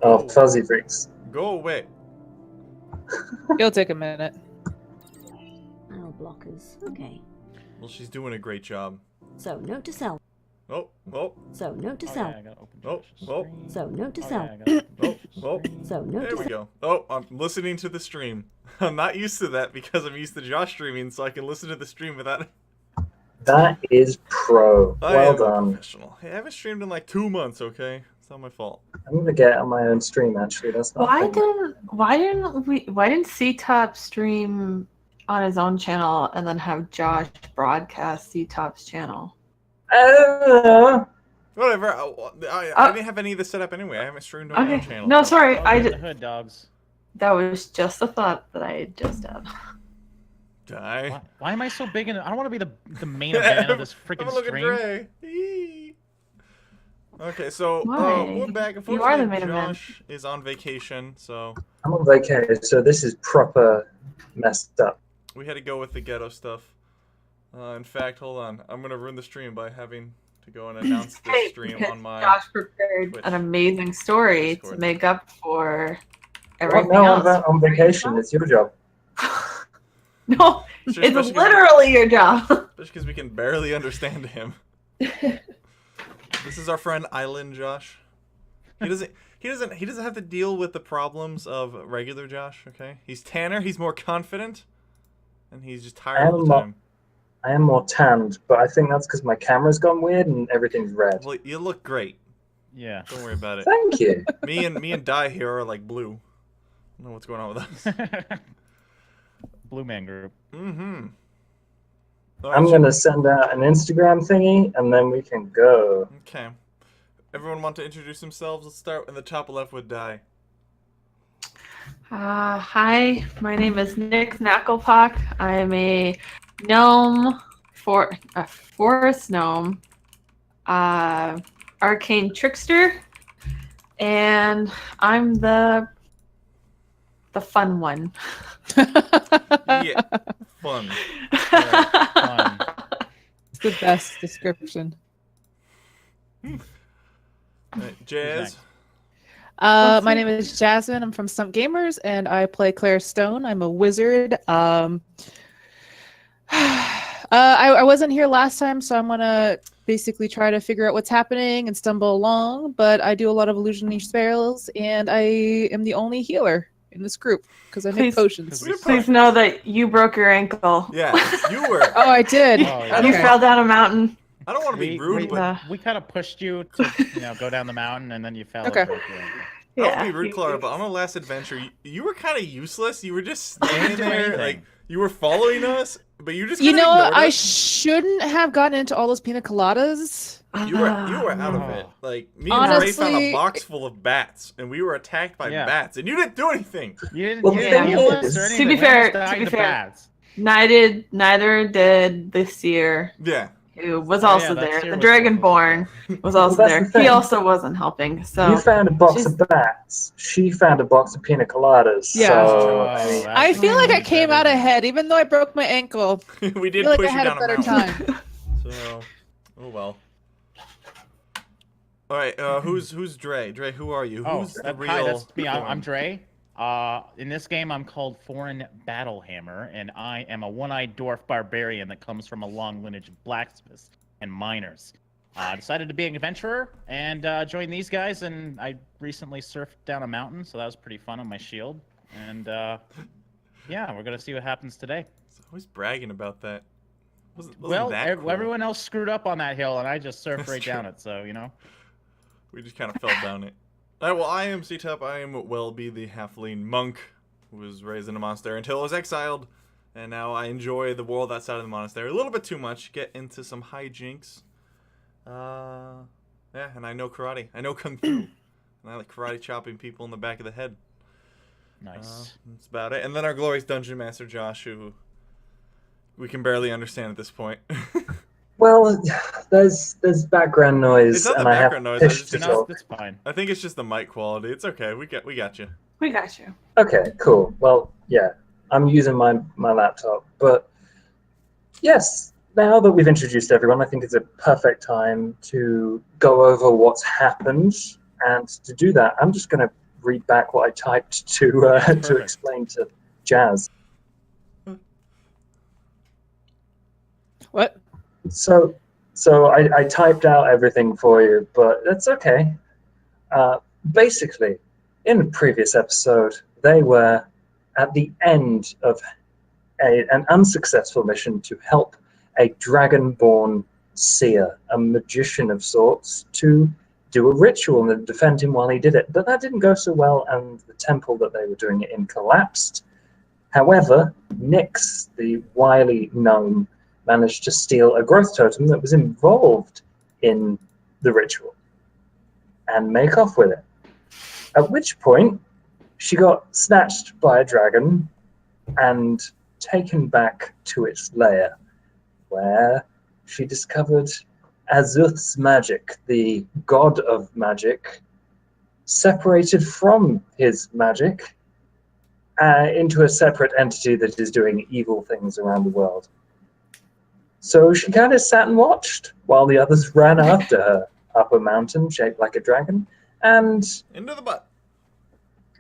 Oh, fuzzy freaks. Go away. It'll take a minute. Oh, blockers. Okay. Well, she's doing a great job. So, note to self. Oh, oh, So, note to Oh, self. yeah, I gotta open Oh, Josh's oh. screen. So, note to Oh, self. yeah, I gotta open oh, Josh's oh. screen. So, note There to we self. go. Oh, I'm listening to the stream. I'm not used to that because I'm used to Josh streaming, so I can listen to the stream without. That is pro. I Well am a done. professional. Hey, I haven't streamed in like 2 months. Okay, it's not my fault. I'm gonna get on my own stream. Actually, that's not. Why didn't C-Top stream on his own channel and then have Josh broadcast C-Top's channel? Whatever. I didn't have any of this set up anyway. I haven't streamed on my own Okay. channel. No, so- sorry. Oh, I the did, hood dogs. that was just a thought that I had just had. Die. Why am I so big in it? I don't want to be the main event of this Have freaking a look at stream. Dre. Eee. Okay, so Why? we're back. You are the Unfortunately, main event. Josh is on vacation, so I'm on vacation, so this is proper messed up. we had to go with the ghetto stuff. In fact, hold on. I'm gonna ruin the stream by having to go and announce this Hey, stream because on my. Josh prepared Twitch. an amazing story Discord. to make up for Right everything now, else. I'm on vacation. It's your job. No, It's it's especially literally your job. because we can barely understand him. This is our friend Island Josh. He doesn't have to deal with the problems of regular Josh. Okay, he's tanner. He's more confident, and he's just tired all the time. I am more tanned, but I think that's because my camera's gone weird and everything's red. Well, you look great. Yeah. Don't worry about it. Thank you. Me and Di here are like blue. I don't know what's going on with us. Blue Man Group. Mm-hmm. I'm gonna send out an Instagram thingy, and then we can go. Okay. Everyone want to introduce themselves? Let's start in the top left with Di. Hi, my name is Nick Knacklepock. I am a gnome, a forest gnome, arcane trickster, and I'm the fun one. Yeah, fun. Fun. It's the best description. Jazz. next? My name is Jasmine. I'm from Stump Gamers, and I play Claire Stone. I'm a wizard. I wasn't here last time, so I'm gonna basically try to figure out what's happening and stumble along. But I do a lot of illusionary spells, and I am the only healer in this group because I make Please- potions. Please know that you broke your ankle. Yeah, you were. Oh, I did. Oh, yeah. You Okay. fell down a mountain. I don't want to be rude, but we kind of pushed you to go down the mountain, and then you fell. Okay. I don't want to be rude, Clara, but on our last adventure, you were kind of useless. You were just standing do there, anything. like you were following us, but you just You kinda know what? ignored I us. shouldn't have gotten into all those pina coladas. You were out of it. Like me and Ray found a Honestly- box full of bats, and we were attacked by Yeah. bats, and you didn't do anything. You didn't. Well, you the didn't thing heal us is- or To anything. be We fair- just died to be to fair, bats. Neither did this year, Yeah. who was Oh, also yeah, that there. year The was Dragonborn was also that's there. the thing. He also wasn't helping. So You found a box she's- of bats. She found a box of pina coladas. Yeah. So, Oh, I mean, that's I feel like I changed came out everything. ahead, even though I broke my ankle. We I did feel like push I you had down a better mountain. time. So, oh well. All right, who's Dre? Dre, who are you? Oh, Who's the that, real? hi, that's me. I'm form? Dre. In this game, I'm called Foreign Battlehammer, and I am a one-eyed dwarf barbarian that comes from a long lineage of blacksmiths and miners. I decided to be an adventurer and join these guys, and I recently surfed down a mountain, so that was pretty fun on my shield. And yeah, we're gonna see what happens today. He's always bragging about that. Wasn't Well, that cool? everyone else screwed up on that hill, and I just surfed That's right down true. it. So you know. We just kind of fell down it. All right, well, I am C-Top. I am Welby, the halfling monk who was raised in a monastery until I was exiled. And now I enjoy the world outside of the monastery a little bit too much. Get into some hijinks. Yeah, and I know karate. I know kung fu. And I like karate chopping people in the back of the head. Nice. That's about it. And then our glorious dungeon master, Josh, who we can barely understand at this point. well, there's background noise, It's not the and I have background noise, I fish just- to it's no, talk. it's fine. I think it's just the mic quality. It's okay. We got you. we got you. Okay, cool. Well, yeah, I'm using my laptop, but yes, now that we've introduced everyone, I think it's a perfect time to go over what's happened. And to do that, I'm just going to read back what I typed to Perfect. explain to Jazz. What? So I typed out everything for you, but that's okay. Basically, in the previous episode, they were at the end of an unsuccessful mission to help a dragonborn seer, a magician of sorts, to do a ritual and defend him while he did it. But that didn't go so well, and the temple that they were doing it in collapsed. However, Nyx, the wily gnome, managed to steal a growth totem that was involved in the ritual and make off with it. At which point, she got snatched by a dragon and taken back to its lair, where she discovered Azuth's magic, the god of magic, separated from his magic into a separate entity that is doing evil things around the world. So she kind of sat and watched while the others ran after her up a mountain shaped like a dragon, and Into the butt.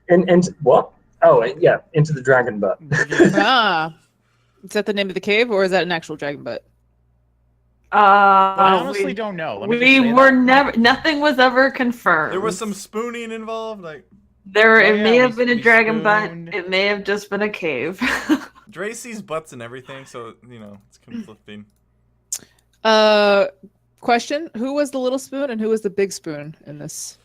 into what? Oh, yeah, into the dragon butt. Ah. Is that the name of the cave, or is that an actual dragon butt? I honestly don't know. Let me just We say were that. never. Nothing was ever confirmed. There was some spooning involved. Like There, Oh, it yeah, may have been a we dragon butt. spooned. It may have just been a cave. Dre sees butts and everything, so it's conflicting. Question: who was the little spoon and who was the big spoon in this?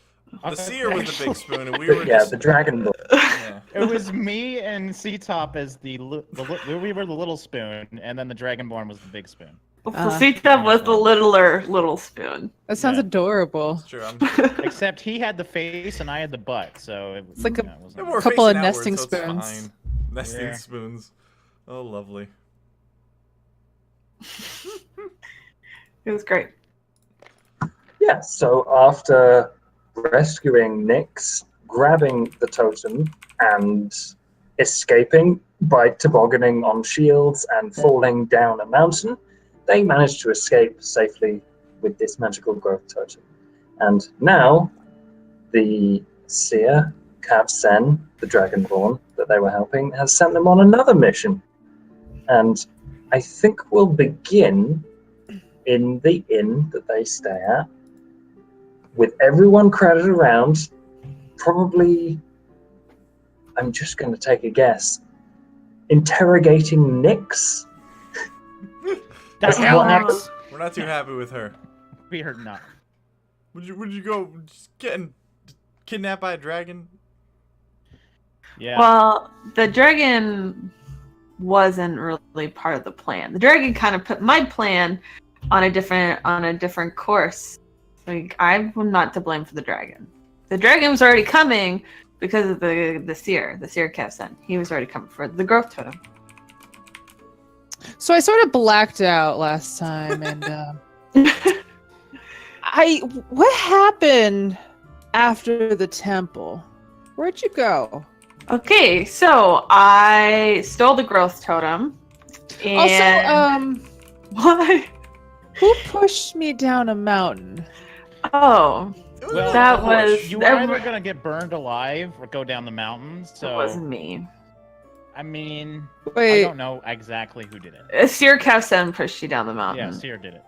The seer was the big spoon, and we were Yeah, just the dragon butt. yeah. It was me and C-Top as we were the little spoon, and then the Dragonborn was the big spoon. Placita was the little spoon. That sounds Yeah. adorable. It's true. Except he had the face and I had the butt, so it was It's like a- it They wasn't- were Couple of facing nesting outward, so it's spoons. fine. Nesting Yeah. spoons. Oh, lovely. It was great. Yeah, so after rescuing Nyx, grabbing the totem, and escaping by tobogganing on shields and falling down a mountain, they managed to escape safely with this magical growth totem. And now, the seer, Cav Sen, the Dragonborn that they were helping, has sent them on another mission. And I think we'll begin in the inn that they stay at, with everyone crowded around, probably, I'm just going to take a guess, interrogating Nyx? The hell, Nex? We're not too happy with her. We heard not. Would you go just getting kidnapped by a dragon? Yeah. Well, the dragon wasn't really part of the plan. The dragon kind of put my plan on a different course. Like, I'm not to blame for the dragon. The dragon was already coming because of the seer Cav Sen. He was already coming for the growth totem. So I sort of blacked out last time, and what happened after the temple? Where'd you go? Okay, so I stole the growth totem. And Also, what? who pushed me down a mountain? Oh, Well, that was you were either gonna get burned alive or go down the mountains. it So wasn't me. I mean, I Wait, don't know exactly who did it. Seer Cav Sen pushed you down the mountain. Yeah, Seer did it.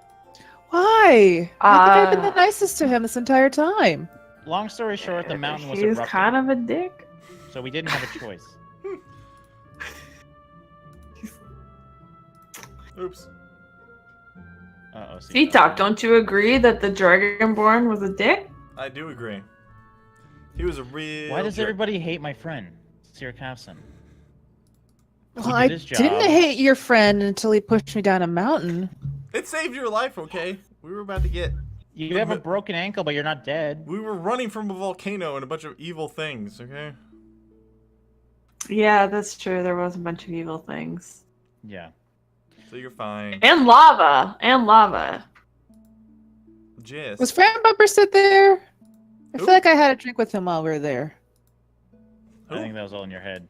why? I think I've been the Uh, nicest to him this entire time. Long story short, the mountain was He's erupting, kind of a dick. so we didn't have a choice. Oops. Uh-oh. C-Talk, don't you agree that the Dragonborn was a dick? I do agree. He was a real. Why does jerk. everybody hate my friend, Seer Capson? Well, He I did his didn't job. hate your friend until he pushed me down a mountain. It saved your life, okay? We were about to get. You have a broken ankle, but you're not dead. We were running from a volcano and a bunch of evil things, okay? Yeah, that's true. There was a bunch of evil things. Yeah. So you're fine. And lava. And lava. Jess. Was Fran Bumper sit there? I Who? feel like I had a drink with him while we were there. I think that was all in your head.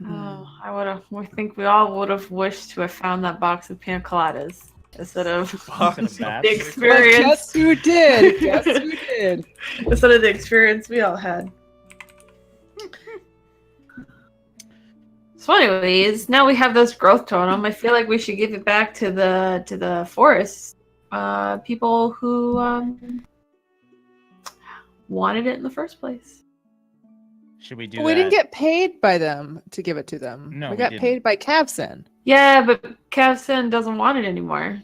Oh, I think we all would have wished to have found that box of pina coladas. instead of Fuck. Instead of bats. the But experience. guess who did? Guess who did? Instead of the experience we all had. So, anyways, now we have this growth totem. I feel like we should give it back to the forest people who wanted it in the first place. Should we do We that? didn't get paid by them to give it to them. No, we we got didn't. paid by Cavsen. Yeah, but Kevson doesn't want it anymore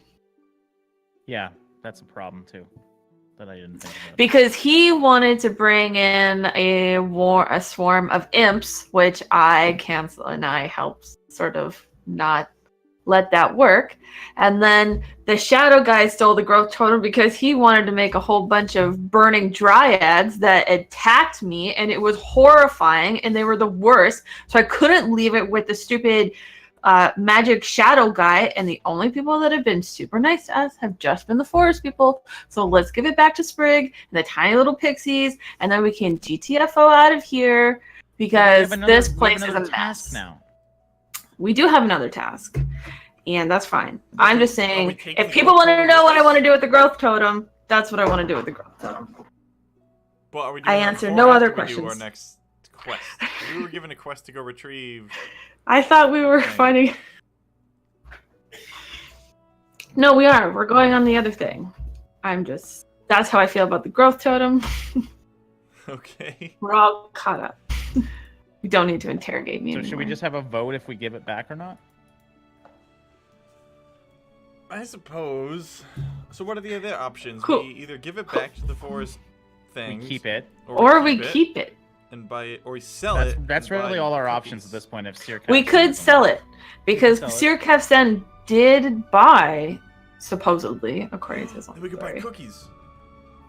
Yeah, that's a problem too. That I didn't think about. because he wanted to bring in a swarm of imps, which I cancel and I helped sort of not let that work. And then the shadow guy stole the growth totem because he wanted to make a whole bunch of burning dryads that attacked me, and it was horrifying, and they were the worst. So I couldn't leave it with the stupid magic shadow guy, and the only people that have been super nice to us have just been the forest people. So let's give it back to Sprig and the tiny little pixies, and then we can GTFO out of here because this place is a mess. Now. We do have another task, and that's fine. I'm just Are we saying, taking if people the want to growth know what I totem? want to do with the growth totem, that's what I want to do with the growth totem. Well, are we I doing that answer before no or other after we do our questions. next quest? We were given a quest to go retrieve. I thought we were Okay. finding. No, we are. We're going on the other thing. That's how I feel about the growth totem. Okay. We're all caught up. You don't need to interrogate me So anymore. should we just have a vote if we give it back or not? I suppose. So what are the other options? Cool. We either give it back to the forest thing. We keep it. Or we keep it. and buy it, or we sell That's, it. that's and really buy all our cookies. options at this point. If Sir We Kevson could doesn't sell want it because sell it. Sir Kevsen did buy, supposedly, according to his own Then we could buy story. cookies.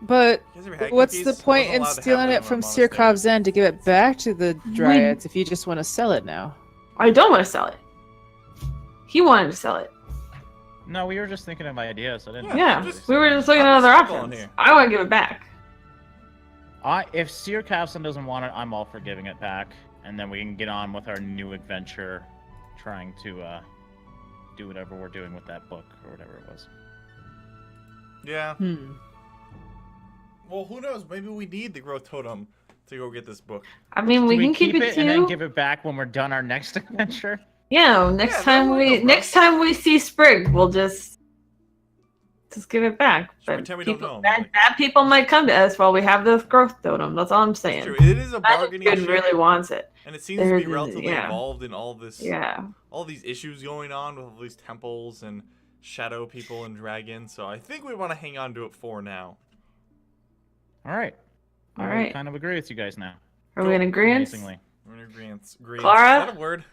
But You guys ever had what's cookies? the I point wasn't in allowed to have stealing them it in my from monastery. Sirkov Zen to give it back to the Dryads if you just want to sell it now? I don't want to sell it. He wanted to sell it. No, we were just thinking of ideas. I didn't. Yeah, just- we were just looking at I'm other just spitballing options. here. I want to give it back. If Sir Kevson doesn't want it, I'm all for giving it back, and then we can get on with our new adventure, trying to do whatever we're doing with that book or whatever it was. Yeah. Hmm. Well, who knows? Maybe we need the growth totem to go get this book. I mean, we Do can keep it and then too. give it back when we're done our next adventure? Yeah, next Yeah, time no, we no next time we see Sprig, we'll just give it back. Just But pretend we don't people, know. bad people might come to us while we have the growth totem. That's all I'm saying. It's true. It is a Magic bargaining Good chip, really wants it. and it seems to be There's- relatively yeah. involved in all this, Yeah. all these issues going on with all these temples and shadow people and dragons. So I think we want to hang on to it for now. All right. All I right. kind of agree with you guys now. Are we in agreement? Amazingly. We're in agreement. Clara? Is that a word?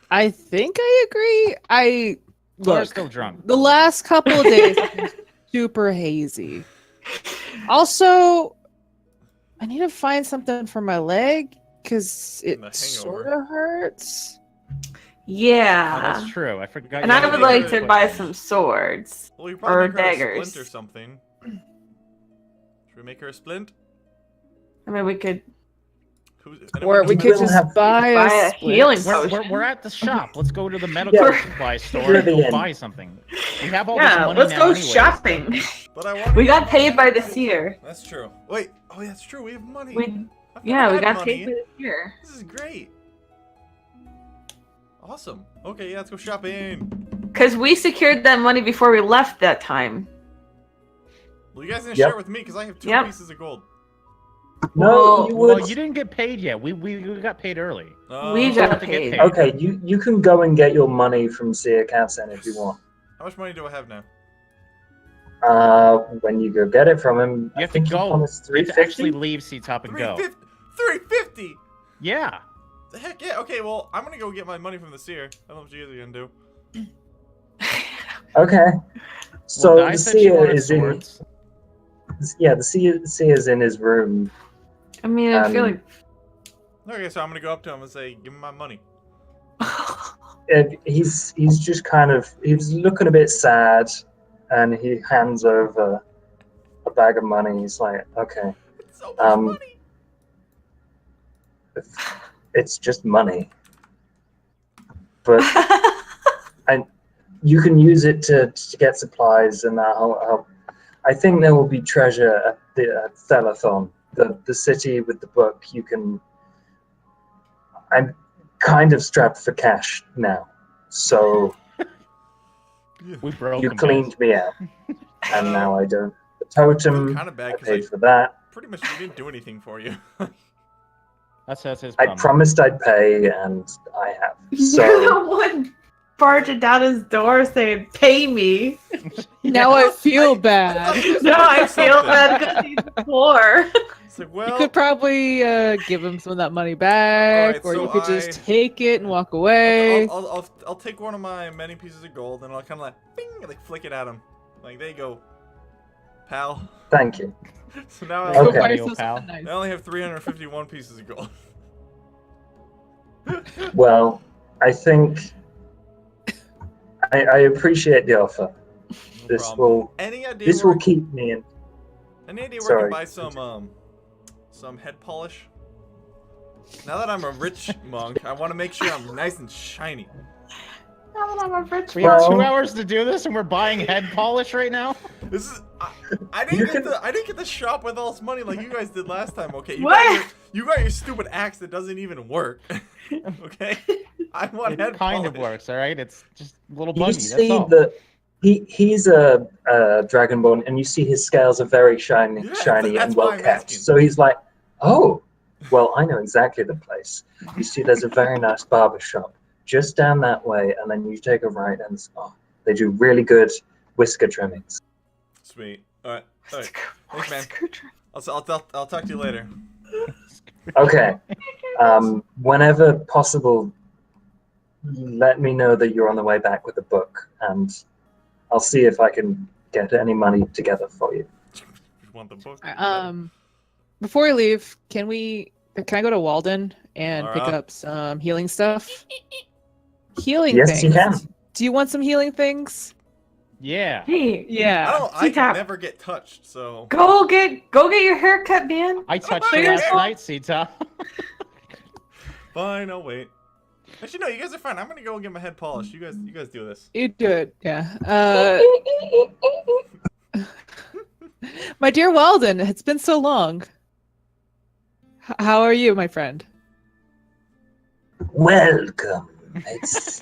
I think I agree. We're Look, still drunk. the last couple of days have been super hazy. Also, I need to find something for my leg because The it hangover. sort of hurts. Oh, Yeah. that's true. I forgot. And you I had would a like good to buy point. some swords. Well, you Or probably make her a daggers. splint or something. Should we make her a splint? I mean, we could Or we anyone could will just have- buy buy a a healing splint. We're at the shop. Let's go to the medical Yeah. supply store You're and go the end. buy something. We have all this Yeah, money let's now go anyways. shopping. But I want We got paid by the seer. That's true. Wait. Oh, yeah, that's true. We have money. We I've never yeah, we had got money. paid by the seer. This is great. Awesome. Okay, yeah, let's go shopping. Because we secured that money before we left that time. Well, you guys didn't Yep. share with me because I have 2 Yep. pieces of gold. No, Well- you would. Well, you didn't get paid yet. We got paid early. We Oh, got have to get paid. paid. Okay, you can go and get your money from Seer Capsen if you want. How much money do I have now? When you go get it from him, You I have to think go. you promised You have to actually 350. leave C-Top and go. 350. Yeah. The heck yeah. Okay, well, I'm gonna go get my money from the seer. I don't know what you guys are gonna do. Okay. So Well, Di the said she seer wanted is in. swords. Yeah, the seer's in his room. I mean, I feel like Okay, so I'm gonna go up to him and say, "Give me my money." And he's just kind of he's looking a bit sad, and he hands over a bag of money. He's like, "Okay, It's so much Um, money. it's just money, but you can use it to get supplies, and I think there will be treasure at the Thelathon, the city with the book. I'm kind of strapped for cash now, so We broke you him, cleaned me out, and now I don't. The totem, kind of bad I because paid for that. pretty much we didn't do anything for you. That's his I problem. promised I'd pay, and I have. You're So the one barging down his door saying, "Pay me." Now I feel bad. No, I feel bad because he's poor. It's like, You well, could probably give him some of that money back, Alright, or so you could just I- take it and walk away. I'll take one of my many pieces of gold and I'll kind of like, bing, like flick it at him. Like, there you go, pal. thank you. So now I, Go Okay. buy Yo, yourself pal. something nice. I only have 351 pieces of gold. Well, I think I appreciate the offer. No This problem. will Any idea this where will keep me in. Any idea where I Sorry. can buy some head polish? Now that I'm a rich monk, I want to make sure I'm nice and shiny. Now that I'm a rich We have Well- 2 hours to do this, and we're buying head polish right now. This is I You didn't get the shop with all this money like you guys did last time. Okay, What? You got your stupid axe that doesn't even work. Okay, I want It head kind of polish. works, all right. It's just a little You buggy. That's see all. that he's a dragonborn, and you see his scales are very shiny, Yeah, shiny that's and why well I'm kept. asking. So he's like, "Oh, well, I know exactly the place. You see, there's a very nice barber shop just down that way, and then you take a right, and they do really good whisker trimmings." Sweet. All right. Thanks, man. I'll talk to you later. Okay. Whenever possible, let me know that you're on the way back with the book, and I'll see if I can get any money together for you. You want the book? Before we leave, can I go to Walden and pick Alright. up some healing stuff? Healing Yes, things. you can. Do you want some healing things? Yeah. Hey, Yeah. I can C-Tap. never get touched, so. go get your hair cut, man. I touched about you your last hair? night, Sita. Fine, I'll wait. Actually, no, you guys are fine. I'm gonna go and get my head polished. You guys do this. You do it. Yeah. My dear Walden, it's been so long. How are you, my friend? Welcome. It's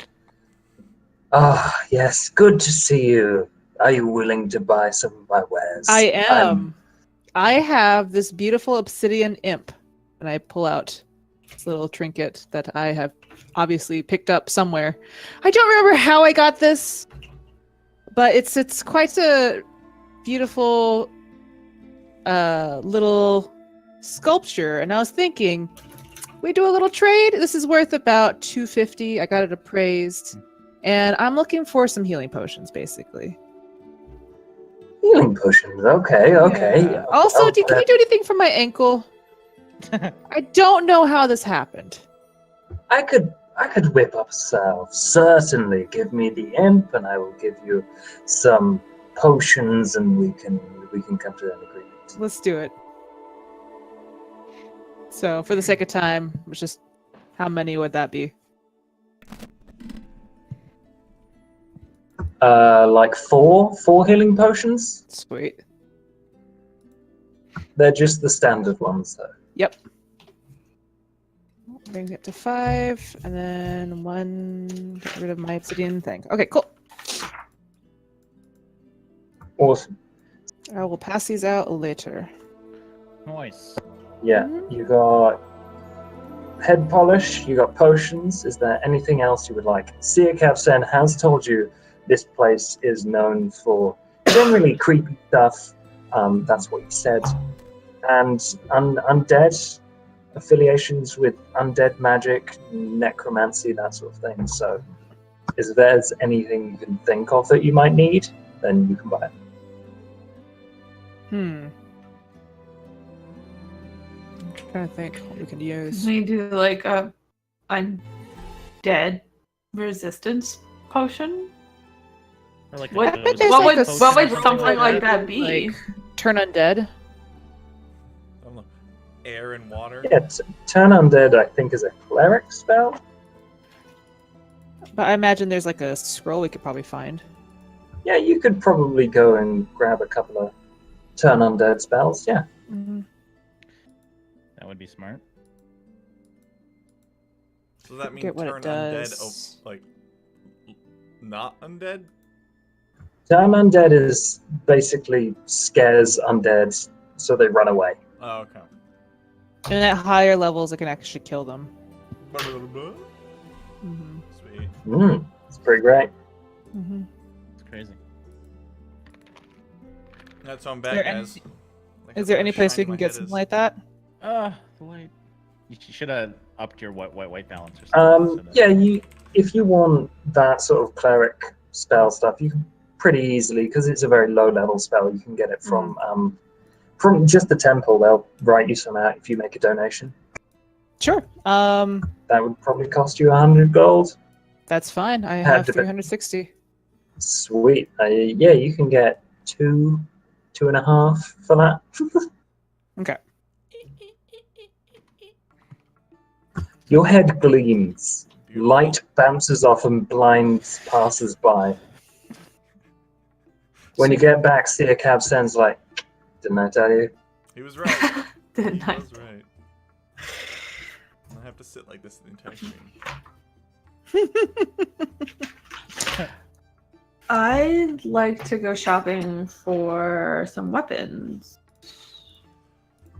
yes, good to see you. Are you willing to buy some of my wares? I am. I have this beautiful obsidian imp, and I pull out this little trinket that I have obviously picked up somewhere. I don't remember how I got this, but it's quite a beautiful little sculpture. And I was thinking, we do a little trade. This is worth about 250. I got it appraised, and I'm looking for some healing potions, basically. Healing potions. Okay. Yeah. Also, can you do anything for my ankle? I don't know how this happened. I could whip up salve. Certainly, give me the imp, and I will give you some potions, and we can come to an agreement. Let's do it. So, for the sake of time, it's just how many would that be? Like four healing potions. Sweet. They're just the standard ones, though. Yep. Brings it to 5, and then 1. Get rid of my obsidian thing. Okay, cool. Awesome. I will pass these out later. Nice. Yeah, you got head polish, you got potions. Is there anything else you would like? Sia Kavsen has told you this place is known for generally creepy stuff. That's what he said. And undead affiliations with undead magic, necromancy, that sort of thing. So, if there's anything you can think of that you might need, then you can buy it. I'm trying to think what we can use. We do like a undead resistance potion. Or like What- those there's What like would a something like that be? Like, turn undead? I don't know. Air and water. Yeah, turn undead, I think, is a cleric spell. But I imagine there's like a scroll we could probably find. Yeah, you could probably go and grab a couple of turn undead spells. Yeah. Mm-hmm. That would be smart. So that means Forget what it turn undead, does. like not undead? Turn undead is basically scares undead so they run away. Oh, okay. And at higher levels, it can actually kill them. Mm-hmm. Sweet. It's pretty great. Mm-hmm. It's crazy. That's on there back, any- guys. Like Is there how any place we shiny can my get head something is. like that? The light. You should have upped your white balance or something. so that- Yeah, if you want that sort of cleric spell stuff, you can pretty easily, because it's a very low level spell, you can get it from just the temple. They'll write you some out if you make a donation. Sure. That would probably cost you 100 gold. That's fine. I Had have to be- 360. Sweet. Yeah, you can get 2.5 for that. Okay. Your head gleams. Beautiful. Light bounces off and blinds passers-by. When you get back, Cab sends like, didn't I tell you? He was right. Didn't He I? was right. I have to sit like this the entire stream. I'd like to go shopping for some weapons.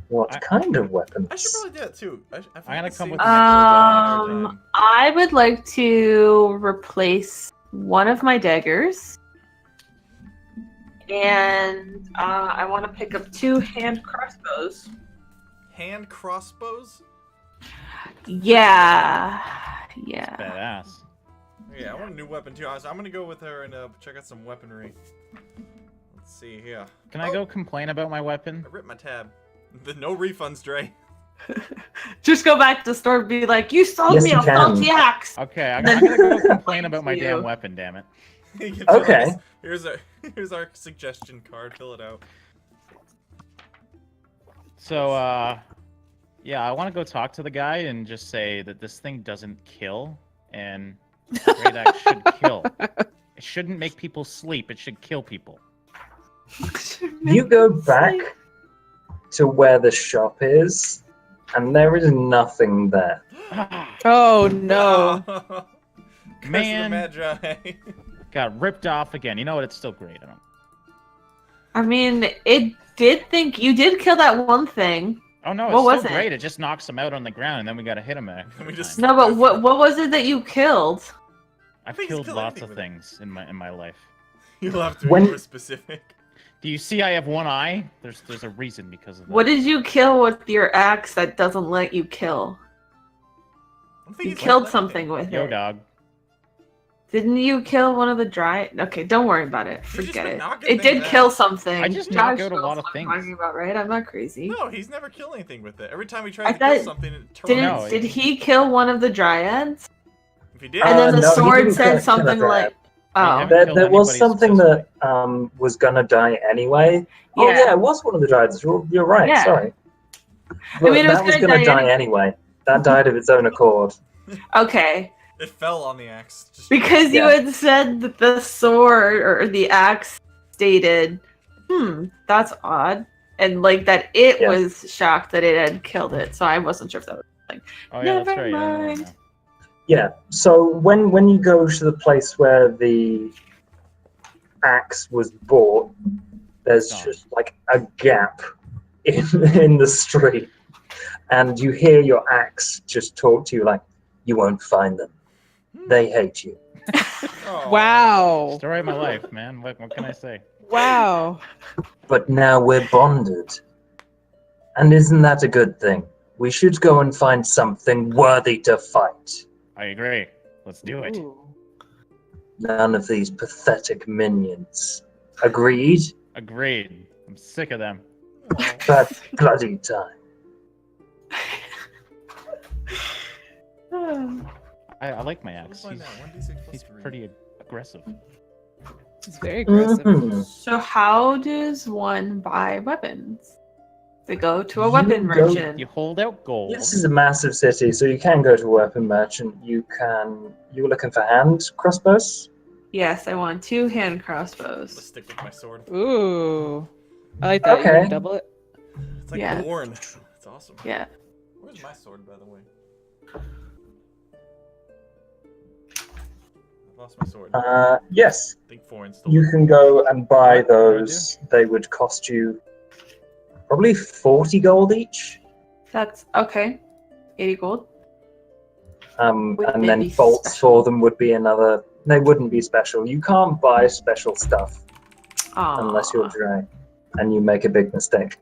What kind of weapons? I should probably do that too. I gotta forgot to come save with the an next time. I would like to replace one of my daggers. And I want to pick up 2 hand crossbows. Hand crossbows? Yeah. Yeah. Badass. Yeah, I want a new weapon too. I'm gonna go with her and check out some weaponry. Let's see here. Can I go complain about my weapon? I ripped my tab. The no refunds, Dre. Just go back to the store and be like, you sold Yes, me you a can. faulty axe. Okay, I'm gonna go complain about my You. damn weapon, damn it. He gives you Okay. this- Here's our suggestion card. Fill it out. So, yeah, I want to go talk to the guy and just say that this thing doesn't kill, and Great Axe should kill. It shouldn't make people sleep, it should kill people. You go back to where the shop is, and there is nothing there. Oh no. Curse Man. of the Magi. Got ripped off again. You know what? It's still great. I don't. I mean, it did think you did kill that one thing. Oh no, it's What was still it? great. It just knocks him out on the ground, and then we gotta hit him. We just- No, but what was it that you killed? I've Please killed kill lots anything of with it. things in my life. You'll have to be When- more specific. Do you see? I have one eye. There's a reason because of that. What did you kill with your axe that doesn't let you kill? I'm thinking You it's killed like something with Yo, it. dog. Didn't you kill one of the dry? Okay, don't worry about it. just Forget been it. knocking It did things kill out. something. I just Josh knock out a knows lot of what I'm things. talking about, right? I'm not crazy. No, he's never killed anything with it. Every time he I tries to kill thought- something, it turns Did No, did he kill one of the dryads? If he did, And then the no, he sword didn't said kill something a like, I "Oh, haven't There killed was anybody something specific. that was gonna die anyway. Oh Yeah. yeah, it was one of the dryads. You're right. Yeah. Sorry. I mean, it was that was gonna gonna die die anyway. That died of its own accord. okay." it fell on the axe. Just Because you Yeah. had said that the sword or the axe stated, that's odd. And like that it Yeah. was shocked that it had killed it. So I wasn't sure if that was Oh yeah, that's Never right. yeah, yeah, mind. yeah. Yeah. So when you go to the place where the axe was bought, there's Gone. just like a gap in the street, and you hear your axe just talk to you like, "You won't find them. They hate you." Aw. Wow. Story of my life, man. What can I say? Wow. But now we're bonded, and isn't that a good thing? We should go and find something worthy to fight. I agree. Let's do it. Ooh. None of these pathetic minions. Agreed? Agreed. I'm sick of them. That bloody time. I like my What axe. do we find out? 1d6 plus He's 3. pretty aggressive. It's very aggressive. Mhm. So how does one buy weapons? We go to a You weapon go- merchant. You hold out gold. This is a massive city, so you can go to a weapon merchant. You were looking for hand crossbows? Yes, I want 2 hand Let's crossbows. stick with my sword. Ooh. I like that. You're Okay. gonna double it. It's like Yeah. corn. It's awesome. Yeah. Where's my sword, by the way? I've lost my sword. Yes. I think foreign's still. You can go and buy What do I those. They would cost you probably 40 gold each. That's okay. 80 gold. Would And they then be bolts special? for them would be another. They wouldn't be special. You can't buy special stuff unless you're Dre, and you make a big mistake.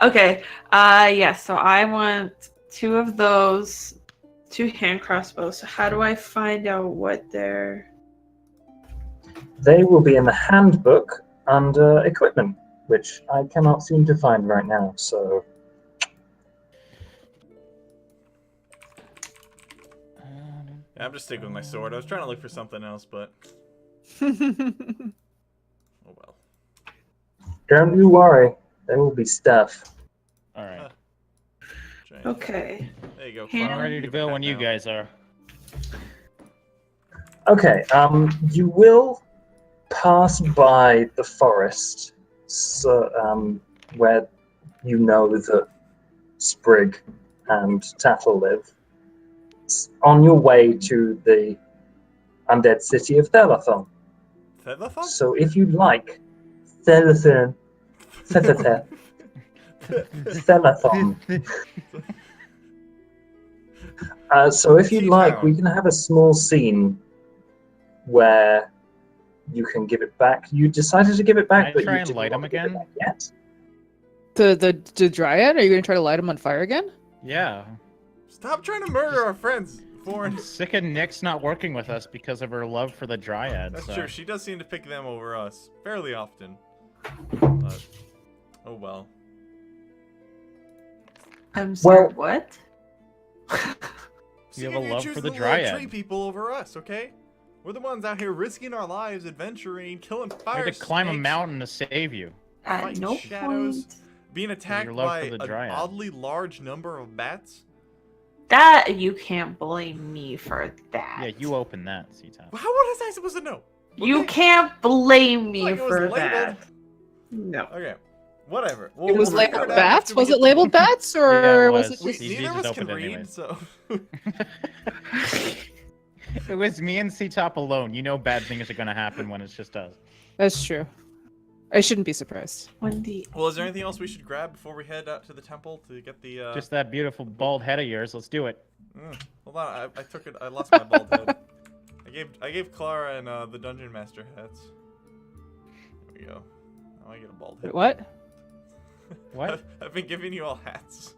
Okay. Yes. So I want 2 of those, 2 hand crossbows. So how do I find out what they're? They will be in the handbook under equipment, which I cannot seem to find right now. So Yeah, I'm just sticking with my sword. I was trying to look for something else, but oh well. don't you worry, there will be stuff. All right. Giant. Okay. There you go. Hand- I'm Clara. ready to You can go hat when you now. guys are. Okay. You will pass by the forest, so where you know that Sprig and Tattle live. On your way to the undead city of Thelathon. Featherthump? So if you'd like, Thelathon. So if you'd like, we can have a small scene where you can give it back. You decided to give it back, Can I but try you and didn't light 'em want to give it again? back yet. The dryad? Are you gonna try to light him on fire again? Yeah. Stop trying to murder our friends. I'm Foreign. sick of Nyx not working with us because of her love for the Dryad. That's so. true. She does seem to pick them over us fairly often. But oh well. I'm sorry. Well- What? You have See, a love choose for the little tree Dryad. people over us, okay? We're the ones out here risking our lives, adventuring, killing I fire had to climb a snakes, mountain to save you. At Fighting no shadows. point. being attacked love by for the an Dryad. oddly large number of bats. That you can't blame me for that. Yeah, you opened that, C-Top. How was I supposed to know? You Okay. can't blame me Like it was for labeled. that. No. Okay, whatever. It was we'll figure labeled it out bats? after we Was get it the labeled book. bats or Yeah, it was was. it We, just These neither of just us can opened read, anyways. so It was me and C-Top alone. You know bad things are gonna happen when it's just us. That's true. I shouldn't be surprised. Wendy. Well, is there anything else we should grab before we head out to the temple to get the? Just that beautiful bald head of yours. Let's do it. Hold on, I took it. I lost my bald head. I gave Clara and the dungeon master hats. There we go. Now I get a bald head. Wait, what? What? I've been giving you all hats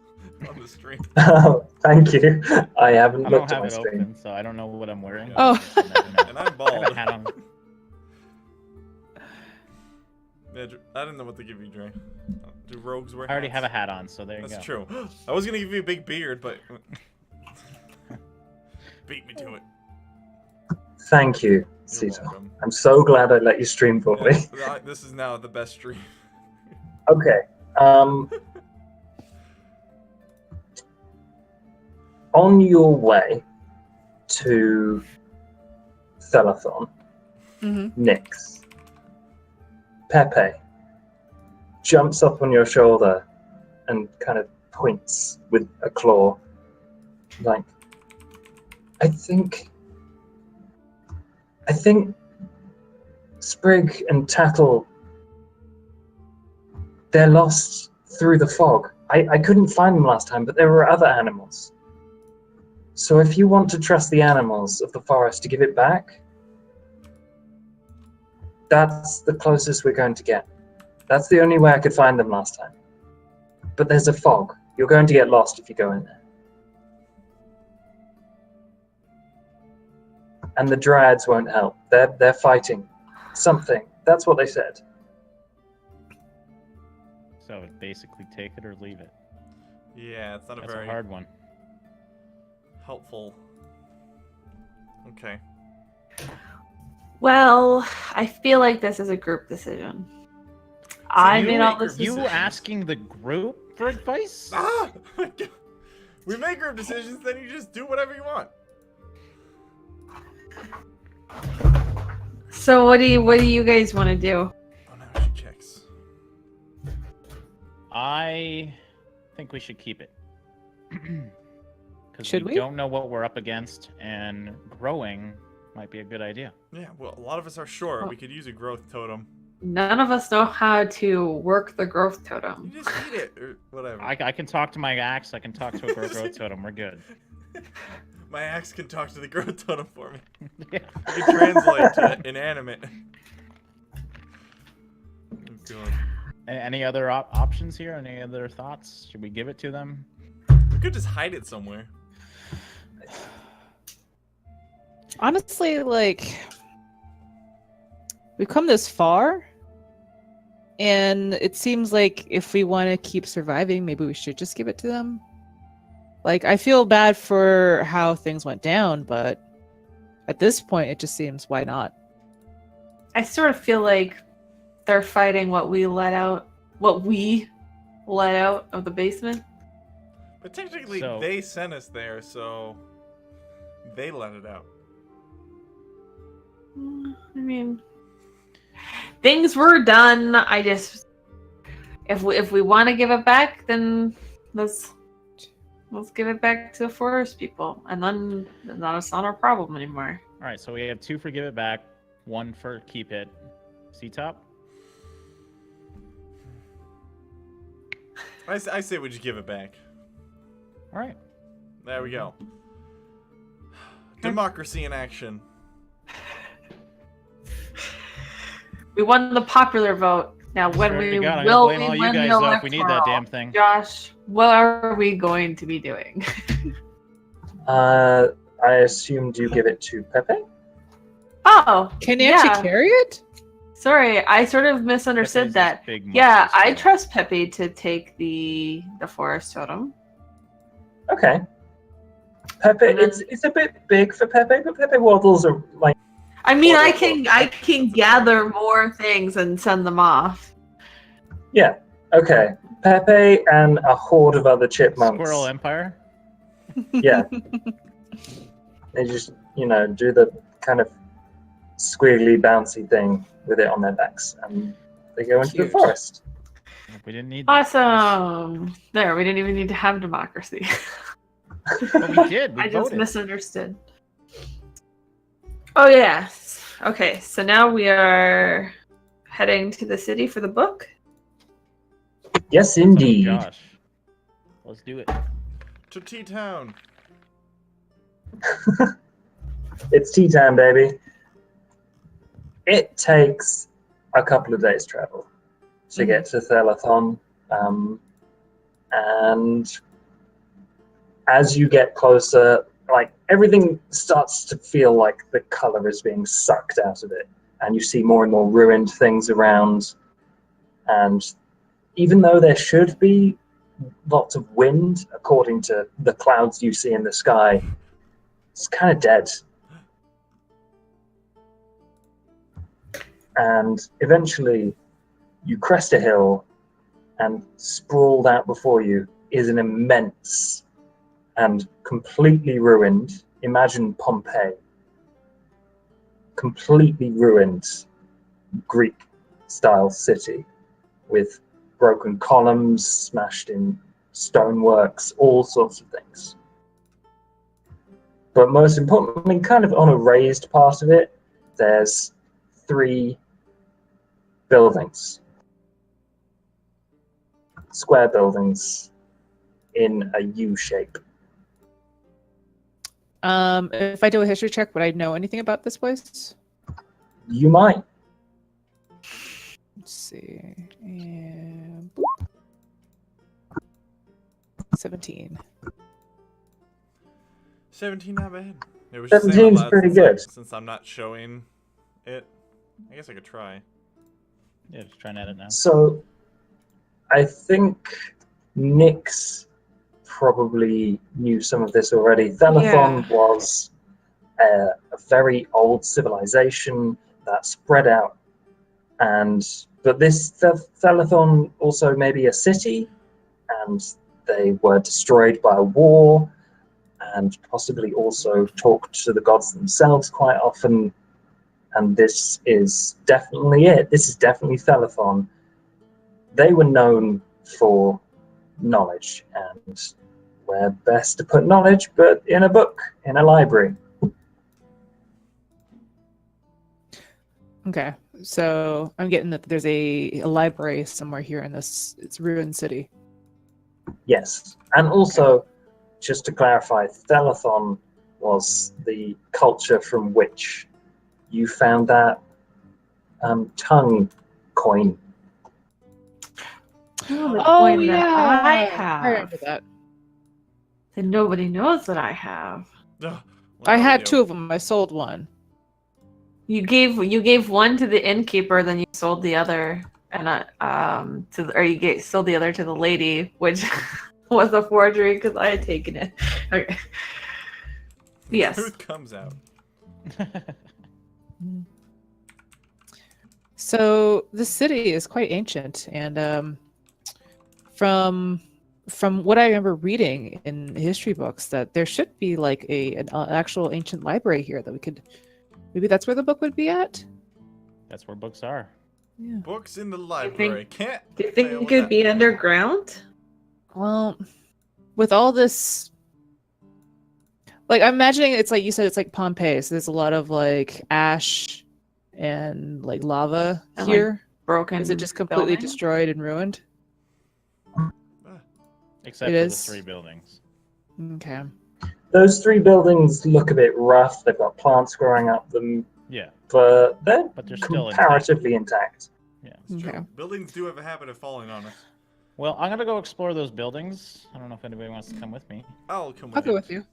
on the stream. Oh, thank you. I haven't I don't looked at have my it screen. open, so I don't know what I'm wearing. Oh. You never know. And I'm I have a bald. hat on. Yeah, I didn't know what to give you, Dre. Do rogues wear I already hats? have a hat on, so there you That's go. true. I was gonna give you a big beard, but beat me to it. Thank you, You're Caesar. welcome. I'm so glad I let you stream for me. Yeah, this is now the best stream. Okay. On your way to Thelathon, Mm-hmm. Nyx, Pepe jumps up on your shoulder and kind of points with a claw. Like, I think Sprig and Tattle, they're lost through the fog. I couldn't find them last time, but there were other animals. So if you want to trust the animals of the forest to give it back, that's the closest we're going to get. That's the only way I could find them last time. But there's a fog. You're going to get lost if you go in there. And the Dryads won't help. They're fighting something. That's what they said. So basically, take it or leave it. Yeah, it's not a That's very a hard one. helpful. Okay. Well, I feel like this is a group decision. I you made all make group this. You decisions. asking the group for advice? Ah! We make group decisions, then you just do whatever you want. So what do you guys want to do? Oh no, she checks. I think we should keep it. Because Should we? don't know what we're up against, and growing might be a good idea. Yeah, well, a lot of us are short. We could use a growth totem. None of us know how to work the growth You totem. just eat it, or whatever. I can talk to my axe. I can talk to a growth totem. We're good. My axe can talk to the growth totem for me. Yeah. I can translate to inanimate. Oh, God. Any other options here? Any other thoughts? Should we give it to them? We could just hide it somewhere. Honestly, like, we've come this far, and it seems like if we want to keep surviving, maybe we should just give it to them. Like, I feel bad for how things went down, but at this point, it just seems, why not? I sort of feel like they're fighting what we let out of the basement. But technically, So- they sent us there, so they let it out. I mean, things were done. I just, if we want to give it back, then let's give it back to the forest people, and then it's not our problem anymore. All right, so we have 2 for give it back, 1 for keep it. C-top? I say we just give it back. All right. There we go. Democracy in action. We won the popular vote. Now, when Swear to we God, I'm will gonna blame all we you win guys the though if we need that electoral? damn thing. Josh, what are we going to be doing? I assumed you give it to Pepe? Oh, Can you yeah. actually carry it? Sorry, I sort of misunderstood Pepe's that. this big Yeah, muscular I skull. trust Pepe to take the forest totem. Okay. Pepe, And then- it's a bit big for Pepe, but Pepe waddles are like. I mean, Or- I can gather more things and send them off. Yeah. Okay. Pepe and a horde of other chipmunks. Squirrel Empire. Yeah. They just, do the kind of squiggly, bouncy thing with it on their backs, and they go into the Cute. forest. We didn't need. Awesome. There, we didn't even need to have democracy. But we did. We I just voted. misunderstood. Oh yes. Okay, so now we are heading to the city for the book. Yes, So, indeed. Josh, let's do it. To T-Town. It's tea time, baby. It takes a couple of days' travel to get to Thelathon. And as you get closer, like everything starts to feel like the color is being sucked out of it. And you see more and more ruined things around. And even though there should be lots of wind, according to the clouds you see in the sky, it's kind of dead. And eventually you crest a hill, and sprawled out before you is an immense and completely ruined, imagine Pompeii, completely ruined Greek-style city with broken columns, smashed in stoneworks, all sorts of things. But most importantly, kind of on a raised part of it, there's 3 buildings. Square buildings in a U shape. If I do a history check, would I know anything about this place? You might. Let's see. And 17. 17, not bad. It was just saying 17 's out loud pretty since I- good. Since I'm not showing it, I guess I could try. Yeah, just trying to edit now. So I think Nyx probably knew some of this already. Thelathon was a very old civilization that spread out and But this Thelathon also may be a city, and they were destroyed by a war, and possibly also talked to the gods themselves quite often. And this is definitely it. This is definitely Thelathon. They were known for knowledge, and where best to put knowledge but in a book, in a library. Okay, so I'm getting that there's a library somewhere here in it's ruined city. Yes. And also, just to clarify, Thelathon was the culture from which you found that tongue coin. Oh, the Oh coin yeah, that I I have. remember that. That nobody knows that I have. Ugh, what I are had you? 2 of them. I sold one. You gave one to the innkeeper, then you sold the other, and sold the other to the lady, which was a forgery because I had taken it. Okay. Yes. Truth comes out. So this city is quite ancient, and from what I remember reading in history books, that there should be like an actual ancient library here that we could. Maybe that's where the book would be at. That's where books are. Yeah. Books in the library. Can't. Do you fail think it with could that. be underground? Well, with all this, like I'm imagining it's like you said, it's like Pompeii. So there's a lot of like ash and like lava And, like, here. Broken. Is it just completely building? destroyed and ruined? Except It for is. the 3 buildings. Okay. Those 3 buildings look a bit rough. They've got plants growing up them, Yeah, but they're but they're still comparatively intact. Yeah. It's true. Okay. Buildings do have a habit of falling on us. Well, I'm gonna go explore those buildings. I don't know if anybody wants to come with me. I'll come with I'll go with you.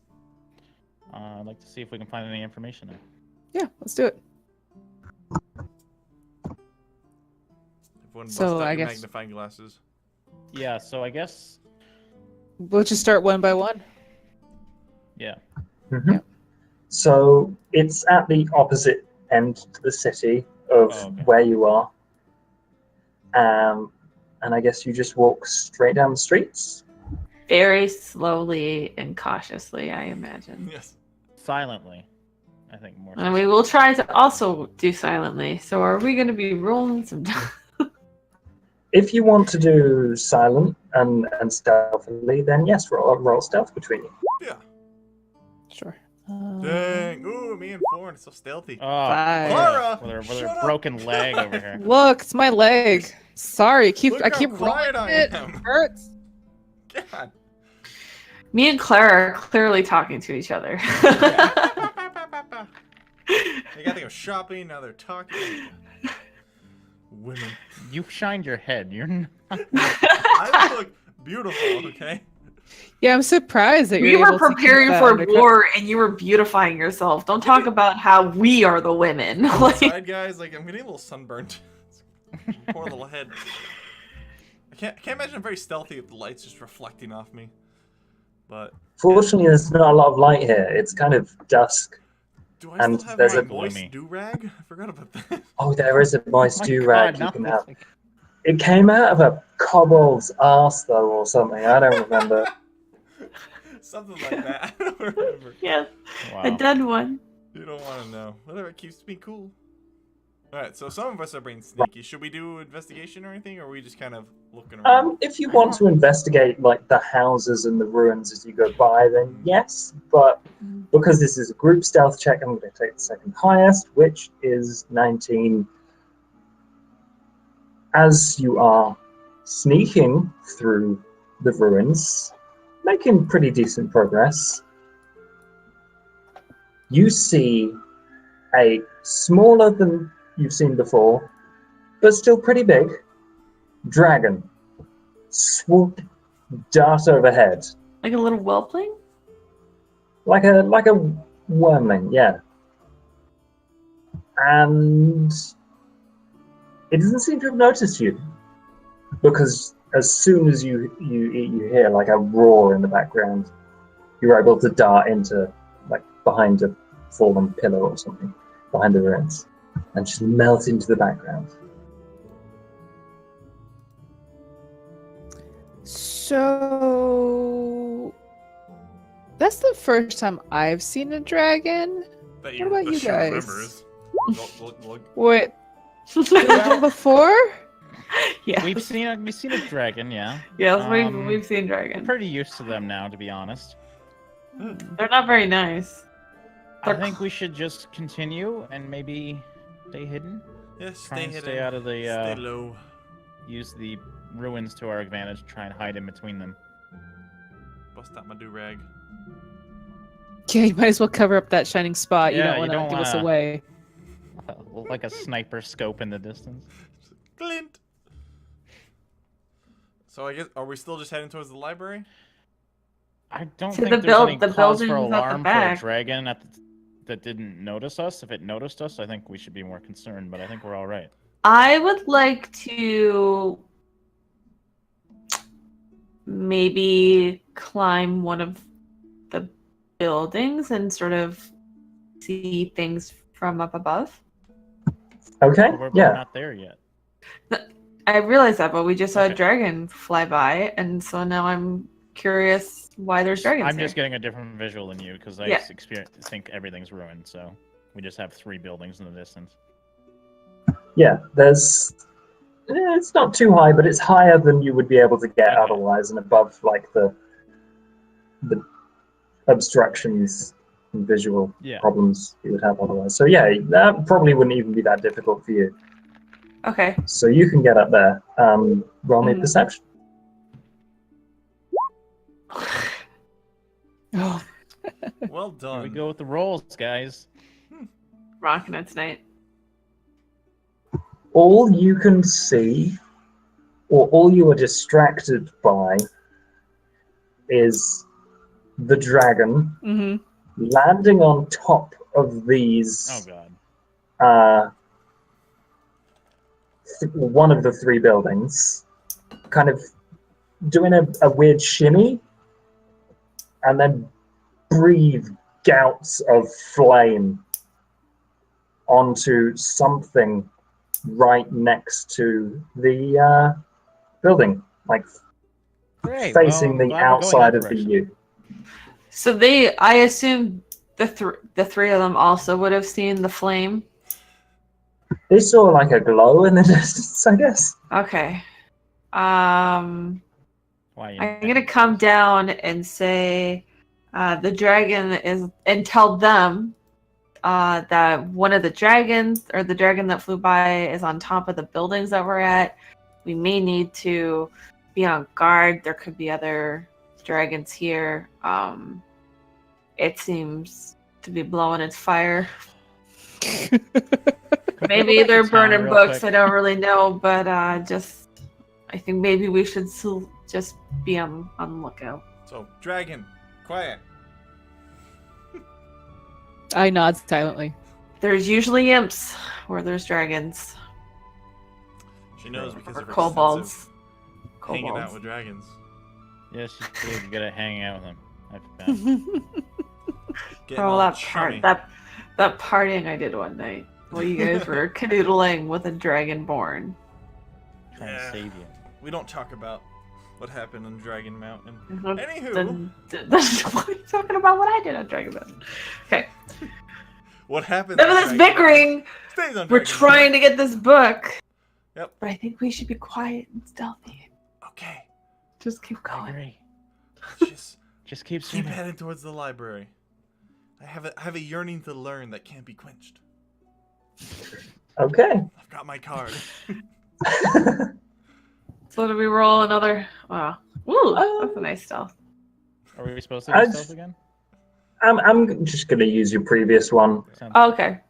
I'd like to see if we can find any information there. Yeah, let's do it. Everyone bust So, out I your guess- magnifying glasses. Yeah, so I guess We'll just start one by one. yeah. Mhm. Yeah. So it's at the opposite end to the city of Oh, okay. where you are. And I guess you just walk straight down the streets. Very slowly and cautiously, I imagine. Yes. Silently. I think more. And we will try to also do silently. So are we going to be rolling some? If you want to do silent and stealthily, then yes, roll stealth between you. Yeah. Sure. Dang. Ooh, me and Foreign, so stealthy. Oh, Five. Clara, with her shut up. broken leg over here. Look, it's my leg. Sorry, Look I how keep quiet rolling I it. am. It hurts. God. Me and Clara are clearly talking to each other. They got to go shopping, now they're talking. Women. You shined your head. You're not. I look beautiful, okay? Yeah, I'm surprised that We you're were able to keep preparing that for under control. war, and you were beautifying yourself. Don't talk about how we are the women. Like, Outside, guys, like, I'm getting a little sunburnt. Poor little head. I can't imagine I'm very stealthy with the lights just reflecting off me. But Fortunately, there's not a lot of light here. It's kind of dusk. do I And still have there's my a- moist Gloomy. do-rag? I forgot about that. Oh, there is a moist My do-rag God, you not can this have. thing. It came out of a kobold's arse, though, or something. I don't remember. Something like that. I don't remember. yes, Wow. a dead one. You don't want to know. Whatever keeps me cool. Alright, so some of us are being sneaky. Should we do investigation or anything, or are we just kind of looking around? If you want to investigate like the houses and the ruins as you go by, then yes. But because this is a group stealth check, I'm going to take the second highest, which is 19. As you are sneaking through the ruins, making pretty decent progress, you see a smaller than you've seen before, but still pretty big, dragon swoop dart overhead Like a little whelpling? like a wormling, yeah. And it doesn't seem to have noticed you, because as soon as you hear like a roar in the background, you're able to dart into like behind a fallen pillar or something behind the ruins, and just melt into the background. So that's the first time I've seen a dragon. That What about that you she guys? remembers. Look. Wait, dragon before? Yeah. We've seen a dragon, yeah. Yes, we've seen I'm dragons. pretty used to them now, to be honest. They're not very nice. I think we should just continue and maybe stay hidden. Yes, Try stay and hidden. stay out of the Stay low. use the ruins to our advantage. Try and hide in between them. Bust out my do-rag. Yeah, you might as well cover up that shining spot. Yeah, you you don't don't want to give us wanna- away. Like a sniper scope in the distance. Glint. So I guess are we still just heading towards the library? I don't To think the there's build- any the cause for buildings at the alarm for a back. dragon that didn't notice us. If it noticed us, I think we should be more concerned. But I think we're all right. I would like to maybe climb one of the buildings and sort of see things from up above. Okay, But we're yeah. not there yet. I realize that, but we just saw a Okay. dragon fly by, and so now I'm curious why there's dragons I'm just here. getting a different visual than you because I Yeah. think everything's ruined. So we just have 3 buildings in the distance. Yeah, it's not too high, but it's higher than you would be able to get Okay. otherwise, and above like the obstructions and visual Yeah. problems you would have otherwise. So yeah, that probably wouldn't even be that difficult for you. Okay. So you can get up there. Roll me Mhm. perception. Oh, Well Here done. we go with the rolls, guys. Rocking it tonight. All you can see, or all you are distracted by, is the dragon mm-hmm. landing on top of these. Oh god. One of the 3 buildings, kind of doing a weird shimmy, and then breathe gouts of flame onto something right next to the building, like Great. facing well, I'm the glad we're going outside that of the direction. U. So I assume the 3 of them also would have seen the flame. They saw like a glow in the distance, I guess. Okay. Why, I'm gonna come down and say the dragon is, and tell them that one of the dragons, or the dragon that flew by, is on top of the buildings that we're at. We may need to be on guard. There could be other dragons here. It seems to be blowing its fire. Maybe they're Town burning real books. quick. I don't really know, but I think maybe we should still just be on the lookout. So, dragon, quiet. I nod silently. There's usually imps where there's dragons She knows because or of her kobolds. extensive hanging out Kobolds. with dragons. Yes, she's really good at hanging out with them. I've found. Getting Oh, all that chummy. that partying I did one night while you guys were canoodling with a dragonborn. Trying Yeah. to save you. We don't talk about what happened on Dragon Mountain. Then- Anywho, what are you talking about? What I did on Dragon Mountain? Okay. what happened? None on of this Dragon bickering. Mountain stays on We're Dragon trying to get this book. Yep. But I think we should be quiet and stealthy. Mountain. Okay, Just keep I going. agree. just Just keep keep swimming. heading towards the library. I have a yearning to learn that can't be quenched. Okay. I've got my card. So do we roll another? Wow. Ooh, that's a nice stealth. Are we supposed to do I'd- stealth again? I'm just going to use your previous one. Sounds- Oh, okay.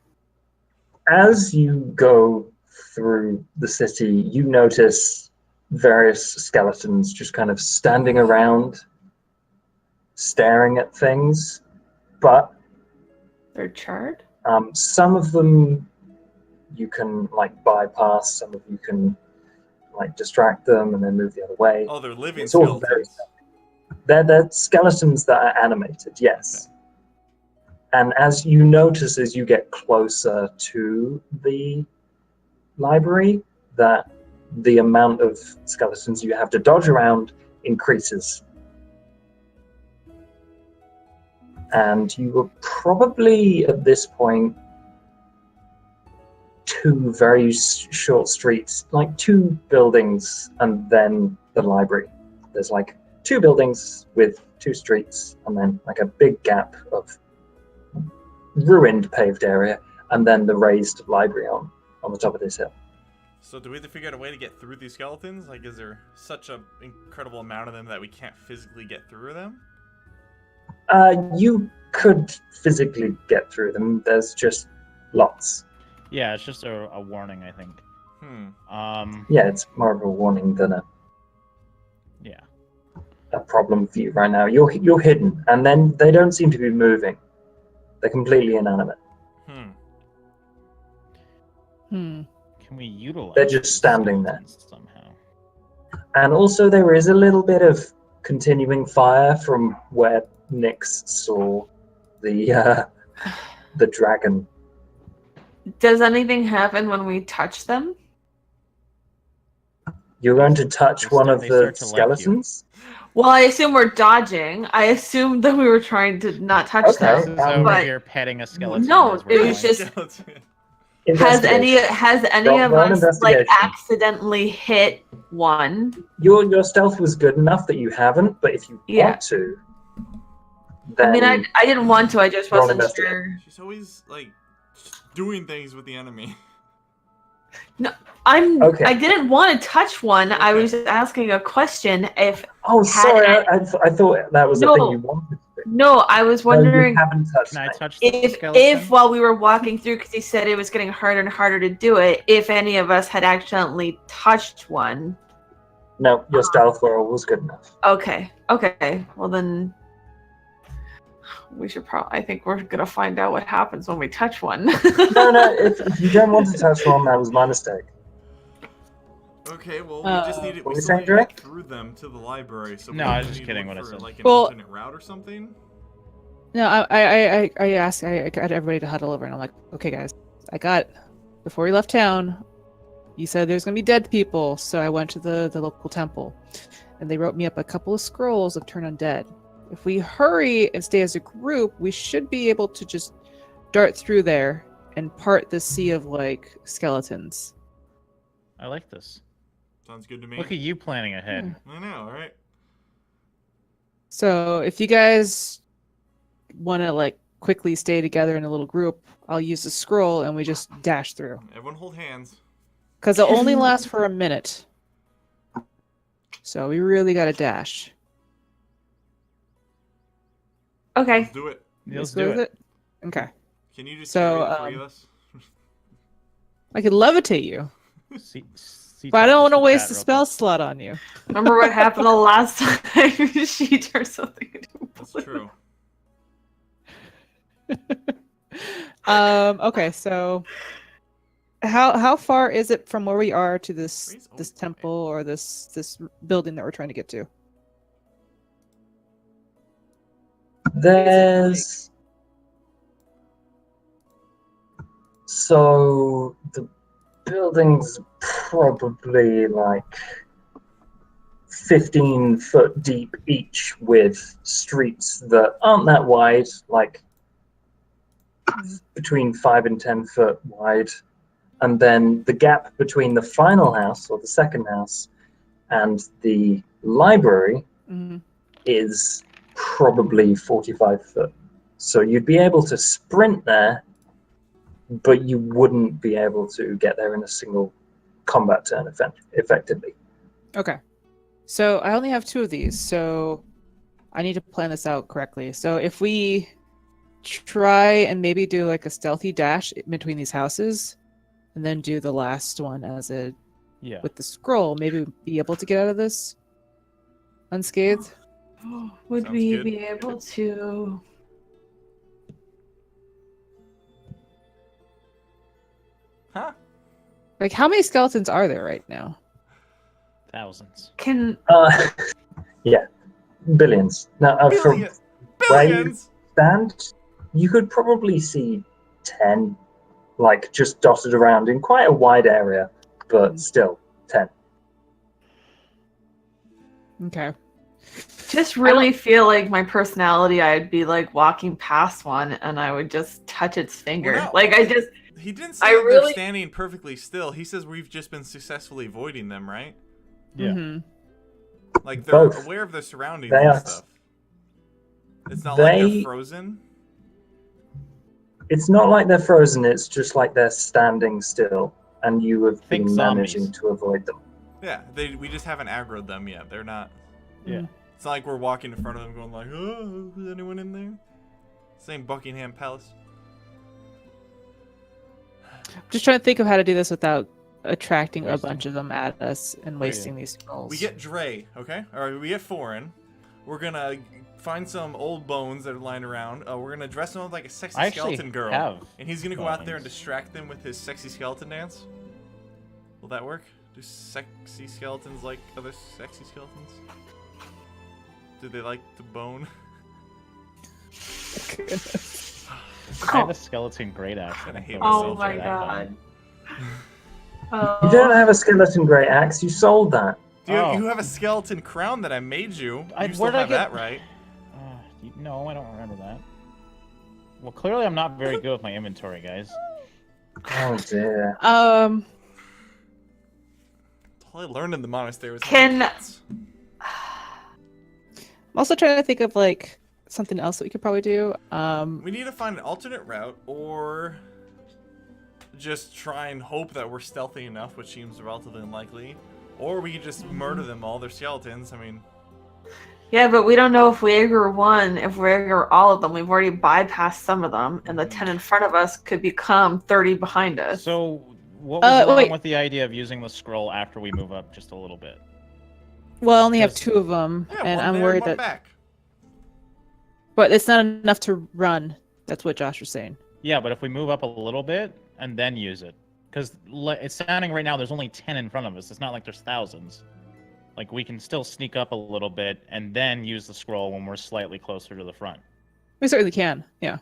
As you go through the city, you notice various skeletons just kind of standing around, staring at things. But They're charred. some of them you can like bypass, some of you can like distract them and then move the other way. Oh, they're living It's all very skeletons. They're skeletons that are animated, yes. And as you notice as you get closer to the library, that the amount of skeletons you have to dodge around increases. And you were probably at this point two very short streets, like two buildings and then the library. There's like two buildings with two streets and then like a big gap of ruined paved area and then the raised library on the top of this hill. So do we have to figure out a way to get through these skeletons? Like, is there such an incredible amount of them that we can't physically get through them? You could physically get through them. There's just lots. Yeah, it's just a warning, I think. Yeah, it's more of a warning than Yeah. a problem for you right now. You're hidden, and then they don't seem to be moving. They're completely inanimate. Can we utilize? They're just these standing there. skeletons somehow? And also, there is a little bit of continuing fire from where Nyx saw the dragon. Does anything happen when we touch them? You're going to touch They one of they the start to like you. skeletons? Well, I assume we're dodging. I assumed that we were trying to not touch Okay. This them. is over but- here petting a skeleton. No, as we're it was going. just- Skeleton. Has any Investigation. of Roll an us like investigation. accidentally hit one? Your stealth was good enough that you haven't, but if you Yeah. want to, then I mean, I didn't want to. I just Roll wasn't investigate. sure. She's always like doing things with the enemy. Okay. I didn't want to touch one. I was just asking a question. If Oh, sorry, had- I thought that was the No. thing you wanted to do. no, I was No, you wondering haven't touched Can I it. touch the if skeleton? while we were walking through, because he said it was getting harder and harder to do it, if any of us had accidentally touched one. No, your stealth roll was good enough. Okay. Well then, we should probably. I think we're gonna find out what happens when we touch one. No, if you don't want to touch one, that was my mistake. Okay, well, we just need What were we you still saying, need to get Drake? through them to the library. So No, we I was need just to kidding look what I for, said. like an Well- alternate route or something. No, I asked, I got everybody to huddle over, and I'm like, okay, guys, before we left town, you said there's gonna be dead people, so I went to the local temple, and they wrote me up a couple of scrolls of turn undead. If we hurry and stay as a group, we should be able to just dart through there and part the sea of like skeletons. I like this. Sounds good to me. Look at you planning ahead. I know, right? So if you guys want to like quickly stay together in a little group, I'll use the scroll and we just dash through. Everyone hold hands. Because it'll only last for a minute. So we really got to dash. Okay. Let's do it. Let's Go do with it. Okay. Can you just So, carry the three of us? I could levitate you, See but I don't want to just waste chat the real spell quick. slot on you. Remember what happened the last time she turned something into That's blue? true. Okay, so how far is it from where we are to this Raise this open. temple or this building that we're trying to get to? There's so the building's probably like 15 foot deep each, with streets that aren't that wide, like between 5 and 10 foot wide, and then the gap between the final house or the second house and the library Mhm. is probably 45 foot. So you'd be able to sprint there, but you wouldn't be able to get there in a single combat turn effectively. Okay. So I only have 2 of these, so I need to plan this out correctly. So if we try and maybe do like a stealthy dash between these houses, and then do the last one as a Yeah. with the scroll, maybe we'd be able to get out of this unscathed. Would Sounds we good. be able to? Huh? Like, how many skeletons are there right now? Thousands. Can Yeah, billions. Now, from Billion. where you Billions. stand, you could probably see 10, like just dotted around in quite a wide area, but still 10. Okay. Just really feel like my personality, I'd be like walking past one and I would just touch its finger. no. Like I just He didn't say I that they're really- standing perfectly still. He says we've just been successfully avoiding them, right? Yeah. Mhm. Like they're Both. aware of their surroundings They and are- stuff. It's not like They- they're frozen. It's not like they're frozen, it's just like they're standing still, and you have Think been zombies. managing to avoid them. Yeah, we just haven't aggroed them yet. They're not. Yeah. It's not like we're walking in front of them going like, oh, is anyone in there? Same Buckingham Palace. Just trying to think of how to do this without attracting a Wasting. bunch of them at us and wasting these scrolls. We get Dre, okay? Or we get Foreign. We're gonna find some old bones that are lying around. We're gonna dress him up like a sexy I actually skeleton girl. have And he's gonna go out there and bones. distract them with his sexy skeleton dance. Will that work? Do sexy skeletons like other sexy skeletons? Do they like the bone? I have a skeleton great axe. I hate Oh myself my for that. god. You don't have a skeleton great axe, you sold that. Dude, Oh. you have a skeleton crown that I made you. I- You still where'd I have get- that, right? No, I don't remember that. Well, clearly I'm not very good with my inventory, guys. Oh dear. Um, All I learned in the monastery was Can- cats. I'm also trying to think of like something else that we could probably do. We need to find an alternate route, or just try and hope that we're stealthy enough, which seems relatively unlikely. Or we could just murder them all. They're skeletons. I mean, Yeah, but we don't know if we aggro one, if we aggro all of them. We've already bypassed some of them, and the 10 in front of us could become 30 behind us. So, what was wrong wait. with the idea of using the scroll after we move up just a little bit? well, I only have Because- 2 of them, yeah, and one I'm there, worried one that. back. But it's not enough to run. That's what Josh was saying. Yeah, but if we move up a little bit and then use it, because it's sounding right now there's only 10 in front of us. It's not like there's thousands. Like we can still sneak up a little bit and then use the scroll when we're slightly closer to the front. We certainly can. Yeah.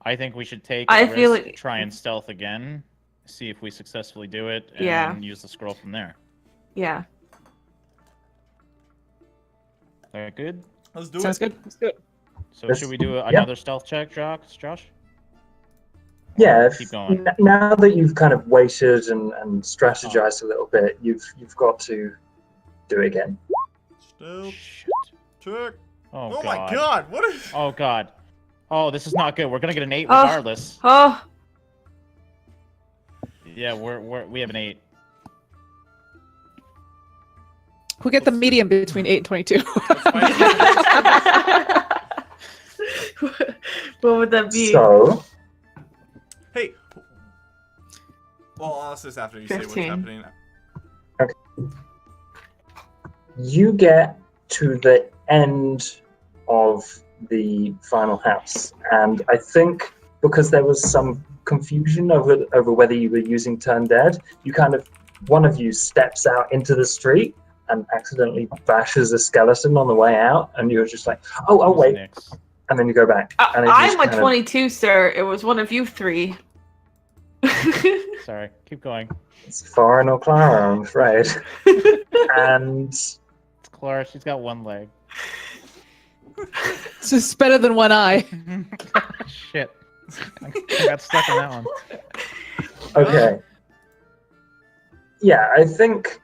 I think we should take I a feel risk, like- try and stealth again, see if we successfully do it, and Yeah. use the scroll from there. Yeah. Is that good? Let's do Sounds it. good. Let's do it. So Yes. should we do Yeah. another stealth check, Josh? Yeah, Keep going. now that you've kind of waited and strategized a little bit, you've got to do it again. Stealth Shit. check. Oh, Oh god. my god, what is... Oh god. Oh, this is not good. We're gonna get an 8 Oh. regardless. Oh, Yeah, we have an 8. We'll get the medium between 8 and 22. what would that be? So, Hey. Well, I'll ask this after you say what's 15. happening. you get to the end of the final house, and I think because there was some confusion over whether you were using Turn Dead, you kind of, one of you steps out into the street and accidentally bashes a skeleton on the way out, and you're just like, oh Who's wait, next? and then you go back. And it just I'm a kind of- 22, sir. It was one of you 3. Sorry, keep going. It's foreign or Clara, I'm afraid. And It's Clara. She's got 1 leg. It's just better than one eye. Shit. I got stuck in that one. okay. Yeah, I think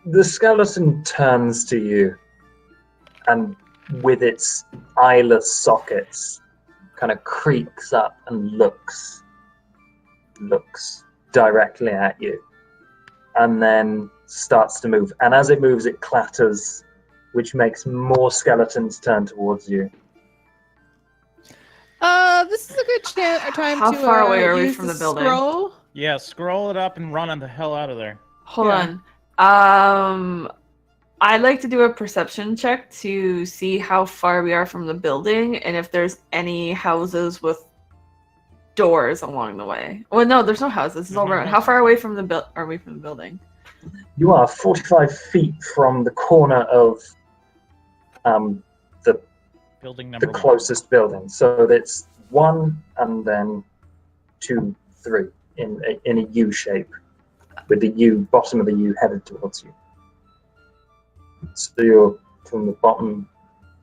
the skeleton turns to you and with its eyeless sockets kind of creaks up and looks directly at you and then starts to move. And as it moves, it clatters, which makes more skeletons turn towards you. This is a good time How to far away are we use from the building? Scroll. Yeah, scroll it up and run the hell out of there. Hold Yeah. on. I'd like to do a perception check to see how far we are from the building and if there's any houses with doors along the way. Well, no, there's no houses. It's all There's no around. How houses. far away from the are we from the building? You are 45 feet from the corner of Building the number 1. closest building. So it's 1 and then 2, 3 in a U shape, with the U, bottom of the U headed towards you. So you're from the bottom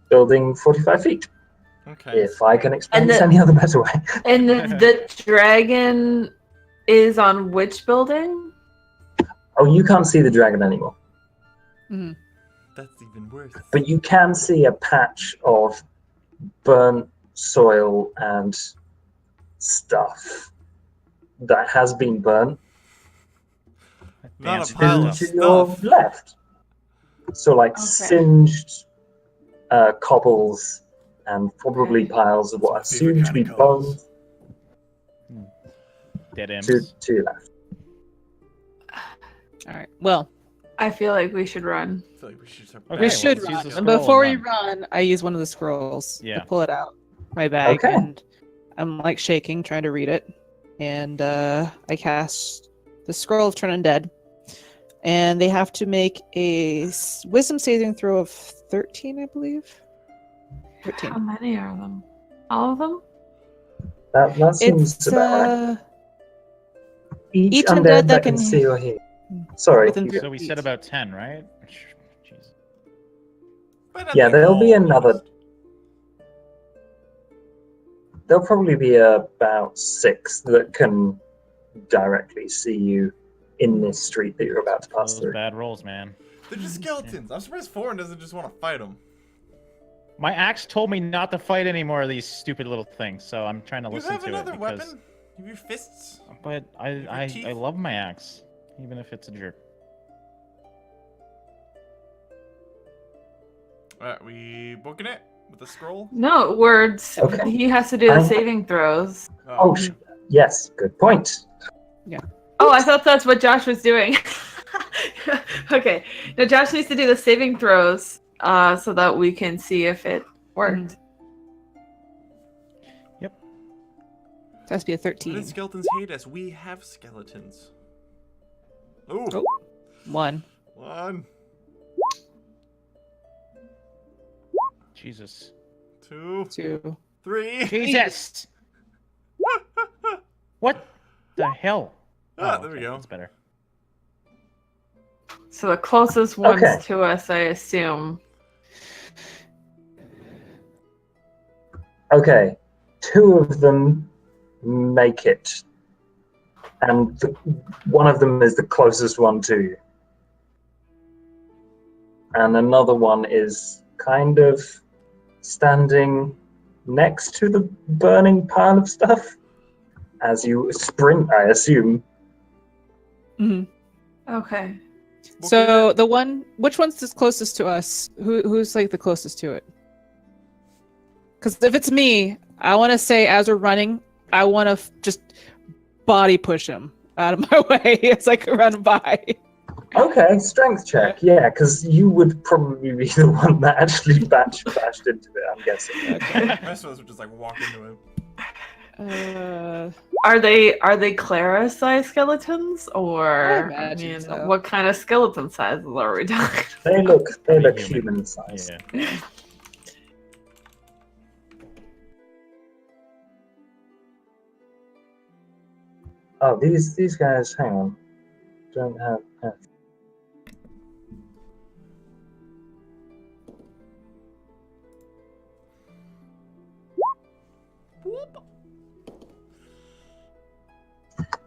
building 45 feet. Okay. If I can explain And this the- any other better way. And the dragon is on which building? Oh, you can't see the dragon anymore. Mhm. That's even worse. But you can see a patch of burnt soil and stuff that has been burnt Not a Fancy pile of to your stuff. left. So, like Okay. singed cobbles and probably Okay. piles of what I That's my favorite assume to be kind of cobbles. bones Dead to ends. your left. All right. Well, I feel like we should run. I feel like we should start Okay, we well, should let's use run. the And scroll before we and run, I use one of the scrolls Yeah. to pull it out my bag, Okay. and I'm like shaking, trying to read it. And I cast the Scroll of Turn Undead, and they have to make a Wisdom saving throw of 13, I believe. 13. How many are them? All of them? That seems It's about right. Each each undead undead that can see or hear. Sorry. within you three- go. So we said about 10, right? Jeez. But I Yeah, think there'll be all another. just- There'll probably be about 6 that can directly see you in this street that you're about to pass Those through. bad rolls, man. They're just skeletons. I'm surprised Foreign doesn't just want to fight them. My axe told me not to fight any more of these stupid little things, so I'm trying to You listen have to another it. Because... weapon? You have your fists? But Your I teeth? love my axe, even if it's a jerk. Alright, we booking it with the scroll? No, words. Okay. He has to do the I'm- saving throws. Oh, yes, good point. Oh, I thought that's what Josh was doing. Okay. No, Josh needs to do the saving throws so that we can see if it worked. It has to be a Why 13. did skeletons hate us? We have skeletons. Ooh. Oh. 1. 1, Jesus. 2, 2. 3. Jesus! What the hell? Ah, there we okay, go. That's better. So the closest ones Okay. to us, I assume. Okay, 2 of them make it, and one of them is the closest one to you, and another one is kind of standing next to the burning pile of stuff as you sprint, I assume. Mhm. Okay. So the one, which one's the closest to us? Who's like the closest to it? Because if it's me, I want to say as we're running, I want to just body push him out of my way as I run by. Okay, strength check, yeah, because you would probably be the one that actually bashed into it, I'm guessing. The rest of us would just like walk into it. Are they Clara size skeletons I or imagine so. what kind of skeleton sizes are we talking? They look Human. human sized. Yeah. Oh, these guys, hang on, don't have.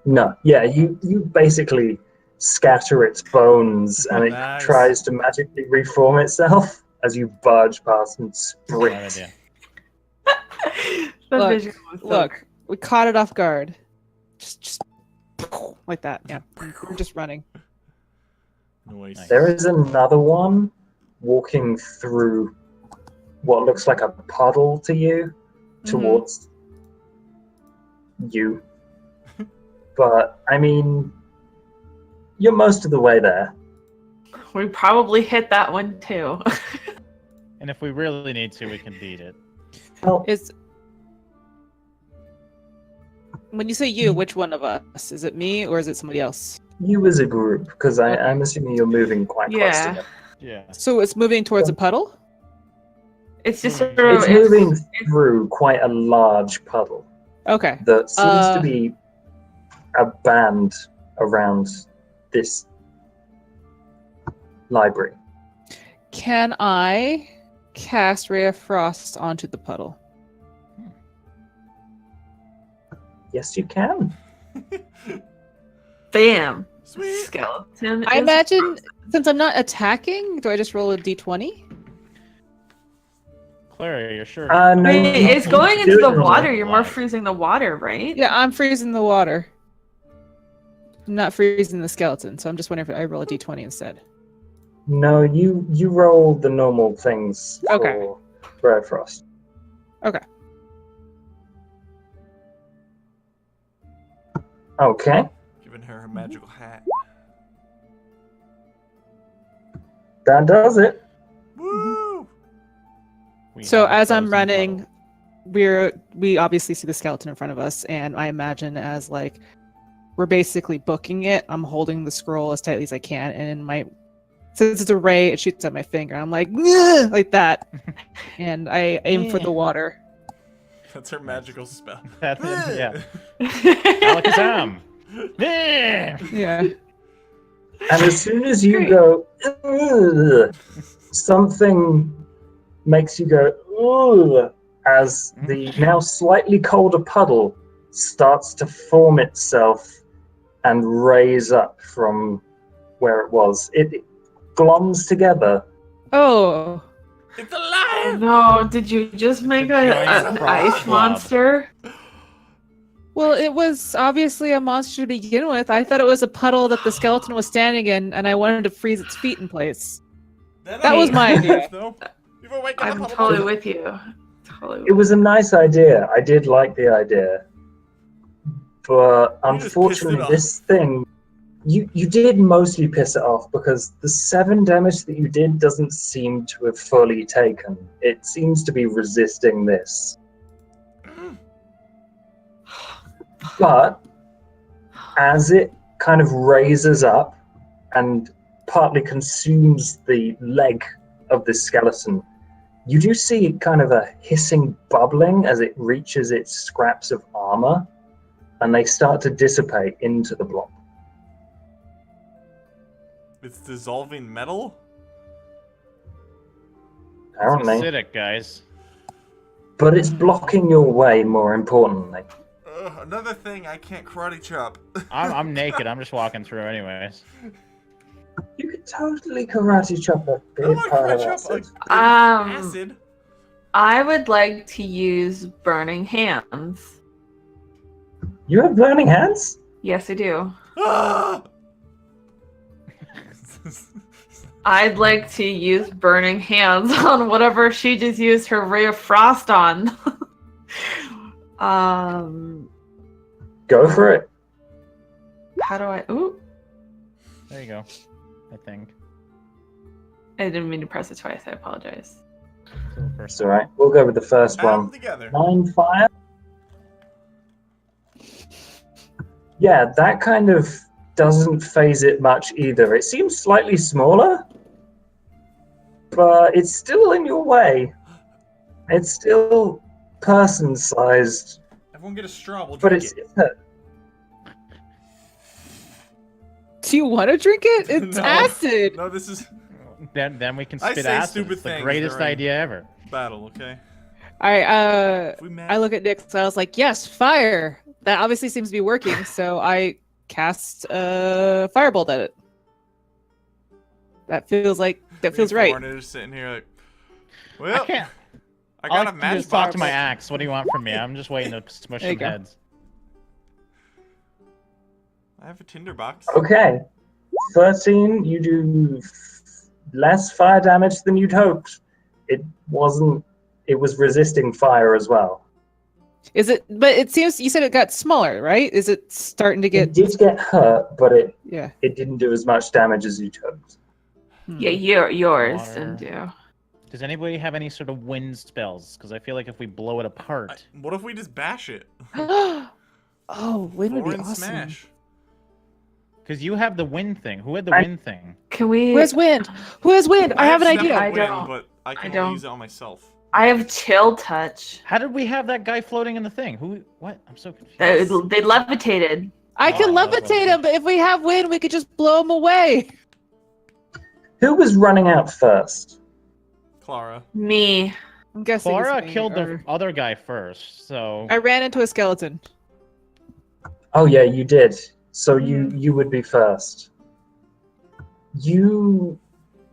No, yeah, you basically scatter its bones and it Nice. tries to magically reform itself as you barge past and Bad sprint. idea. The Look, visual was so Look, we caught it off guard. Just like that. Yeah, we're just running. Noise. There is another one walking through what looks like a puddle to you towards you. But, I mean, you're most of the way there. We probably hit that one too. And if we really need to, we can beat it. Well, Is when you say you, which one of us? Is it me or is it somebody else? you as a group, because I'm assuming you're moving quite close Yeah. together. Yeah. So it's moving towards a puddle? It's just sort It's of moving through quite a large puddle Okay. that seems to Uh, be a band around this library. Can I cast Ray of Frost onto the puddle? Yes, you can. Bam. Sweet. Skeleton. I is imagine frozen. since I'm not attacking, do I just roll a d20? Clara, you're sure? No, Wait, it's going into do the it water. You're more Live. freezing the water, right? Yeah, I'm freezing the water. I'm not freezing the skeleton, so I'm just wondering if I roll a d20 instead. No, you roll the normal things Okay. for Ray of Frost. Okay. Okay, Giving her a magical hat. that does it. Woo! We So have a as I'm frozen running, puddle. we obviously see the skeleton in front of us, and I imagine as like we're basically booking it. I'm holding the scroll as tightly as I can, and since it's a ray, it shoots at my finger. I'm like, "Nyeh!" like that, and I aim for the water. That's her magical spell. That's it, yeah. Alakazam! Yeah! Yeah. And as soon as you Great. go, "Ugh," something makes you go, "Ugh," as the now slightly colder puddle starts to form itself and raise up from where it was. It gloms together. Oh, It's alive! No, did you just make The giant an frost ice blob. monster? well, it was obviously a monster to begin with. I thought it was a puddle that the skeleton was standing in, and I wanted to freeze its feet in place. That was my idea. Though. You were waking I'm up totally with you. Totally. It was a nice idea. I did like the idea. But You just pissed unfortunately, it off. this thing, you did mostly piss it off because the 7 damage that you did doesn't seem to have fully taken. It seems to be resisting this. But as it kind of raises up and partly consumes the leg of this skeleton, you do see kind of a hissing bubbling as it reaches its scraps of armor, and they start to dissipate into the blob. It's dissolving metal? It's Apparently. acidic, guys. But it's blocking your way, more importantly. Another thing, I can't karate chop. I'm naked. I'm just walking through anyways. You could totally karate chop a I big don't want to part of karate chop acid. acid. I would like to use burning hands. You have burning hands? Yes, I do. Ah! I'd like to use burning hands on whatever she just used her ray of frost on. Go for it. How do I? Ooh, There you go. I think. I didn't mean to press it twice. I apologize. So the first It's alright. We'll go with the first Battle one. together. 9 fire. Yeah, that kind of doesn't phase it much either. It seems slightly smaller, but it's still in your way. It's still person-sized, Everyone get a straw. We'll but drink it's it. do you want to drink it? It's No. acid. No, this is Then we can I spit say acid. stupid It's the things greatest during- idea ever. battle, okay? All right. If we met, I look at Nick, so I was like, "Yes, fire." That obviously seems to be working, so I cast a firebolt at it. That feels me and right. Foreigner just sitting here like, well, I can't. I All got a can do match is talk to box. my axe. What do you want from me? I'm just waiting to smush There you some go. heads. I have a tinderbox. Okay. 13, you do less fire damage than you'd hoped. It was resisting fire as well. Is it? But it seems you said it got smaller, right? Is it starting to It get? did get hurt, but it Yeah. didn't do as much damage as you'd hoped. Yeah, yours Water. didn't do. Does anybody have any sort of wind spells? Because I feel like if we blow it apart, What if we just bash it? Oh, wind would be Foreign awesome. smash. because you have the wind thing. Who had the I- wind thing? Can we? Who has wind? Who has wind? I have an snap idea. of I wind, don't. but I can don't. only use it on myself. I have chill touch. How did we have that guy floating in the thing? Who? What? I'm so confused. They levitated. I can Oh, that's levitate what- him, but if we have wind, we could just blow him away. Who was running out first? Clara. Me. I'm guessing. it's Clara me, killed the or- other guy first, so I ran into a skeleton. Oh yeah, you did. So Mhm. you would be first. You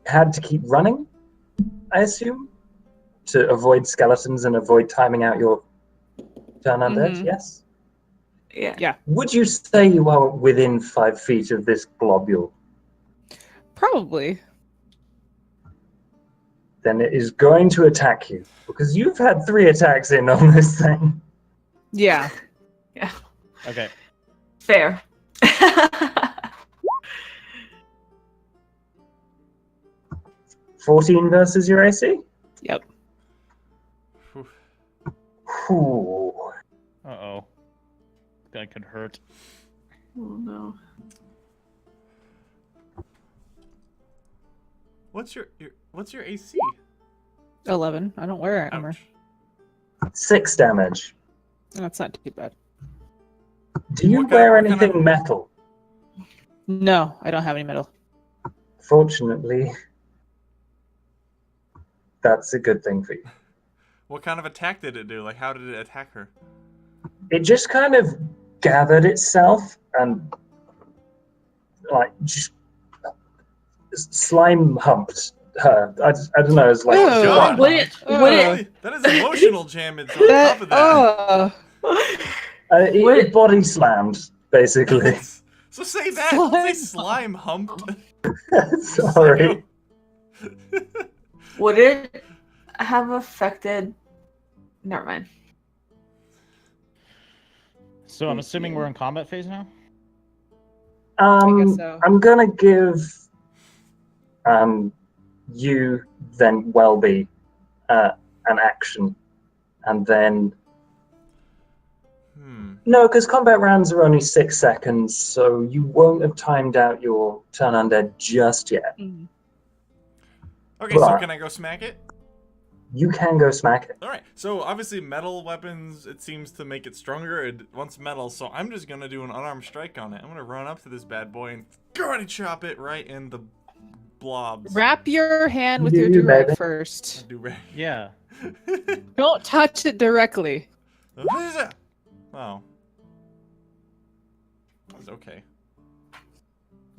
had to keep running, I assume, to avoid skeletons and avoid timing out your turn undead. Mhm. Yes. Yeah. Would you say you are within 5 feet of this globule? Probably. Then it is going to attack you because you've had 3 attacks in on this thing. Yeah. okay. Fair. 14 versus your AC. Yep. Whew. Ooh. Uh-oh. That could hurt. Oh no. What's your AC? 11. I don't wear armor. Ouch. 6 damage. That's not too bad. Do you What kind- wear what kind anything of- metal? No, I don't have any metal. Fortunately, that's a good thing for you. What kind of attack did it do? Like, how did it attack her? It just kind of gathered itself and like just slime humped her. I don't know. It's like Oh, God. Would it? Would it? That is emotional damage on top of that. Oh, it Would- body slammed basically. So say that. Say Slime slime humped. Sorry. Would it have affected? Never mind. So I'm assuming we're in combat phase now? I guess so. I'm gonna give you then Welby an action, and then no, because combat rounds are only 6 seconds, so you won't have timed out your turn undead just yet. Mhm. Okay, so Right. can I go smack it? You can go smack it. All right. So obviously, metal weapons, it seems to make it stronger. It wants metal, so I'm just gonna do an unarmed strike on it. I'm gonna run up to this bad boy and karate chop it right in the blobs. Wrap your hand with You your do, durag baby. first. Do rag. Yeah. Don't touch it directly. Wow. That was okay.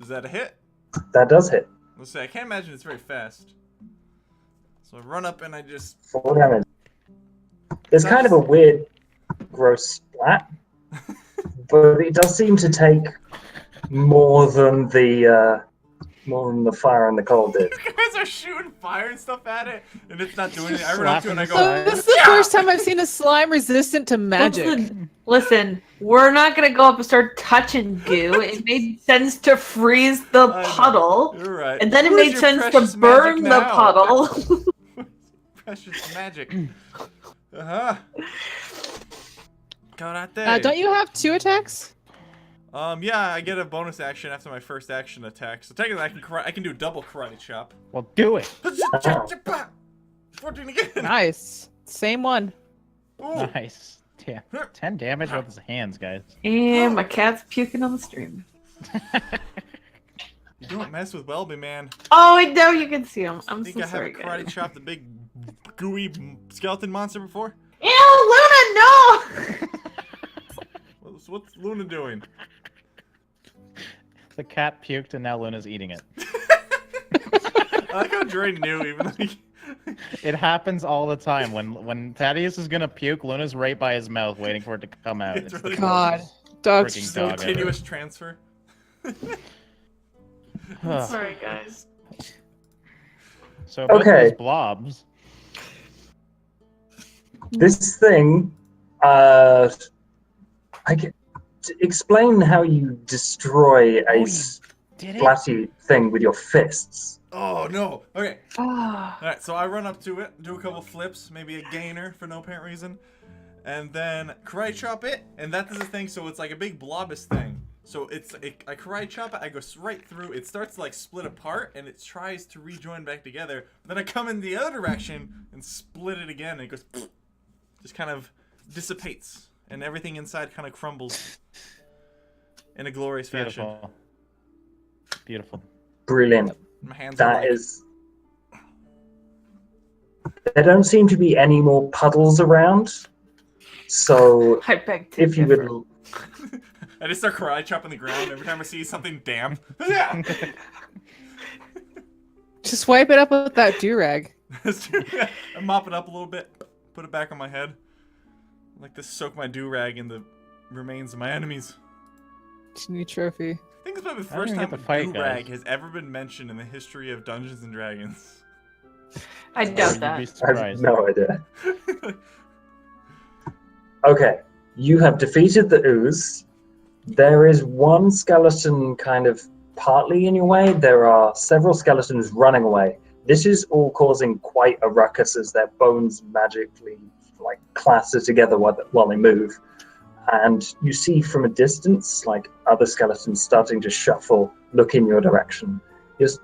Is that a hit? That does hit. Let's see. I can't imagine it's very fast. So I run up and I just 4 damage. It's kind of a weird, gross splat, but it does seem to take more than the fire and the cold did. You guys are shooting fire and stuff at it, and it's not doing it. I run up to it and I Slapping go, the This is the first time I've seen a slime resistant to magic. Listen, we're not gonna go up and start touching goo. It made sense to freeze the I know. puddle, You're right. and then it Where's made your sense precious to burn magic the now? puddle. Precious magic. Uh-huh. Don't you have 2 attacks? Yeah, I get a bonus action after my first action attack. So technically, I can do double karate chop. Well, do it. 14 again. Nice. Same one. Ooh. Nice. Yeah. 10 damage with his hands, guys. And my cat's puking on the stream. You don't mess with Welby, man. Oh, I know you can see him. I I'm think so I have sorry, a karate guys. chop the big gooey skeleton monster before. Ew, Luna, no! What's Luna doing? The cat puked and now Luna's eating it. I like how Dre knew, even though he... It happens all the time. When Thaddeus is gonna puke, Luna's right by his mouth waiting for it to come out. It's really God. Dogs. Freaking Just dog a continuous transfer. Ugh. Sorry, guys. So about Okay. those blobs. This thing, explain how you destroy a Did it? splatty thing with your fists. Oh, no. Okay. Ah. Alright, so I run up to it, do a couple flips, maybe a gainer for no apparent reason, and then karate chop it, and that does a thing, so it's like a big blobus thing. So I karate chop it, I go right through, it starts to like split apart, and it tries to rejoin back together. Then I come in the other direction and split it again, and it goes, just kind of dissipates, and everything inside kind of crumbles in a glorious fashion. Beautiful. Beautiful. Brilliant. My hands are That like, is There don't seem to be any more puddles around. So I beg to if you differ. would, I just start karate chopping the ground every time I see something damp. Just wipe it up with that do-rag. I mop it up a little bit, put it back on my head. I like to soak my do-rag in the remains of my enemies. It's a new trophy. I think it's probably the I don't first even time get a to fight, do-rag guys. has ever been mentioned in the history of Dungeons and Dragons. I doubt You'd that. be I have surprised. no idea. Okay, you have defeated the ooze. There is one skeleton kind of partly in your way. There are several skeletons running away. This is all causing quite a ruckus as their bones magically like clatter together while they move. And you see from a distance, like other skeletons starting to shuffle, look in your direction.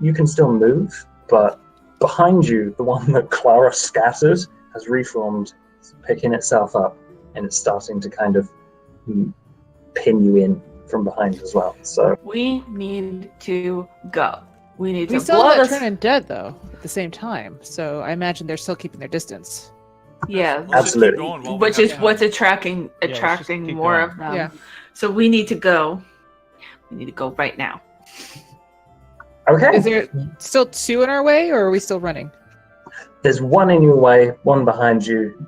You can still move, but behind you, the one that Clara scattered has reformed, picking itself up, and it's starting to kind of pin you in from behind as well. So We need to go. We need We to still blow have that this. turning dead though at the same time, so I imagine they're still keeping their distance. Yeah, Let's just keep Absolutely. going while we which have is time. what's attracting let's just attracting keep more going. of them. Yeah. So we need to go. We need to go right now. okay, Is there still two in our way, or are we still running? there's one in your way, one behind you.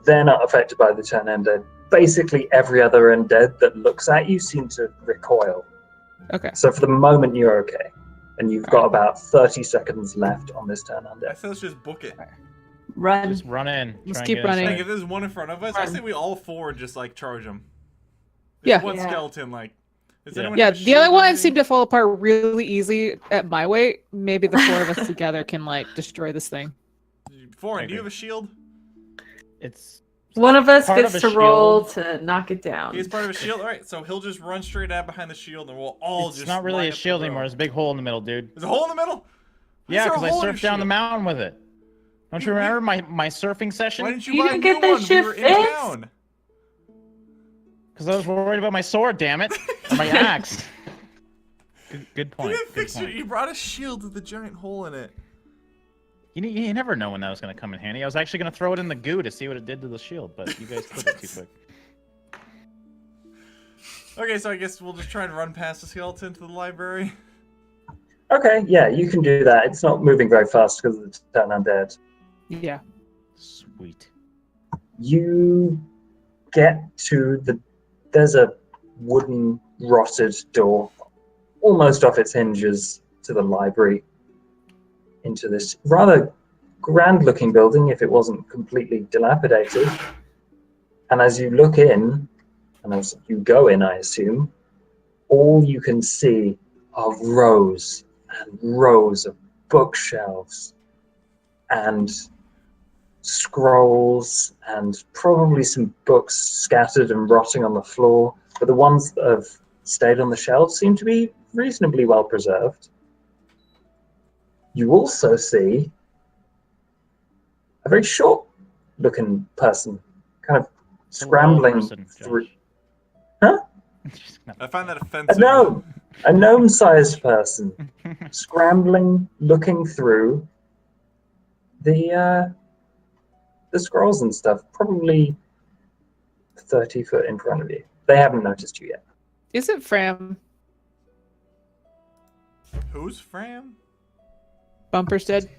They're not affected by the turn undead. Basically, every other undead that looks at you seems to recoil. Okay. So for the moment, you're okay. And you've got about 30 seconds left on this turn I undead. say let's just book it. Run. Just run in. Let's Try and keep get running. Like, inside. if there's one in front of us, I Run. say we all four just like charge them. Yeah. One Yeah. skeleton, like. Does Yeah. anyone Yeah, have a the shield other or one anything? seemed to fall apart really easily at my weight. Maybe the four of us together can like destroy this thing. Foreign, I do you agree. have a shield? It's One of us Part gets of to a roll shield. to knock it down. He's part of a shield. All right, so he'll just run straight out behind the shield, and we'll all it's just. not really line a up the shield row. anymore. There's a big hole in the middle, dude. There's a hole in the middle. Why is Yeah, there a because I hole in your surfed down the shield? mountain with it. Don't you remember my surfing Why session? didn't you You buy didn't a get new that one? shit We were in fixed? town. Because I was worried about my sword. Damn it, or my axe. Good point. You didn't good fix it. point. You brought a shield with a giant hole in it. You never know when that was going to come in handy. I was actually going to throw it in the goo to see what it did to the shield, but you guys killed it too quick. Okay, so I guess we'll just try and run past the skeleton to the library. Okay, yeah, you can do that. It's not moving very fast because of the turn undead. Yeah. Sweet. You get to there's a wooden rotted door almost off its hinges to the library into this rather grand looking building if it wasn't completely dilapidated. And as you look in, and as you go in, I assume, all you can see are rows and rows of bookshelves and scrolls and probably some books scattered and rotting on the floor, but the ones that have stayed on the shelves seem to be reasonably well preserved. You also see a very short looking person kind of scrambling through. Huh? I find that A offensive. gnome-sized person scrambling, looking through the scrolls and stuff, probably 30 foot in front of you. They haven't noticed you yet. Is it Fram? Who's Fram? Bumper's dead?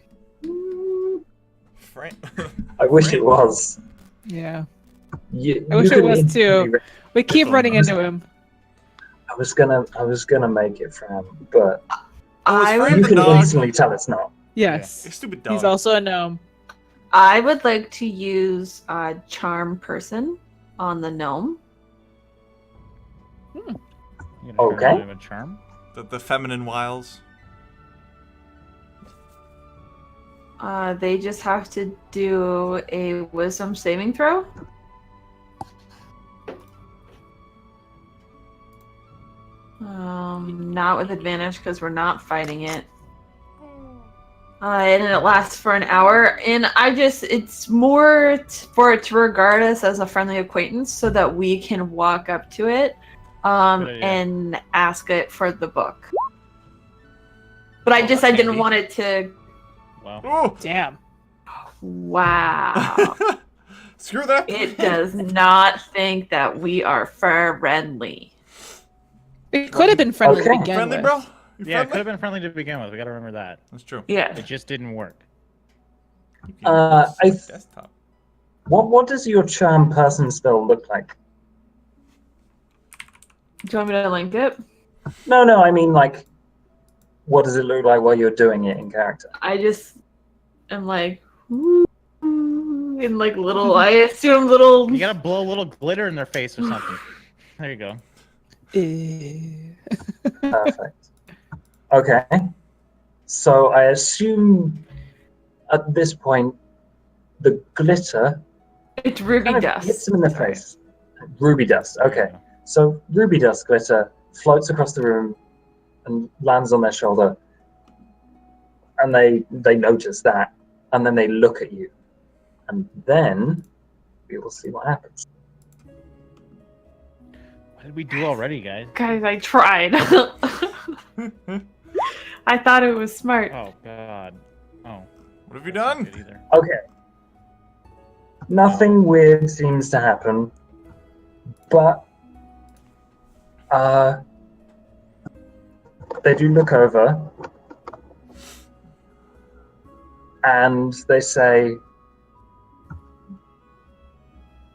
Fram. I wish it was. Yeah. You, I wish you it can was instantly too. We keep one running knows. into him. I was gonna make it Fram, but I Fram you would, the can dog? easily tell it's not. Yes. You stupid dog. He's also a gnome. I would like to use charm person on the gnome. You gonna Okay. turn into a charm? the feminine wiles. They just have to do a wisdom saving throw. Not with advantage because we're not fighting it. And it lasts for an hour. And it's more for it to regard us as a friendly acquaintance so that we can walk up to it Good idea. and ask it for the book. But I Oh, that's didn't handy. want it to. Wow. Oh, Damn. Wow. Screw that. It does not think that we are friendly. It could have been friendly Okay. to begin Friendly, with. bro? You Yeah, it could friendly? have been friendly to begin with. We gotta remember that. That's true. Yeah. It just didn't work. You can use desktop. What does your charm person spell look like? Do you want me to link it? No, I mean like, what does it look like while you're doing it in character? I just am like, "Ooh," in like little, I assume little. You gotta blow a little glitter in their face or something. There you go. Perfect. Okay. So I assume at this point the glitter It's ruby kind of dust. hits them in the face. Ruby dust. Okay. So ruby dust glitter floats across the room and lands on their shoulder, and they notice that, and then they look at you, and then we will see what happens. What did we do already, guys? Guys, I tried. I thought it was smart. Oh god. Oh. What have you that's not done? good either. Okay. Nothing weird seems to happen, but they do look over and they say,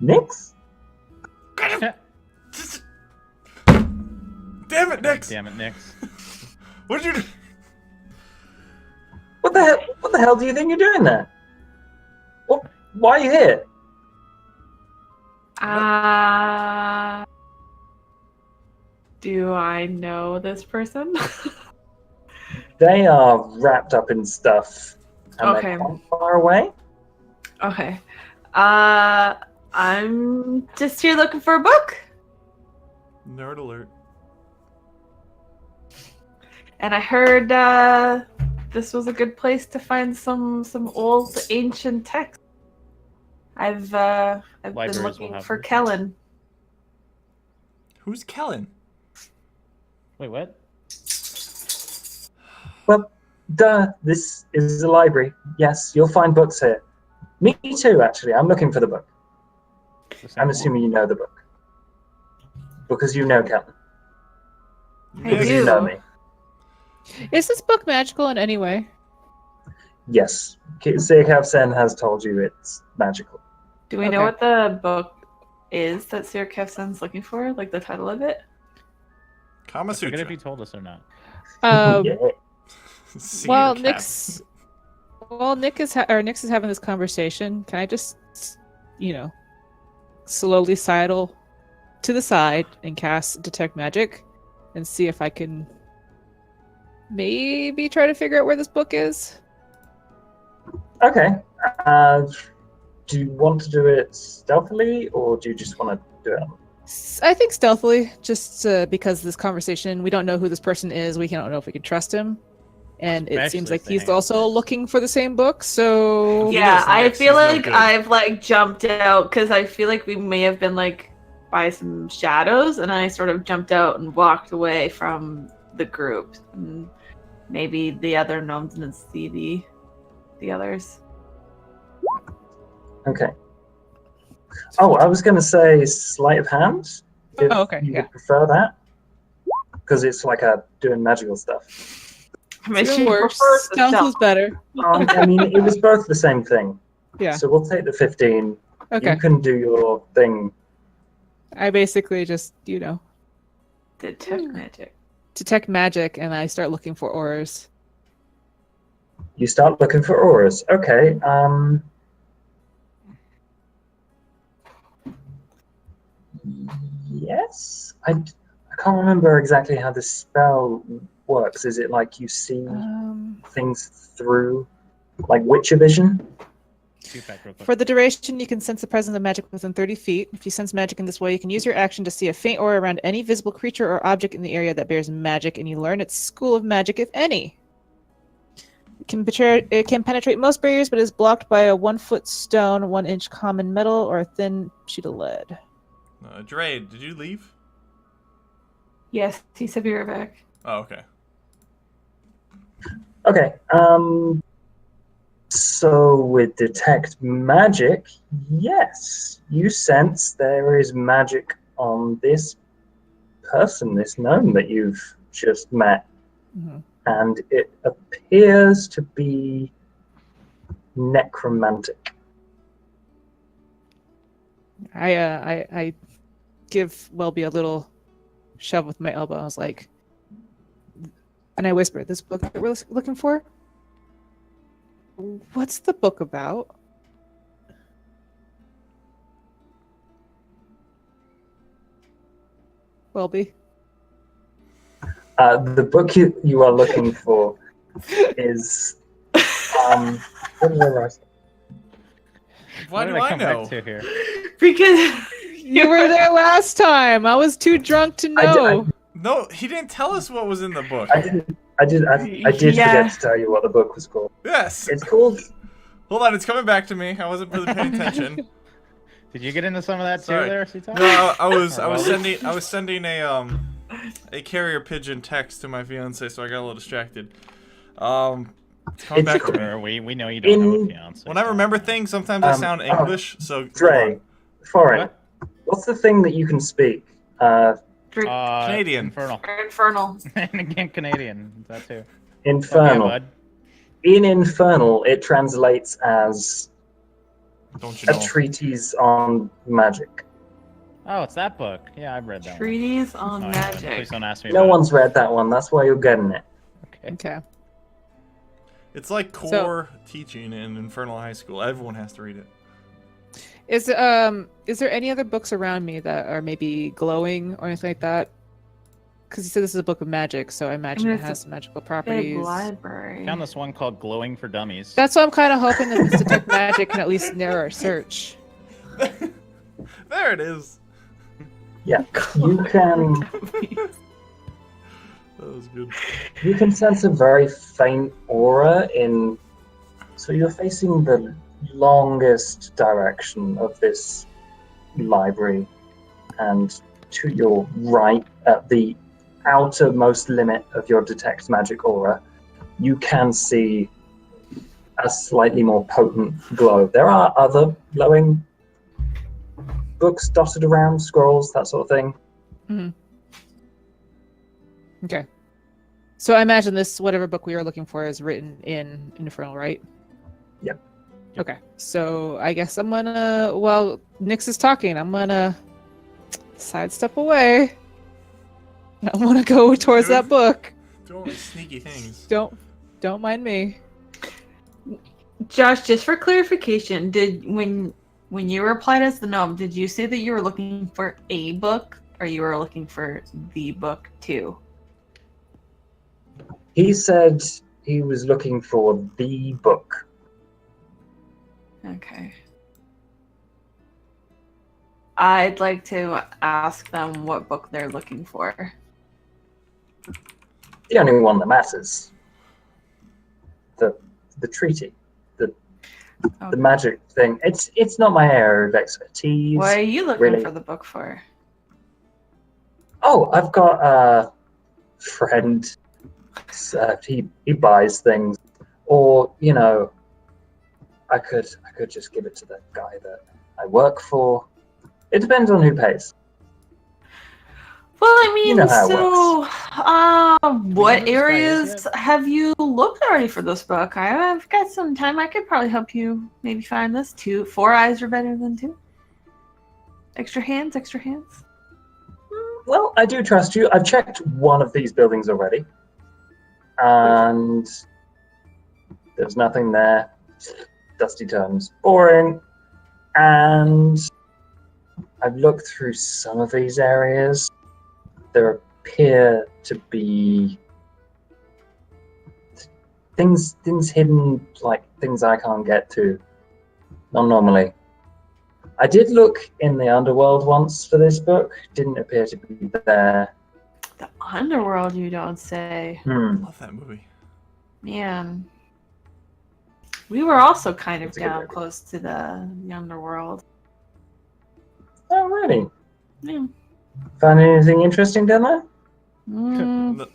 Nix? Damn it, Nix! Damn it, Nix. What did you do? What the hell do you think you're doing there? Why are you here? Do I know this person? They are wrapped up in stuff and Okay. they're quite far away. Okay. I'm just here looking for a book. Nerd alert. And I heard this was a good place to find some old ancient text. I've been Libraries will looking have for them. Kellen. Who's Kellen? Wait, what? Well, duh, this is a library. Yes, you'll find books here. Me too, actually. I'm looking for the book. The same I'm one? assuming you know the book. Because you know Kellen. I Because do. you know me. Is this book magical in any way? Yes. Sirkav Sen has told you it's magical. Do we know Okay. what the book is that Sir Kevson's looking for? Like the title of it? Kama I forget Sutra. if he told us or not. Yeah. Well, Cap. Nick's Nick is having this conversation. Can I just, slowly sidle to the side and cast Detect Magic, and see if I can maybe try to figure out where this book is? Okay. Do you want to do it stealthily, or do you just want to do it? I think stealthily, just because this conversation, we don't know who this person is. We don't know if we can trust him, and it Especially seems if like they he's hang out also with looking for the same book. So He Yeah, knows I Nix, feel he's no like good. I've like jumped out because I feel like we may have been like by some shadows, and I sort of jumped out and walked away from the group. And maybe the other gnomes didn't see the others. Okay. Oh, I was going to say sleight of hand. If Oh, okay, you yeah. would prefer that. Because it's like doing magical stuff. I mean, It she works. prefers the Stealth stealth. is better. I mean, it was both the same thing. Yeah. So we'll take the 15. Okay. You can do your thing. I basically just, Detect magic. detect magic, and I start looking for auras. You start looking for auras. Okay. Yes. I can't remember exactly how this spell works. Is it like you see things through, like Witcher vision? Shoot back real quick. For the duration, you can sense the presence of magic within 30 feet. If you sense magic in this way, you can use your action to see a faint aura around any visible creature or object in the area that bears magic, and you learn its school of magic, if any. It can penetrate most barriers, but is blocked by a 1-foot stone, 1-inch common metal, or a thin sheet of lead. Dre, did you leave? Yes, he said be right back. Oh, okay. Okay. So with detect magic, yes, you sense there is magic on this person, this gnome that you've just met, Mhm. and it appears to be necromantic. I give Welby a little shove with my elbow. I was like, and I whispered, "This book that we're looking for. What's the book about?" Welby. The book you are looking for is what did I write? Why do did I come know? back to here? Because You were there last time. I was too drunk to I know. No, he didn't tell us what was in the book. I did Yeah. forget to tell you what the book was called. Yes. It's called Hold on, it's coming back to me. I wasn't really paying attention. Did you get into some of that Sorry. too there, Sita? No, I was Welby? sending a carrier pigeon text to my fiance, so I got a little distracted. It's coming back to me. Sure, we know you don't have a fiance. When I so- remember things, sometimes they sound English. So hold Dre. on. Foreign. What? What's the thing that you can speak? Canadian. Infernal. Infernal. And again, Canadian. That too. Infernal. Okay, bud. In Infernal, it translates as Don't you a know? treatise on magic. Oh, it's that book. Yeah, I've read that Treaties on one. Oh, yeah, magic. please don't ask me No about one's read that one. That's why you're getting it. it. Okay. Okay. It's like core teaching in Infernal High School. Everyone has to read it. Is there any other books around me that are maybe glowing or anything like that? Because you said this is a book of magic, so I imagine mean, it it's has some magical Big properties. library. Found this one called Glowing for Dummies. That's why I'm kind of hoping that this detect magic can at least narrow our search. There it is. Yeah. You can That was good. you can sense a very faint aura in, so you're facing the longest direction of this library, and to your right, at the outermost limit of your detect magic aura, you can see a slightly more potent glow. There are other glowing books dotted around, scrolls, that sort of thing. Okay. So I imagine this, whatever book we are looking for, is written in Infernal, right? Yep. Okay. So I guess I'm gonna, while Nyx is talking, I'm gonna sidestep away. I want to go towards that book. Do all these sneaky things. Don't mind me. Josh, just for clarification, when you replied as the gnome, did you say that you were looking for a book, or you were looking for the book too? He said he was looking for the book. Okay. I'd like to ask them what book they're looking for. The only one that matters. The treaty. The magic thing. It's not my area of expertise. What are you looking really. for the book for? Oh, I've got a friend. He buys things, or I could just give it to the guy that I work for. It depends on who pays. Well, I mean, You know how it what this guy is areas yet? have you looked already for this book? I've got some time. I could probably help you maybe find this. 4 eyes are better than 2. Extra hands, extra hands. Well, I do trust you. I've checked one of these buildings already, and there's nothing there. Dusty turns boring, and I've looked through some of these areas. There appear to be things hidden, like things I can't get to. Not normally. I did look in the underworld once for this book. Didn't appear to be there. The underworld, you don't say. Love that movie. Man. We were also kind of That's a good down movie. close to the underworld. Oh, really? Yeah. Found anything interesting down there? Mm,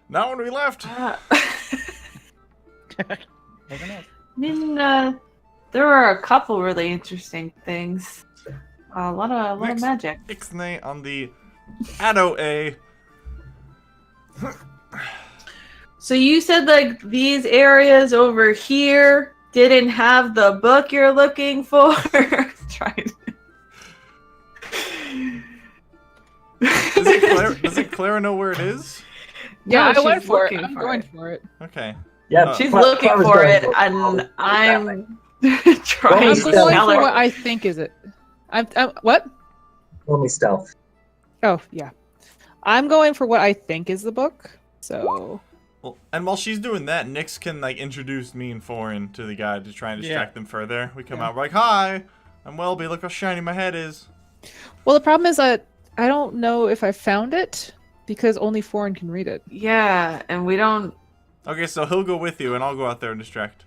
Not when we left. Looking up. I mean, there were a couple really interesting things. A lot of Next. magic. Ixnay on the Addo A. So you said like these areas over here didn't have the book you're looking for. Trying. Doesn't Clara know where it is? Yeah, No, I went she's for it. looking I'm for going it. for it. Okay. Yeah, She's Cla- looking Clara's for going it, for and that I'm thing. trying I'm to Stealth. going tell for her. what I think is it. I'm what? Roll me stealth. Oh yeah, I'm going for what I think is the book. So Well, and while she's doing that, Nyx can like introduce me and Foreign to the guy to try and distract them further. We come out we're like, "Hi, I'm Welby. Look how shiny my head is." well, the problem is that I don't know if I found it because only Foreign can read it. Yeah, and we don't. Okay, so he'll go with you, and I'll go out there and distract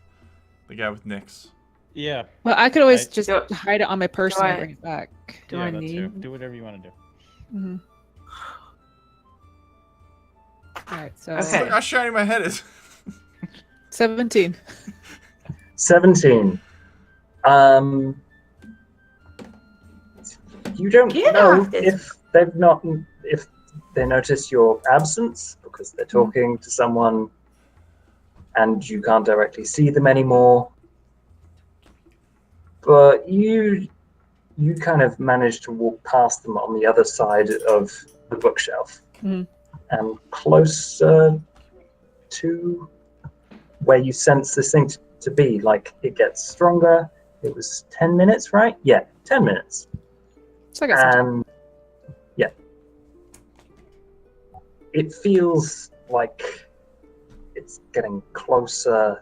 the guy with Nyx. Yeah. Well, I could always I- just Do- hide it on my person do I- and bring it back. Do yeah, I that need? too. Do whatever you want to do. Mm-hmm. All right, so Okay. Look how shiny my head is. 17. 17. You don't Get know off this- if they notice your absence because they're talking to someone and you can't directly see them anymore. But you kind of manage to walk past them on the other side of the bookshelf Mhm. and closer to where you sense this thing to be. Like it gets stronger. It was 10 minutes, right? Yeah, 10 minutes. So I got some time. And yeah, it feels like it's getting closer,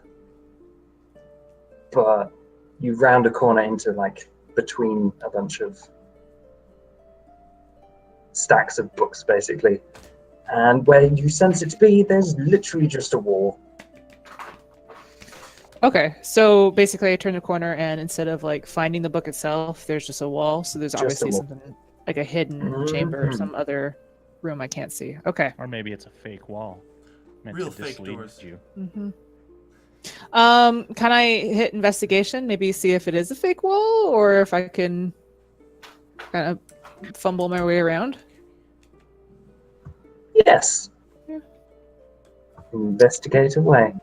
but you round a corner into like between a bunch of stacks of books basically, and where you sense it to be, there's literally just a wall. Okay, so basically I turn the corner and instead of like finding the book itself, there's just a wall. So there's Just a obviously wall. something like a hidden chamber or Mhm. some other room I can't see. Okay. Or maybe it's a fake wall. Meant Real to fake mislead doors. you. Mm-hmm. Can I hit investigation? Maybe see if it is a fake wall or if I can kind of fumble my way around. Yes. Yeah. Investigate away.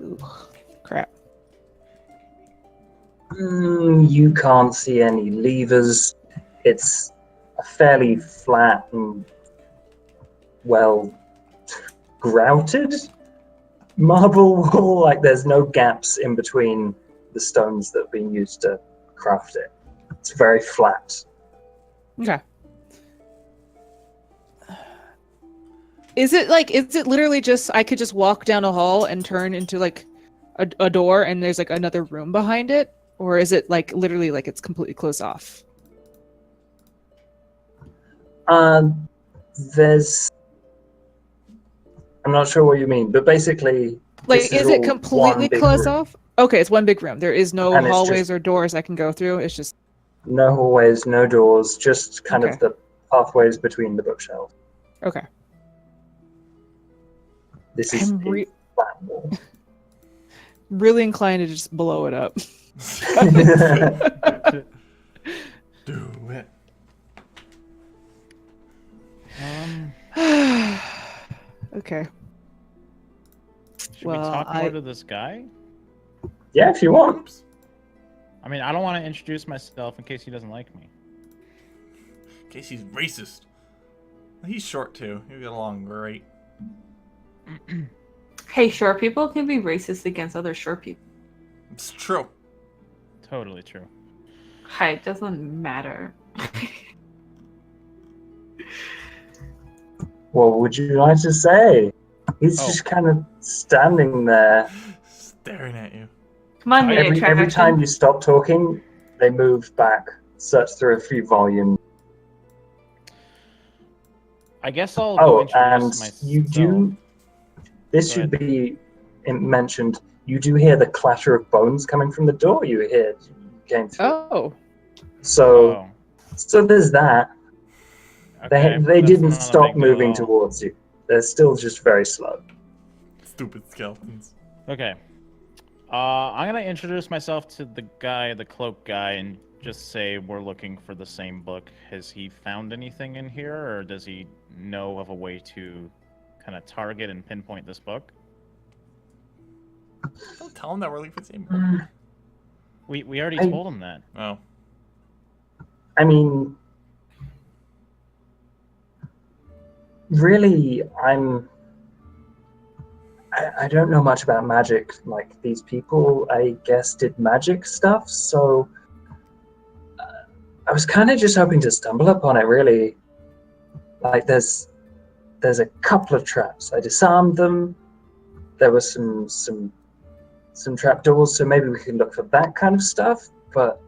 Ooh, crap. You can't see any levers. It's a fairly flat and well grouted marble wall. Like there's no gaps in between the stones that have been used to craft it. It's very flat. Okay. Is it literally just I could just walk down a hall and turn into like a door and there's like another room behind it? Or is it like literally like it's completely closed off? There's. I'm not sure what you mean, but basically, Like this is all it one completely big closed room. off? Okay, it's one big room. There is no And it's hallways just- or doors I can go through. It's just No hallways, no doors, just kind Okay. of the pathways between the bookshelves. okay. This is I'm a flat wall. really inclined to just blow it up. Do it. Okay. Should Well, we talk I- more to this guy? Yeah, if you want. Oops. I mean, I don't want to introduce myself in case he doesn't like me. In case he's racist. He's short too. He'll get along great. Hey, short people can be racist against other short people. It's true. Totally true. Height doesn't matter. What would you like to say? He's Oh. just kind of standing there. Staring at you. Come on, media Every attraction. time you stop talking, they move back, search through a few volumes. I guess I'll go Oh, introduce and myself. you do. This Go should be mentioned. You do hear the clatter of bones coming from the door. You came through. Oh. So, Oh, there's that. okay. They That's didn't not a stop big deal moving at all. towards you. They're still just very slow. Stupid skeletons. Okay. I'm gonna introduce myself to the guy, the cloak guy, and just say we're looking for the same book. Has he found anything in here, or does he know of a way to kind of target and pinpoint this book? Don't tell him that we're looking for the same. Mm, We already I- told him that. Oh. I mean, really, I don't know much about magic. Like, these people, I guess, did magic stuff, so I was kind of just hoping to stumble upon it, really. Like, there's a couple of traps. I disarmed them. There were some trapdoors, so maybe we can look for that kind of stuff. But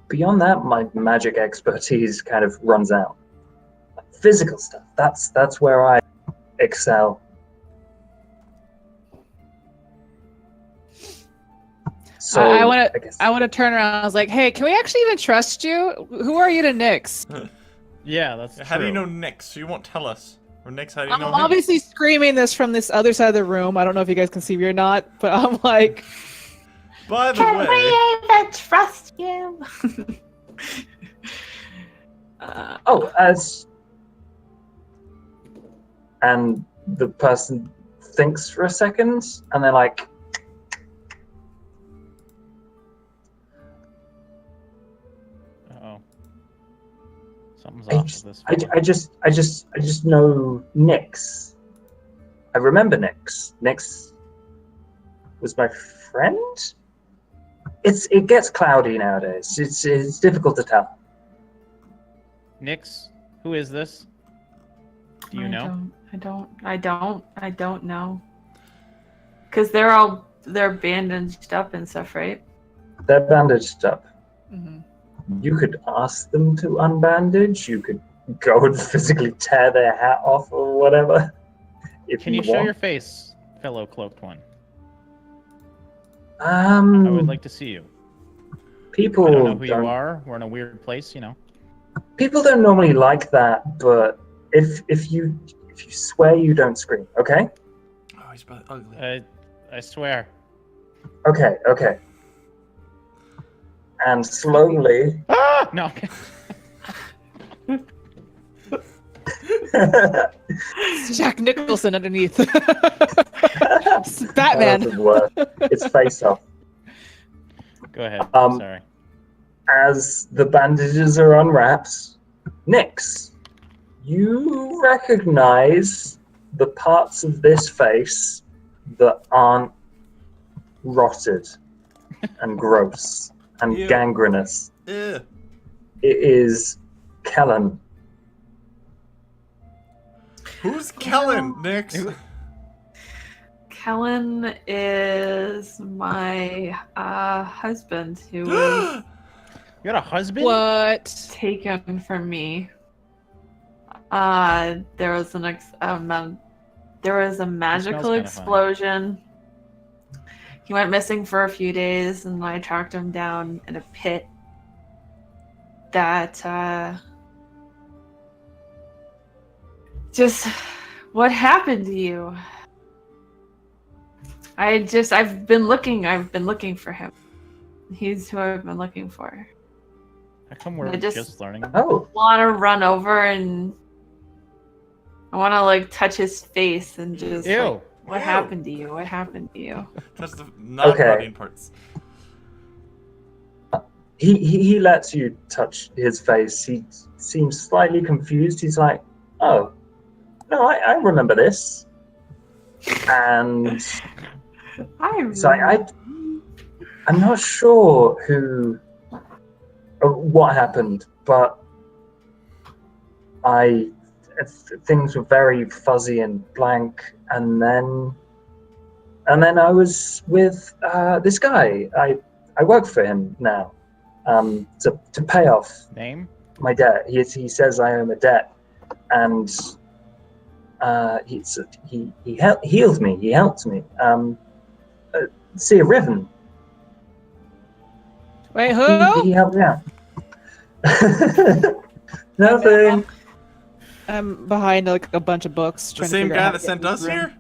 beyond that, my magic expertise kind of runs out. Like, physical stuff, that's where I excel. So I wanna- guess I want to turn around. I was like, "Hey, can we actually even trust you? Who are you to Nyx?" Yeah, that's How do you true. know Nyx? You won't tell us. Or Nyx, how do you I'm know him? obviously screaming this from this other side of the room. I don't know if you guys can see me or not, but I'm like, By the Can way, we even trust you? and the person thinks for a second, and they're like, Uh-oh. Something's I off just, with this I, fella. I just know Nyx. I remember Nyx. Nyx was my friend. It gets cloudy nowadays. It's difficult to tell. Nyx, who is this? Do you know? I don't know. Cause they're bandaged up and stuff, right? They're bandaged up. mhm. You could ask them to unbandage. You could go and physically tear their hat off or whatever. If Can you show your face, fellow cloaked one? I would like to see you. people I don't know who don't- you are. We're in a weird place, you know. People don't normally like that, but if you swear you don't scream, okay? oh, he's probably ugly. I swear. Okay. And slowly, Ah! No. It's Jack Nicholson underneath. It's Batman. That doesn't work. It's face off. Go ahead. Um, Sorry. As the bandages are unwrapped, Nyx, you recognize the parts of this face that aren't rotted and gross and Ew. gangrenous. Ew. It is Kellen. Who's Kellen, Nyx? Kellen is my husband who was You got a husband? What? taken from me. There was a magical kinda explosion. He went missing for a few days, and I tracked him down in a pit. That just what happened to you? I've been looking for him. He's who I've been looking for. How come we're I just- just learning? Oh, Want to run over and I want to like touch his face and just Ew. like, what Ew. happened to you? What happened to you? That's the not Okay. rotting parts. he lets you touch his face. He seems slightly confused. He's like, "Oh, no, I remember this." And so I'm not sure what happened, but things were very fuzzy and blank, and then I was with this guy. I work for him now to pay off Name? my debt. He says I owe him a debt, and he healed me. He helped me. See a Riven. Wait, who? He helped me out. Nothing. I'm behind like a bunch of books. The Trying to same figure guy out how that to get sent into us the room. here?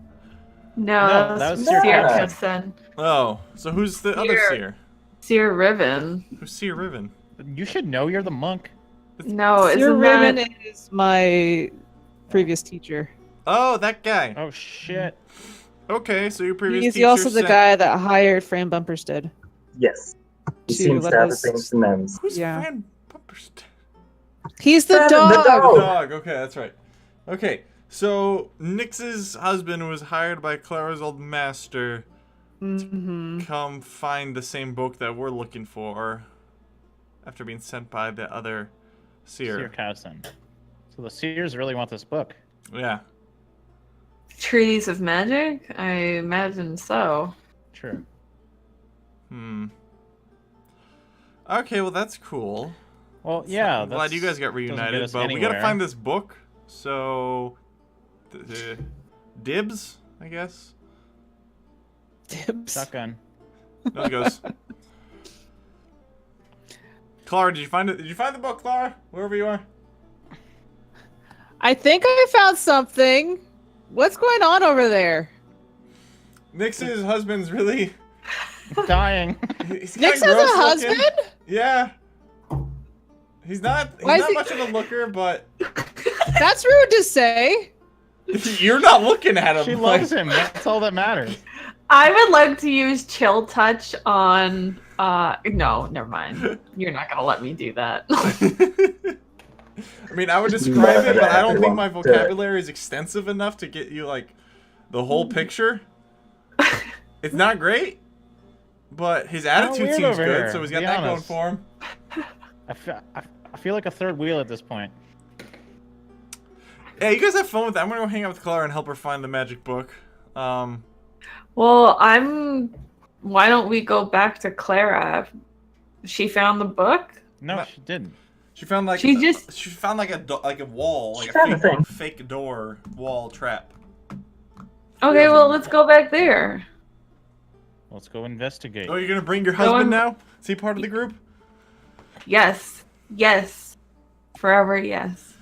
No, that was Seer Seer Crimson. Oh, so who's the other Seer. seer? Seer Riven. Who's Seer Riven? You should know. You're the monk. No, Sir isn't Raven that... is my previous teacher. Oh, that guy. Oh shit. Okay, so your previous He's teacher also the sent- guy that hired Fran Bumperstead. Yes. He To seems let to have us- things to names. Who's Yeah. Fran Bumperstead? He's the Fran dog. the The dog. dog. Okay, that's right. Okay, so Nyx's husband was hired by Clara's old master Mm-hmm. come find the same book that we're looking for after being sent by the other seer. Seer Cousin. So the seers really want this book. Yeah. Treaties of Magic? I imagine so. True. Okay, well that's cool. Well, yeah. I'm glad you guys got doesn't get reunited, us but we gotta anywhere. find this book. So, dibs, I guess. Dibs. Shotgun. There it goes. Clara, did you find it? Did you find the book, Clara? Wherever you are. I think I found something. What's going on over there? Nyx's husband's really. Dying. He's Nyx kinda has a gross husband? looking. Yeah. He's not. He's Why is not he- much of a looker, but That's rude to say. you're not looking at him. She like- loves him. That's all that matters. I would like to use Chill Touch on... no, never mind. You're not gonna let me do that. I mean, I would describe it, but I don't think Everyone my do it. vocabulary is extensive enough to get you like the whole picture. It's not great, but his attitude weird seems over good, here, so he's got be that going honest. for him. I feel like a third wheel at this point. Yeah, you guys have fun with that. I'm gonna go hang out with Clara and help her find the magic book. Well, why don't we go back to Clara? She found the book? No, No. she didn't. She found like She just- she found like a wall, like She found a a thing. fake door wall trap. Okay, well, let's go back there. Let's go investigate. Oh, you're gonna bring your Go husband on. now? Is he part of the group? Yes. Yes. Forever, yes.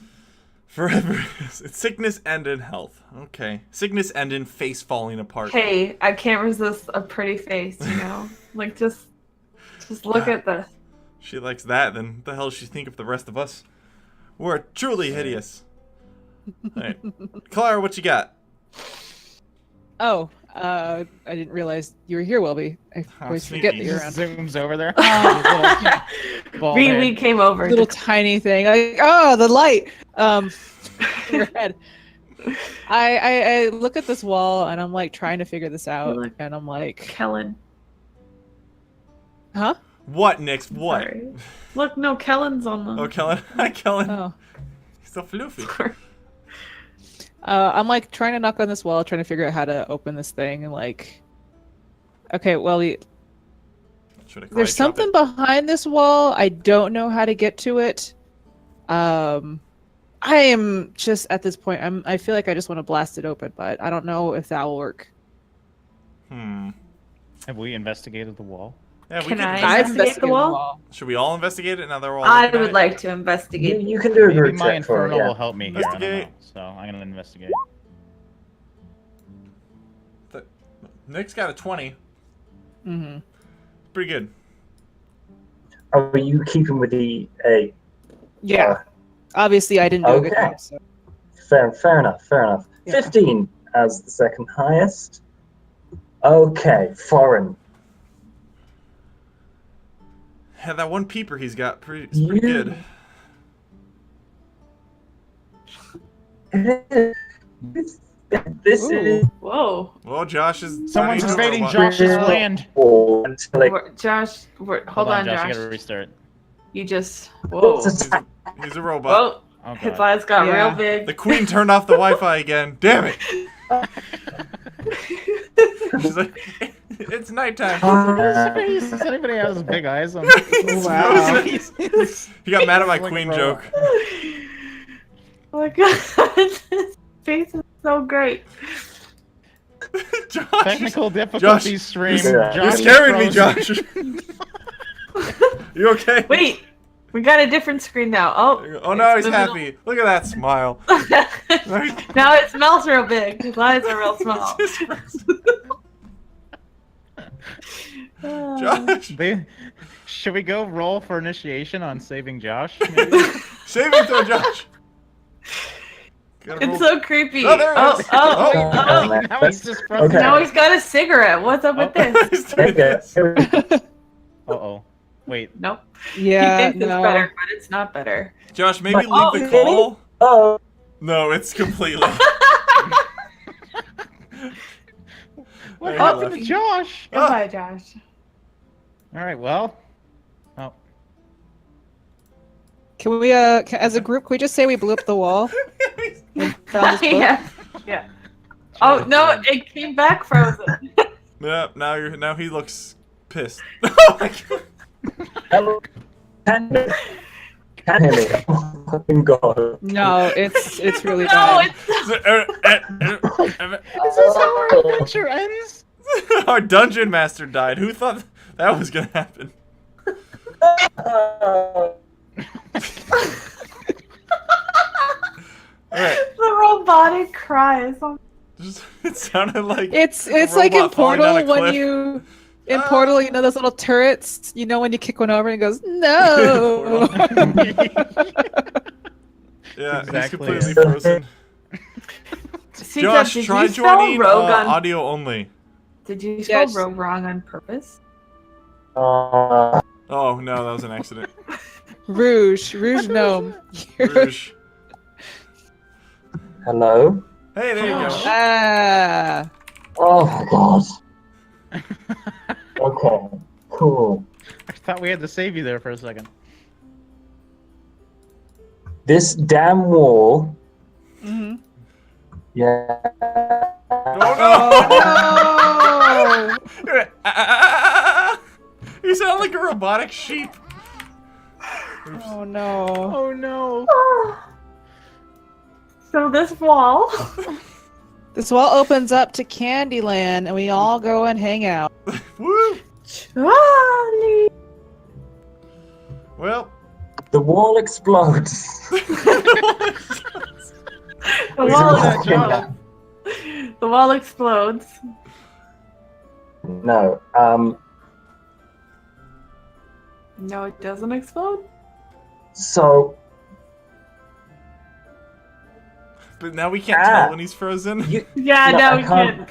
Forever. It's sickness and in health. Okay. Sickness and in face falling apart. Hey, I can't resist a pretty face, you know? Like, just look at this. She likes that, then what the hell does she think of the rest of us? We're truly hideous. Alright. Clara, what you got? Oh, I didn't realize you were here, Welby. I Oh, always sneaky. forget that you're Just around. zooms over there. Bald We head. came over. Little tiny thing. Like, oh, the light. In your head. I look at this wall and I'm like trying to figure this out, Look. and I'm like, Kellen. huh? What, Nyx? What? Sorry. Look, no, Kellen's on the... Oh, Kellen. Hi, Kellen. Oh. He's so floofy. I'm like trying to knock on this wall, trying to figure out how to open this thing, and like, okay, well, Should I quiet there's drop something it? behind this wall. I don't know how to get to it. I am just at this point. I feel like I just want to blast it open, but I don't know if that will work. Have we investigated the wall? Yeah, we Can can. I- I've investigate the wall? Should we all investigate it now that we're all I looking at would it? like to You, investigate. you can do a Maybe group my check for it, infernal yeah. will help me here. I don't know. Investigate. So I'm gonna investigate. Nyx got a 20. Mm-hmm. Pretty good. Are you keeping with the A? Yeah. Obviously, I didn't do a good Okay. job. So. Fair enough. Yeah. 15 as the second highest. Okay, foreign. Yeah, that one peeper he's got is pretty You- good. This Ooh. is Whoa. Well, Josh is. Someone's turning invading into a robot. Josh's land. until it Josh, hold on, Josh. Josh. You gotta restart. You just... Whoa. He's a robot. Whoa. Oh, His God. eyes got Yeah. real big. The queen turned off the Wi-Fi again. Damn it! She's like, it's nighttime. Does anybody have big eyes on? Wow. He got mad at my Like queen a joke. Oh my god, his face is so great. Josh, Technical difficulties stream. you're Josh you're scaring me, frozen. Josh. You okay? Wait, We got a different screen now. Oh. Oh no, it's he's the happy. Look at that smile. middle. Now it smells real big. His eyes are real small. Josh, Should we go roll for initiation on saving Josh? Maybe? saving throw, Josh. Gotta It's roll. so creepy. Oh, there it is. Oh. Now he's just frozen. Okay. Now he's got a cigarette. What's up with this? He's doing this. Uh-oh. Wait. Nope. Yeah, he thinks no. it's better, but it's not better. Josh, maybe But- leave oh, the really? call. Oh, No, it's completely. What Hey, happened left. to Josh? Goodbye, Josh. All right, well. Oh. Can we, as a group, can we just say we blew up the wall? And found this book? Yeah. Oh no, it came back frozen. Yeah, now he looks pissed. Oh my god. hello. Can you hear me? Oh my god. No, it's really No, bad. Is this how our adventure ends? Our dungeon master died. Who thought that was gonna happen? Alright. the robotic cries. It sounded like It's a like in robot falling down a Portal when cliff. you in Portal, you know those little turrets. You know when you kick one over and it goes no. Yeah, he's Exactly. completely frozen. See, Josh, did try you spell joining rogue on? audio only. Did you spell Yes. rogue wrong on purpose? Uh, Oh no, that was an accident. Rouge gnome. Rouge. hello? Hey, there you go. Ah. Oh my god. Okay, cool. I thought we had to save you there for a second. This damn wall. Mm-hmm. Yeah. Oh Oh no! You sound like a robotic sheep. no! Oops. Oh no! Oh no. So this wall. This wall opens up to Candyland, and we all go and hang out. Woo! Charlie. Well, The wall explodes. The wall, Yeah, Josh. the wall explodes. No. No, it doesn't explode. So but now we can't Ah. tell when he's frozen. you. Yeah, No, no, I we can't. can't.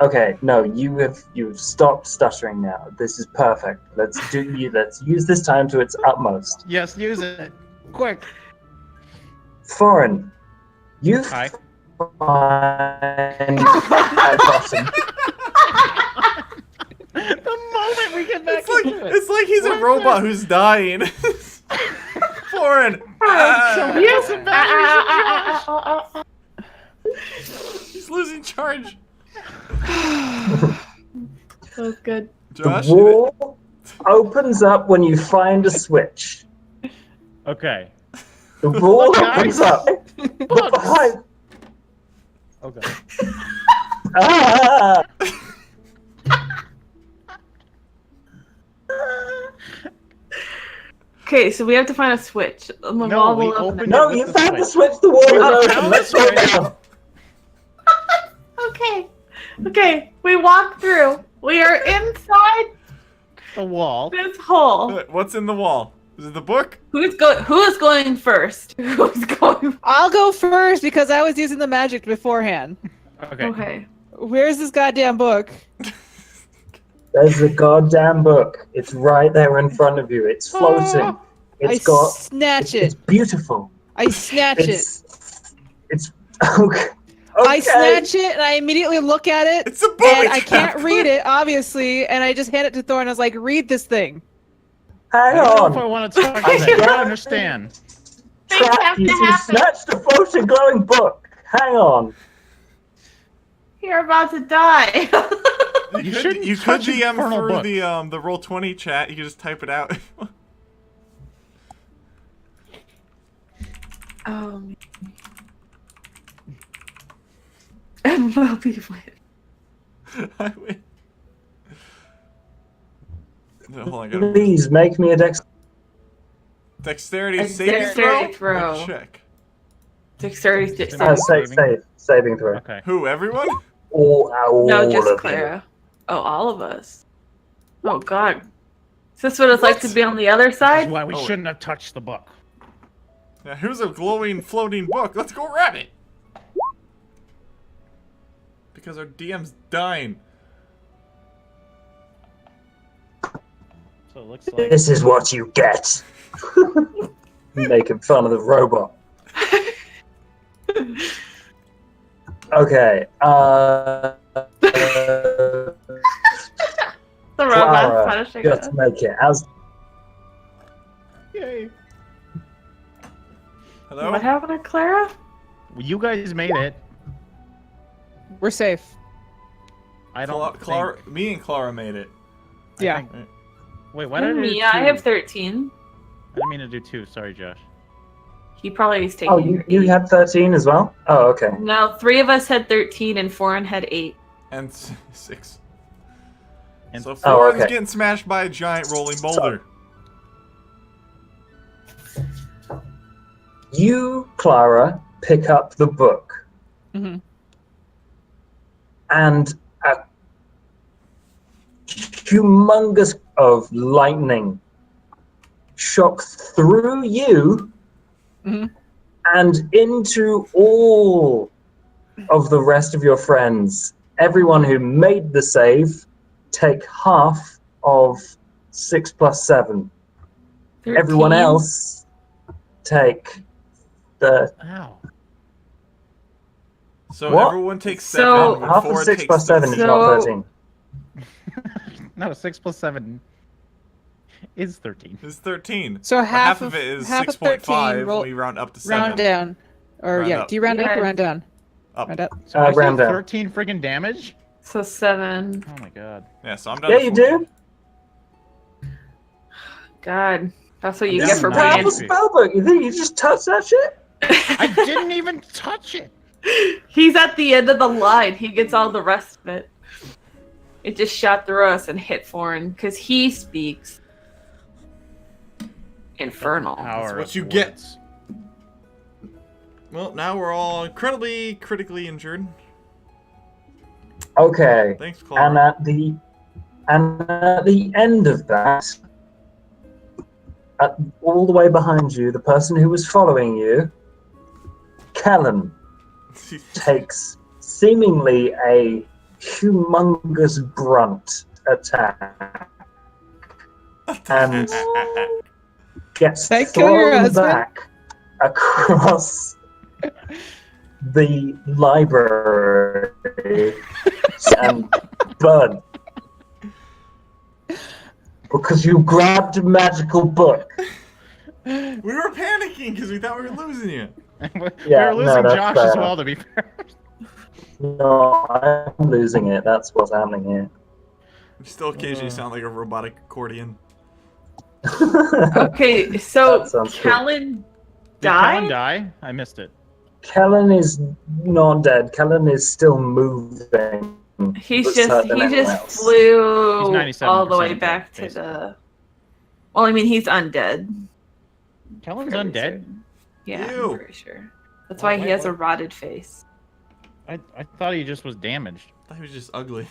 Okay, no, you've stopped stuttering now. This is perfect. Let's use this time to its utmost. Yes, use it. Quick. Foreign, you Hi. find at bottom. The moment we get back into it. It's like he's a robot who's dying. Foreign. Ah, Yes. he's losing charge. That was good. Josh, The wall opens up when you find a switch. Okay. The wall Guys. opens up. But behind. Okay. Ah! Okay, so we have to find a switch. The No, wall we will open opened it. No, with you the found the switch. switch. The wall is Oh, open. found Let's the go switch. down. Okay. Okay, we walk through. We are inside The wall. this hole. what's in the wall? Is it the book? Who is going first? Who's going? I'll go first because I was using the magic beforehand. Okay. Okay. Where's this goddamn book? There's a goddamn book. It's right there in front of you. It's floating. It's got. Snatch It's it. beautiful. I snatch it. It's okay. I snatch it and I immediately look at it. It's a book. And I can't read it, obviously, and I just hand it to Thor and I was like, read this thing. Hang I don't know if I on. want to talk to that. I don't understand. Things have Track, to you happen. snatched a floating glowing book. Hang on. You're about to die. You shouldn't You could touch DM infernal through books. the Roll20 chat. You could just type it out. And we'll be with. I win. No, hold on, I gotta- Please make me a dex. Dexterity A saving dexterity throw? throw. Or check. Dexterity Saving throw. Okay. Who, everyone? All No, just of you. Clara. Oh, all of us. Oh God. Is this what it's like to be on the other This is side? why we Oh. shouldn't have touched the book. Yeah, who's a glowing, floating book? Let's go grab it! Because our DM's dying. So it looks like This is what you get. Making fun of the robot. Okay. The Clara robot's punishing got us. to make it as yay. Hello? What happened to Clara? Well, you guys made it. We're safe. I don't. Clara, me and Clara made it. Yeah. Wait, why did I do Me, two? I have 13. I didn't mean to do two. Sorry, Josh. He probably is taking. Oh, you had 13 as well? Oh, okay. No, 3 of us had 13 and Foreign had 8. And 6. And So Oh, Florin's okay. getting smashed by a giant rolling boulder. You, Clara, pick up the book, Mhm. and a humongous of lightning shocks through you Mhm. and into all of the rest of your friends. Everyone who made the save take half of 6 plus 7. 13? Everyone else take the Ow. So What? everyone takes So- 7 half of before 6 takes plus 7 is 13. not So- 13. No, 6 plus 7 is 13. It's 13. So But half of it is half of 6.5. 13 roll- We round up to 7. Round down. Or Round yeah, up. do you round up or Yeah. round down? Up. Round up. So I round say down. 13 friggin' damage? So 7. Oh my god. Yeah, so I'm done. Yeah, to you 14. do. God. That's what you This get is for nice. bringing. Powerful spellbook. You think you just touch that shit? I didn't even touch it! He's at the end of the line. He gets all the rest of it. It just shot through us and hit Foreign because he speaks Infernal. Power what of you get. words. Well, now we're all incredibly critically injured. Okay. Thanks, And Clara. at the end of that, all the way behind you, the person who was following you, Kellen, takes seemingly a humongous brunt attack and gets Thank you, your thrown husband. back across the library and Bud. Because you grabbed a magical book. We were panicking because we thought we were losing you. we Yeah, were no, losing that's Josh as fair. well, to be fair. No, I'm losing it. That's what's happening here. You still occasionally sound like a robotic accordion. Okay, so That sounds good. Kellen Did Kellen died? die? I missed it. Kellen is not dead. Kellen is still moving. He but just certain he anyone just else. flew He's all the way 97% back to basically. the. Well, I mean, he's undead. Kellen's Fairly undead? certain. Yeah, Ew. I'm pretty sure. That's why he wait, has a what? rotted face. I thought he just was damaged. I thought he was just ugly.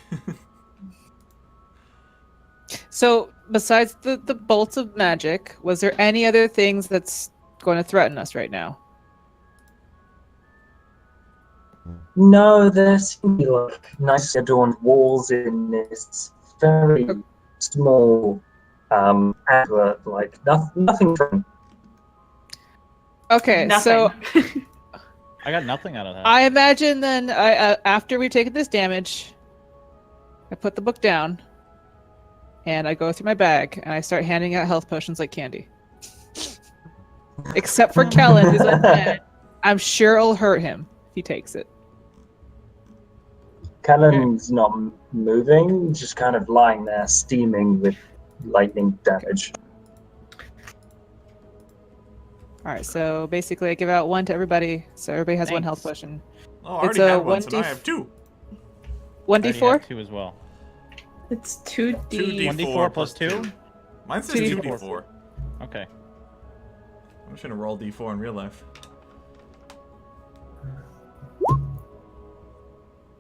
So besides the bolts of magic, was there any other things that's going to threaten us right now? No, there seem to be like nicely adorned walls in this very small area, like nothing from. Okay, Nothing. so I got nothing out of that. I imagine then after we've taken this damage, I put the book down and I go through my bag and I start handing out health potions like candy. Except for Kellen, who's undead. I'm sure it'll hurt him if he takes it. Kellen's not moving, just kind of lying there, steaming with lightning damage. All right, so basically I give out one to everybody, so everybody has one health Thanks. potion. Oh, I It's already a have one, so now I 1d4 have 2. I already 1d4? have 2 as well. It's 2D. 2d4 1d4 plus 2? Mine says 2d4. 2d4. Okay. I'm just gonna roll D4 in real life. Are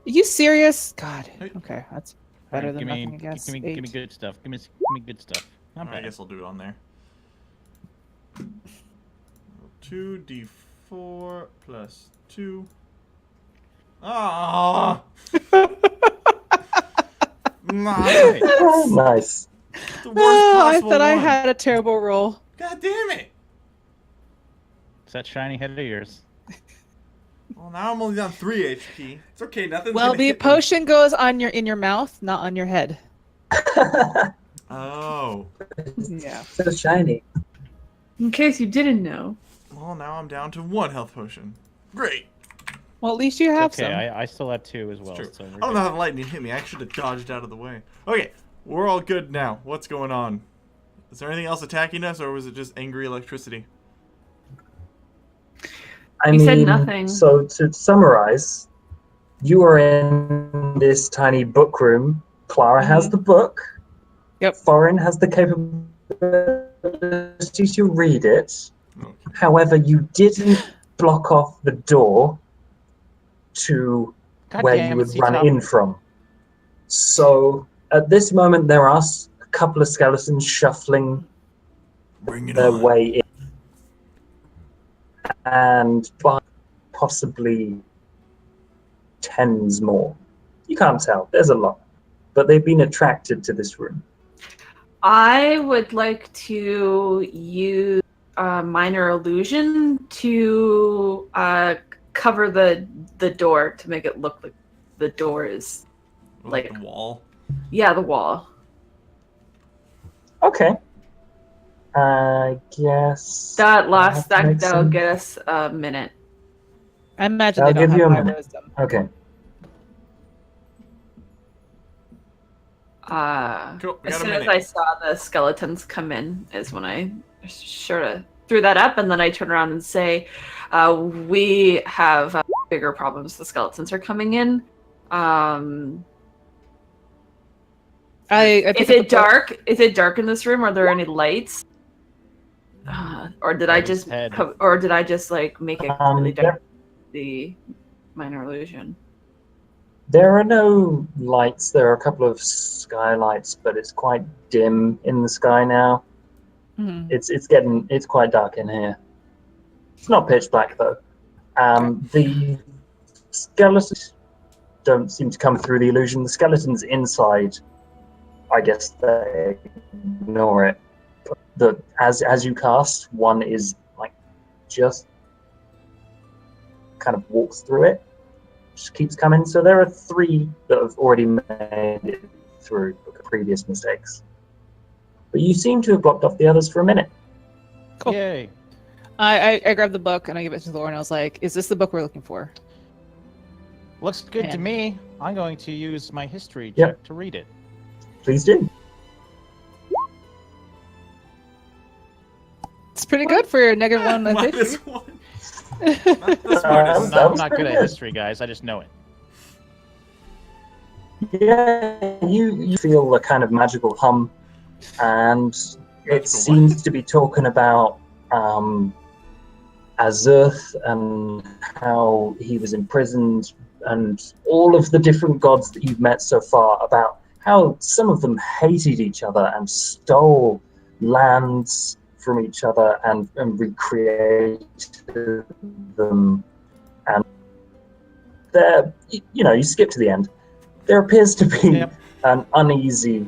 you serious? God. Hey. Okay, that's All better right, than give me, nothing, I guess. Give me 8. good stuff. Give me good stuff. Not I bad. guess I'll do it on there. 2d4 plus 2. Ah! Right. Nice. The worst Oh, I possible thought I one. had a terrible roll. God damn it! It's that shiny head of yours. Well, now I'm only down 3 HP. It's okay, nothing's Well, gonna the hit me. potion goes on in your mouth, not on your head. Oh. Yeah. So shiny. In case you didn't know. Well, now I'm down to 1 health potion. Great. Well, at least you have Okay, some. I still have 2 as well. True. So I we're don't good. know how the lightning hit me. I should have dodged out of the way. Okay, we're all good now. What's going on? Is there anything else attacking us, or was it just angry electricity? I You mean, said nothing. So to summarize, you are in this tiny book room. Clara has Mhm. the book. Yep. Foreign has the capability to read it. Okay. However, you didn't block off the door to God where damn you it, would C-Top. run in from. So at this moment, there are a couple of skeletons shuffling Bring it their on. way in, and by possibly tens more. You can't tell. There's a lot, but they've been attracted to this room. I would like to use minor illusion to cover the door to make it look like the door is Like like- the wall. the wall. Okay. I guess That'll makes sense. get us a minute. I imagine I'll they don't give you have a high minute. wisdom. Okay. Cool, we As got a soon as minute. I saw the skeletons come in, is when I sort of threw that up, and then I turn around and say, "We have bigger problems. The skeletons are coming in. I Is pick up it the book. dark? Is it dark in this room? Are there any lights? Or did I His just, head. or did I just like make it really There, dark? The minor illusion. there are no lights. There are a couple of skylights, but it's quite dim in the sky now. Mhm. It's quite dark in here. It's not pitch black though. The skeletons don't seem to come through the illusion. The skeletons inside, I guess they ignore it. But as you cast, one is like just kind of walks through it, just keeps coming. So there are 3 that have already made it through previous mistakes. But you seem to have blocked off the others for a minute. Cool. Yay. I grab the book and I give it to Lauren. I was like, "Is this the book we're looking for?" Looks good to Man. me. I'm going to use my history Yep. check to read it. Please do. It's pretty good for your -1 with Minus history. 1. Not the smartest. That I'm was not good pretty at good. history, guys. I just know it. Yeah, you feel a kind of magical hum, and it Magical seems what? to be talking about Azurth and how he was imprisoned, and all of the different gods that you've met so far, about how some of them hated each other and stole lands from each other and recreated them. And there, you skip to the end. There appears to be Yep. an uneasy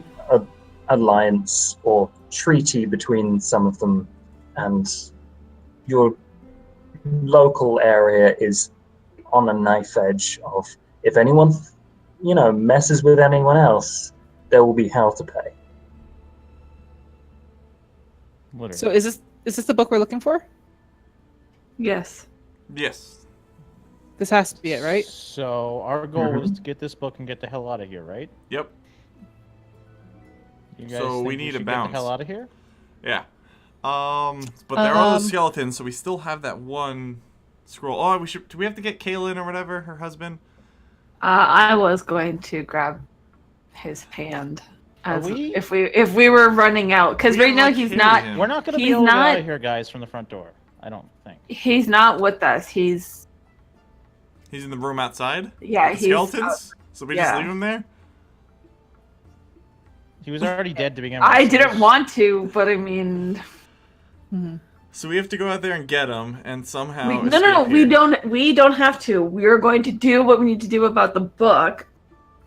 alliance or treaty between some of them, and your local area is on a knife edge of, if anyone messes with anyone else, there will be hell to pay. Literally. So is this the book we're looking for? Yes. Yes. This has to be it, right? So our goal was to get this book and get the hell out of here, right? Yep. You guys So think we need a should get bounce. the hell out of here? Yeah. But there are those skeletons, so we still have that one scroll. Oh, do we have to get Kaylin or whatever, her husband? I was going to grab his hand Are as we? if we were running out, because We right now like he's carry not. him. We're not going to be He's able to get out not- of here, guys, from the front door. I don't think. He's not with us. He's He's in the room outside? yeah. The He's skeletons? So we just yeah. leave him there? He was already dead to begin with. I so didn't just- want to, but I mean, Mhm. So we have to go out there and get him, and somehow no. escape We here. don't. We don't have to. We're going to do what we need to do about the book,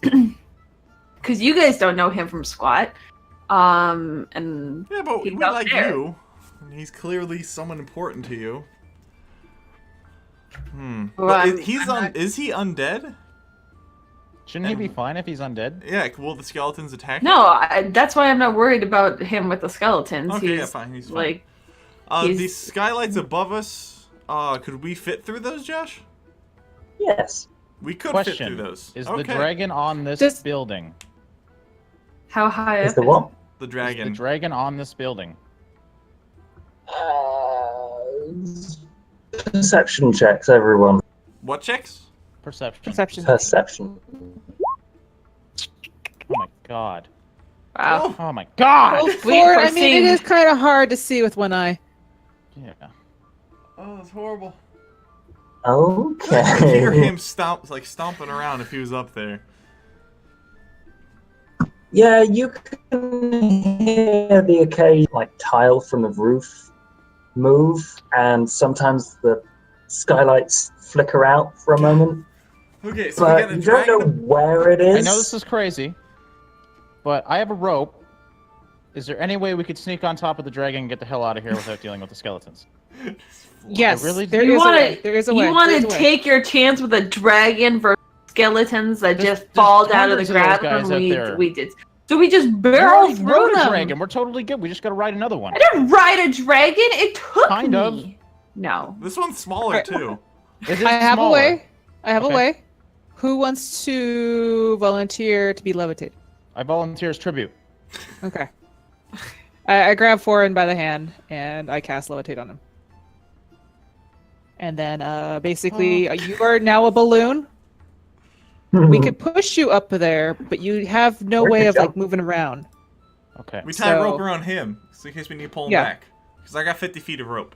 because you guys don't know him from squat. And Yeah, but He's we out like there. you. And he's clearly someone important to you. Well, But I'm- he's I'm not- is he undead? Shouldn't he be fine if he's undead? Yeah, will the skeletons attack him? no, that's why I'm not worried about him with the skeletons. Okay, he's yeah, fine. He's fine. like, The he's- skylights above us, could we fit through those, Josh? Yes. We could fit Question: through those. Is okay. the dragon on this Just- building? how high Is up? the what? The Is dragon. the dragon on this building? Perception checks, everyone. What checks? Perception. Perception. Perception. Oh my god. Wow. Oh my god. Go We for it. I mean, it proceed. is kind of hard to see with one eye. Yeah. Oh, that's horrible. Okay. I could hear him stomping around if he was up there. Yeah, you can hear the occasional tile from the roof move, and sometimes the skylights flicker out for a moment. Okay, so we But got a you don't know dragon. where it is. I know this is crazy, but I have a rope. Is there any way we could sneak on top of the dragon and get the hell out of here without dealing with the skeletons? Yes, really- there You is wanna- a way. There is a way. You want There is to a way. take your chance with a dragon versus skeletons that There's- just there's fall out of the hundreds of those ground guys when out there. we did. So we just We barrel already through rode a them. dragon. We're totally good. We just gotta ride another one. I didn't ride a dragon. It took Kind me. of. No. This one's smaller Alright. too. Is it I have smaller? a way. I have Okay. a way. Who wants to volunteer to be levitated? I volunteer as tribute. Okay. I grab Foreign by the hand and I cast levitate on him. And then basically you are now a balloon. We could push you up there, but you have no Or way you of jump. moving around. Okay. We tie a So- rope around him, so in case we need to pull him Yeah. back. Because I got 50 feet of rope.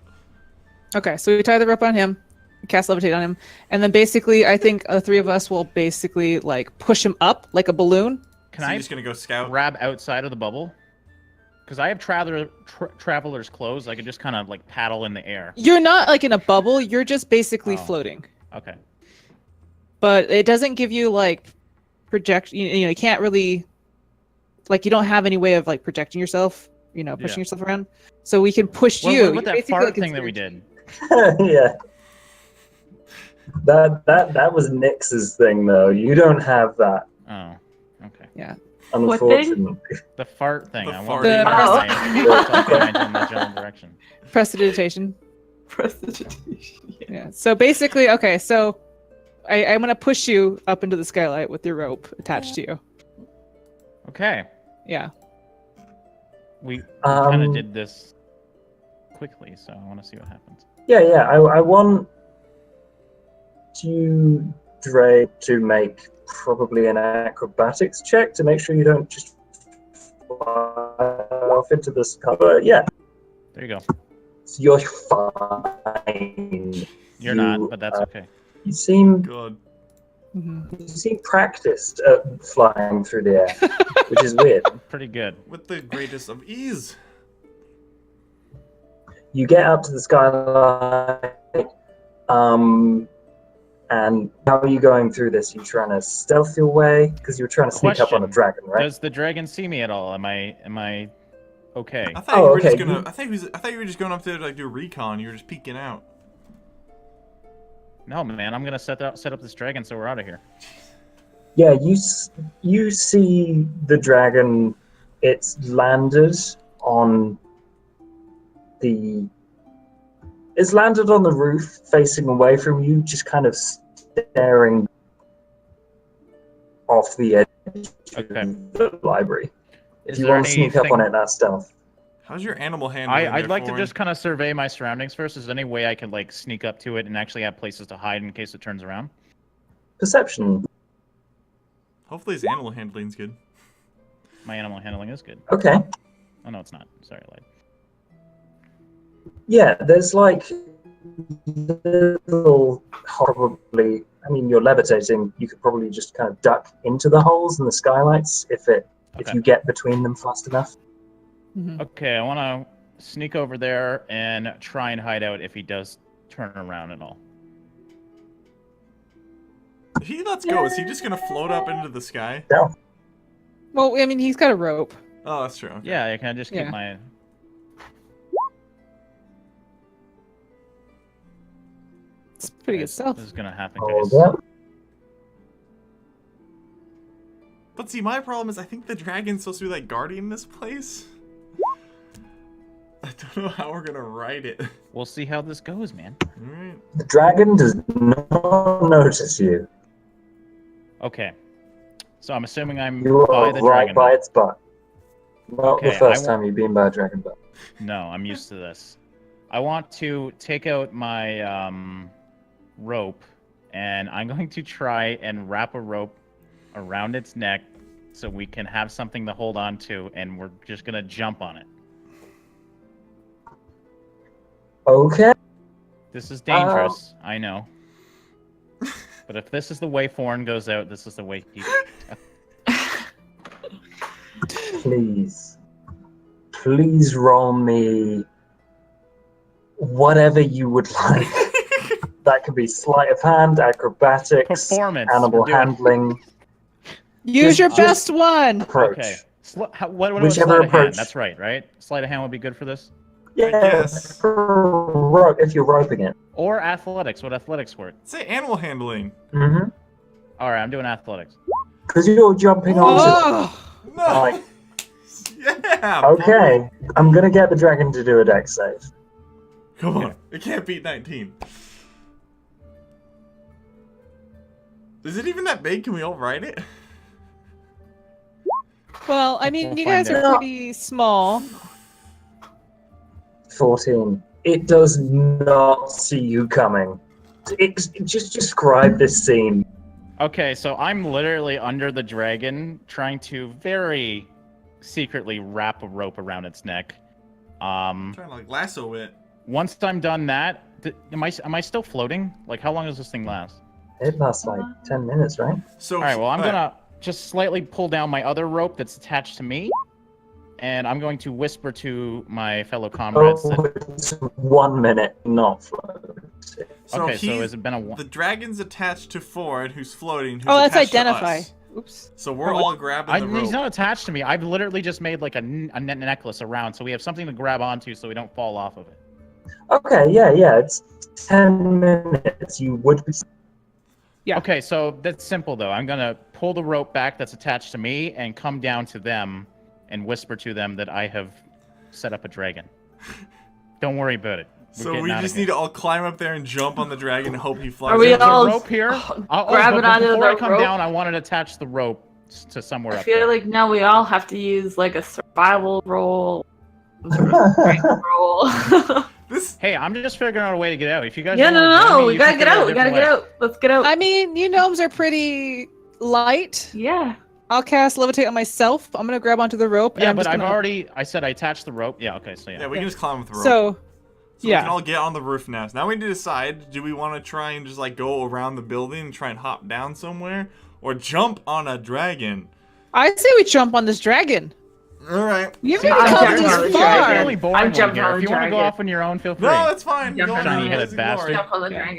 Okay, so we tie the rope on him, cast levitate on him, and then basically I think the three of us will basically push him up like a balloon. Can So I you're just gonna go scout? grab outside of the bubble? Because I have traveler's clothes. I could just kind of paddle in the air. You're not in a bubble, you're just basically Oh. floating. Okay. But it doesn't give you project you can't really you don't have any way of projecting yourself, pushing Yeah. yourself around. So we can push What, you. what You're about that basically fart like a thing that we spirit- did? Yeah. That was Nyx's thing, though. You don't have that, Oh. Okay. What thing? unfortunately. The fart thing. The I fart wanted to thing. point in that general direction. Prestidigitation. Prestidigitation. Yeah. So basically, okay, so I'm gonna push you up into the skylight with your rope attached to you. Okay. Yeah. We kind of Um, did this quickly, so I want to see what happens. Yeah. I want you, Dre, to make probably an acrobatics check to make sure you don't just fly off into the sky. But yeah, There you go. so you're fine. You're You, not, but that's okay. You seem God. practiced at flying through the air, which is weird. Pretty good. With the greatest of ease. You get up to the skylight, and how are you going through this? Are you trying to stealth your way? Because you were trying to sneak up on a Question. dragon, right? Does the dragon see me at all? Am I okay? I thought you were just okay. gonna. I thought you were just going up there to do recon. You were just peeking out. No, man. I'm gonna set up this dragon so we're out of here. Yeah, you see the dragon. It's landed on the. It's landed on the roof, facing away from you, just kind of staring off the edge Okay. of the library. Is If you there want to sneak up anything- on it, that's stealth. How's your animal handling? I'd there, like to Foreign? just kind of survey my surroundings first. Is there any way I could sneak up to it and actually have places to hide in case it turns around? Perception. Hopefully his animal handling's good. My animal handling is good. Okay. Oh no, it's not. Sorry, I lied. Yeah, there's little probably. I mean, you're levitating. You could probably just kind of duck into the holes in the skylights if Okay. you get between them fast enough. Mhm. Okay, I want to sneak over there and try and hide out if he does turn around at all. If he lets go, is he just gonna float up into the sky? Well, I mean, he's got a rope. Oh, that's true. Okay. Yeah, I can just keep Yeah. my. It's pretty good stuff. This is gonna happen. Hold guys. up. But see, my problem is I think the dragon's supposed to be like guarding this place. I don't know how we're gonna write it. We'll see how this goes, man. Alright. The dragon does not notice you. Okay. So I'm assuming I'm You by are the right dragon. by its butt. Not Okay, the first I time you've been by a dragon butt. No, I'm used to this. I want to take out my rope, and I'm going to try and wrap a rope around its neck so we can have something to hold on to, and we're just gonna jump on it. Okay. This is dangerous, I know. But if this is the way Thorn goes out, this is the way he. Please. Please roll me whatever you would like. That could be sleight of hand, acrobatics, Performance. animal we're doing- handling, Use your Just- best one. approach. Okay. What was Whichever sleight of hand? approach. That's right? Sleight of hand would be good for this. Yeah, guess. if you're roping it. Or athletics. Would athletics work? Say animal handling. Mm-hmm. All right, I'm doing athletics. Because you're jumping onto Oh, No. like, Yeah. okay, I'm gonna get the dragon to do a dex save. Come on. It can't beat 19. Is it even that big? Can we all write it? well, I mean, We'll you guys find are out. pretty small. 14. It does not see you coming. Just describe this scene. Okay, so I'm literally under the dragon, trying to very secretly wrap a rope around its neck. I'm trying to like lasso it. Once I'm done that, am I still floating? Like, how long does this thing last? It lasts like 10 minutes, right? So All right, well, I'm gonna just slightly pull down my other rope that's attached to me, and I'm going to whisper to my fellow comrades Oh, that. it's 1 minute, not floating. So Okay, so he's- has it been a one? the dragon's attached to Ford, who's floating. Who's Oh, that's attached to identify. us. Oops. So we're all grabbing the rope. He's not attached to me. I've literally just made like a necklace around, so we have something to grab onto, so we don't fall off of it. Okay, yeah, it's 10 minutes. You would be. Yeah. Okay, so that's simple though. I'm gonna pull the rope back that's attached to me and come down to them and whisper to them that I have set up a dragon. Don't worry about it. We're So getting we out of just here. need to all climb up there and jump on the dragon and hope he flies. Are we There's over. all- a rope here. grab but it onto before I the come rope? down, I wanted to attach the rope to somewhere I up feel there. like now we all have to use like a survival roll. roll. This Hey, I'm just figuring out a way to get out. If you guys yeah, wanna no, join no, me, we you gotta can get figure out. We gotta different get way. out. Let's get out. I mean, you gnomes are pretty light. Yeah. I'll cast levitate on myself. I'm gonna grab onto the rope. and Yeah, I'm but just I've gonna- already. I said I attached the rope. Yeah. Okay. So yeah. yeah, we can just climb with the rope. So, So we yeah. can all get on the roof now. So now we need to decide: do we want to try and just like go around the building and try and hop down somewhere, or jump on a dragon? I say we jump on this dragon. All right. You've See, even I'm come jumping on this the You're dragon. the far. only boring I'm one jumping here. on If the you want to go dragon. off on your own, feel free. No, it's fine. Jump Go on on, the Shiny-headed let's explore. bastard. Jump on the dragon.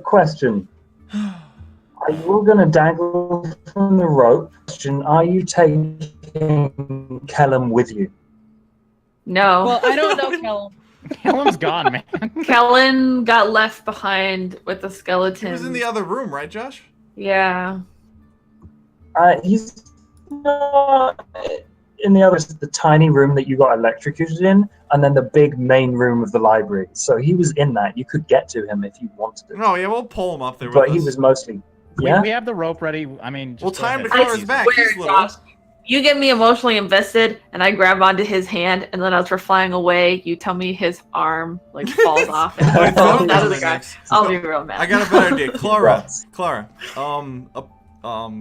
Question. Are you all going to dangle from the rope? Question. Are you taking Kellum with you? No. Well, I don't know, Kellum. Kellen's gone, man. Kellen got left behind with the He skeleton. was in the other room, right, Josh? Yeah. He's not in the other, the tiny room that you got electrocuted in, and then the big main room of the library. So he was in that. You could get to him if you wanted to. No, yeah, we'll pull him up there. But with he us. was mostly. We, Yeah? we have the rope ready. I mean, just Well, go time to ahead. cover I his back. swear, He's little. Josh, you get me emotionally invested, and I grab onto his hand, and then as we're flying away, you tell me his arm like falls off and Oh, falls it's out of the okay. ground. I'll be real mad. I got a better idea, Clara. Rats. Clara,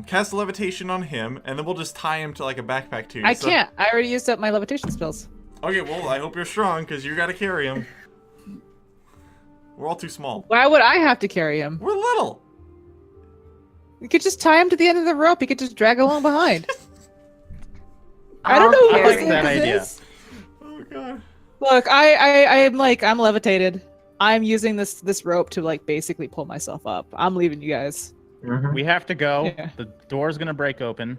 cast levitation on him, and then we'll just tie him to like a backpack too. I So- can't. I already used up my levitation spells. Okay, well, I hope you're strong because you got to carry him. We're all too small. Why would I have to carry him? We're little. You could just tie him to the end of the rope. He could just drag along behind. I don't know I who like this that is. idea. Oh god. Look, I'm levitated. I'm using this rope to like basically pull myself up. I'm leaving you guys. Mhm. We have to go. Yeah. The door's gonna break open.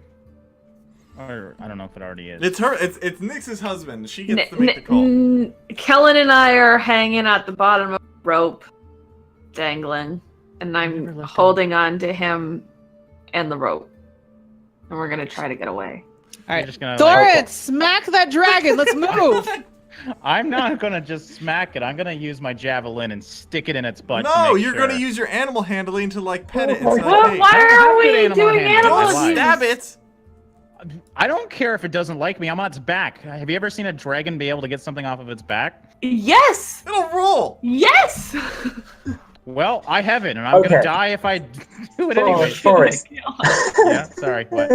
Or I don't know if it already is. It's her. It's Nyx's husband. She gets to make the call. Kellen and I are hanging at the bottom of the rope, dangling, and Never I'm let go. holding on to him and the rope. And we're gonna try to get away. All right, just gonna, Doran, smack that dragon. Let's move. I'm not gonna just smack it. I'm gonna use my javelin and stick it in its butt. to No, make you're sure. gonna use your animal handling to like pet it. Oh And my say, Well, hey, why I don't are have good we animal doing handling. animal don't Why? stab it. I don't care if it doesn't like me. I'm on its back. Have you ever seen a dragon be able to get something off of its back? Yes! It'll roll. Yes! Well, I haven't, and I'm Okay. gonna die if I do it anyway. Forrest. Yeah, sorry. What?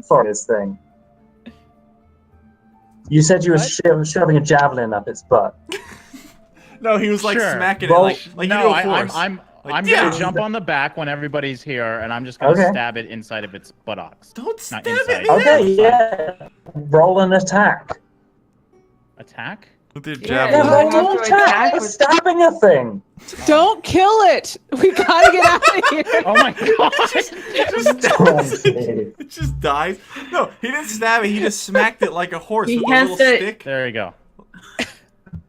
Forrest thing. You said you were shoving a javelin up its butt. No, he was like Sure. smacking Well, it like no, you know I'm force. I'm yeah. gonna jump on the back when everybody's here, and I'm just gonna Okay. stab it inside of its buttocks. Don't stab inside. it. Okay, man. yeah. Roll an attack. Attack? With your Yeah, Yeah, javelin. roll roll to an attack attack. with- It's stabbing a thing. Don't kill it. We gotta get out of here. Oh my god! It just dies. It just dies. No, he didn't stab it. He just smacked it like a horse He with a has little to- stick. There you go.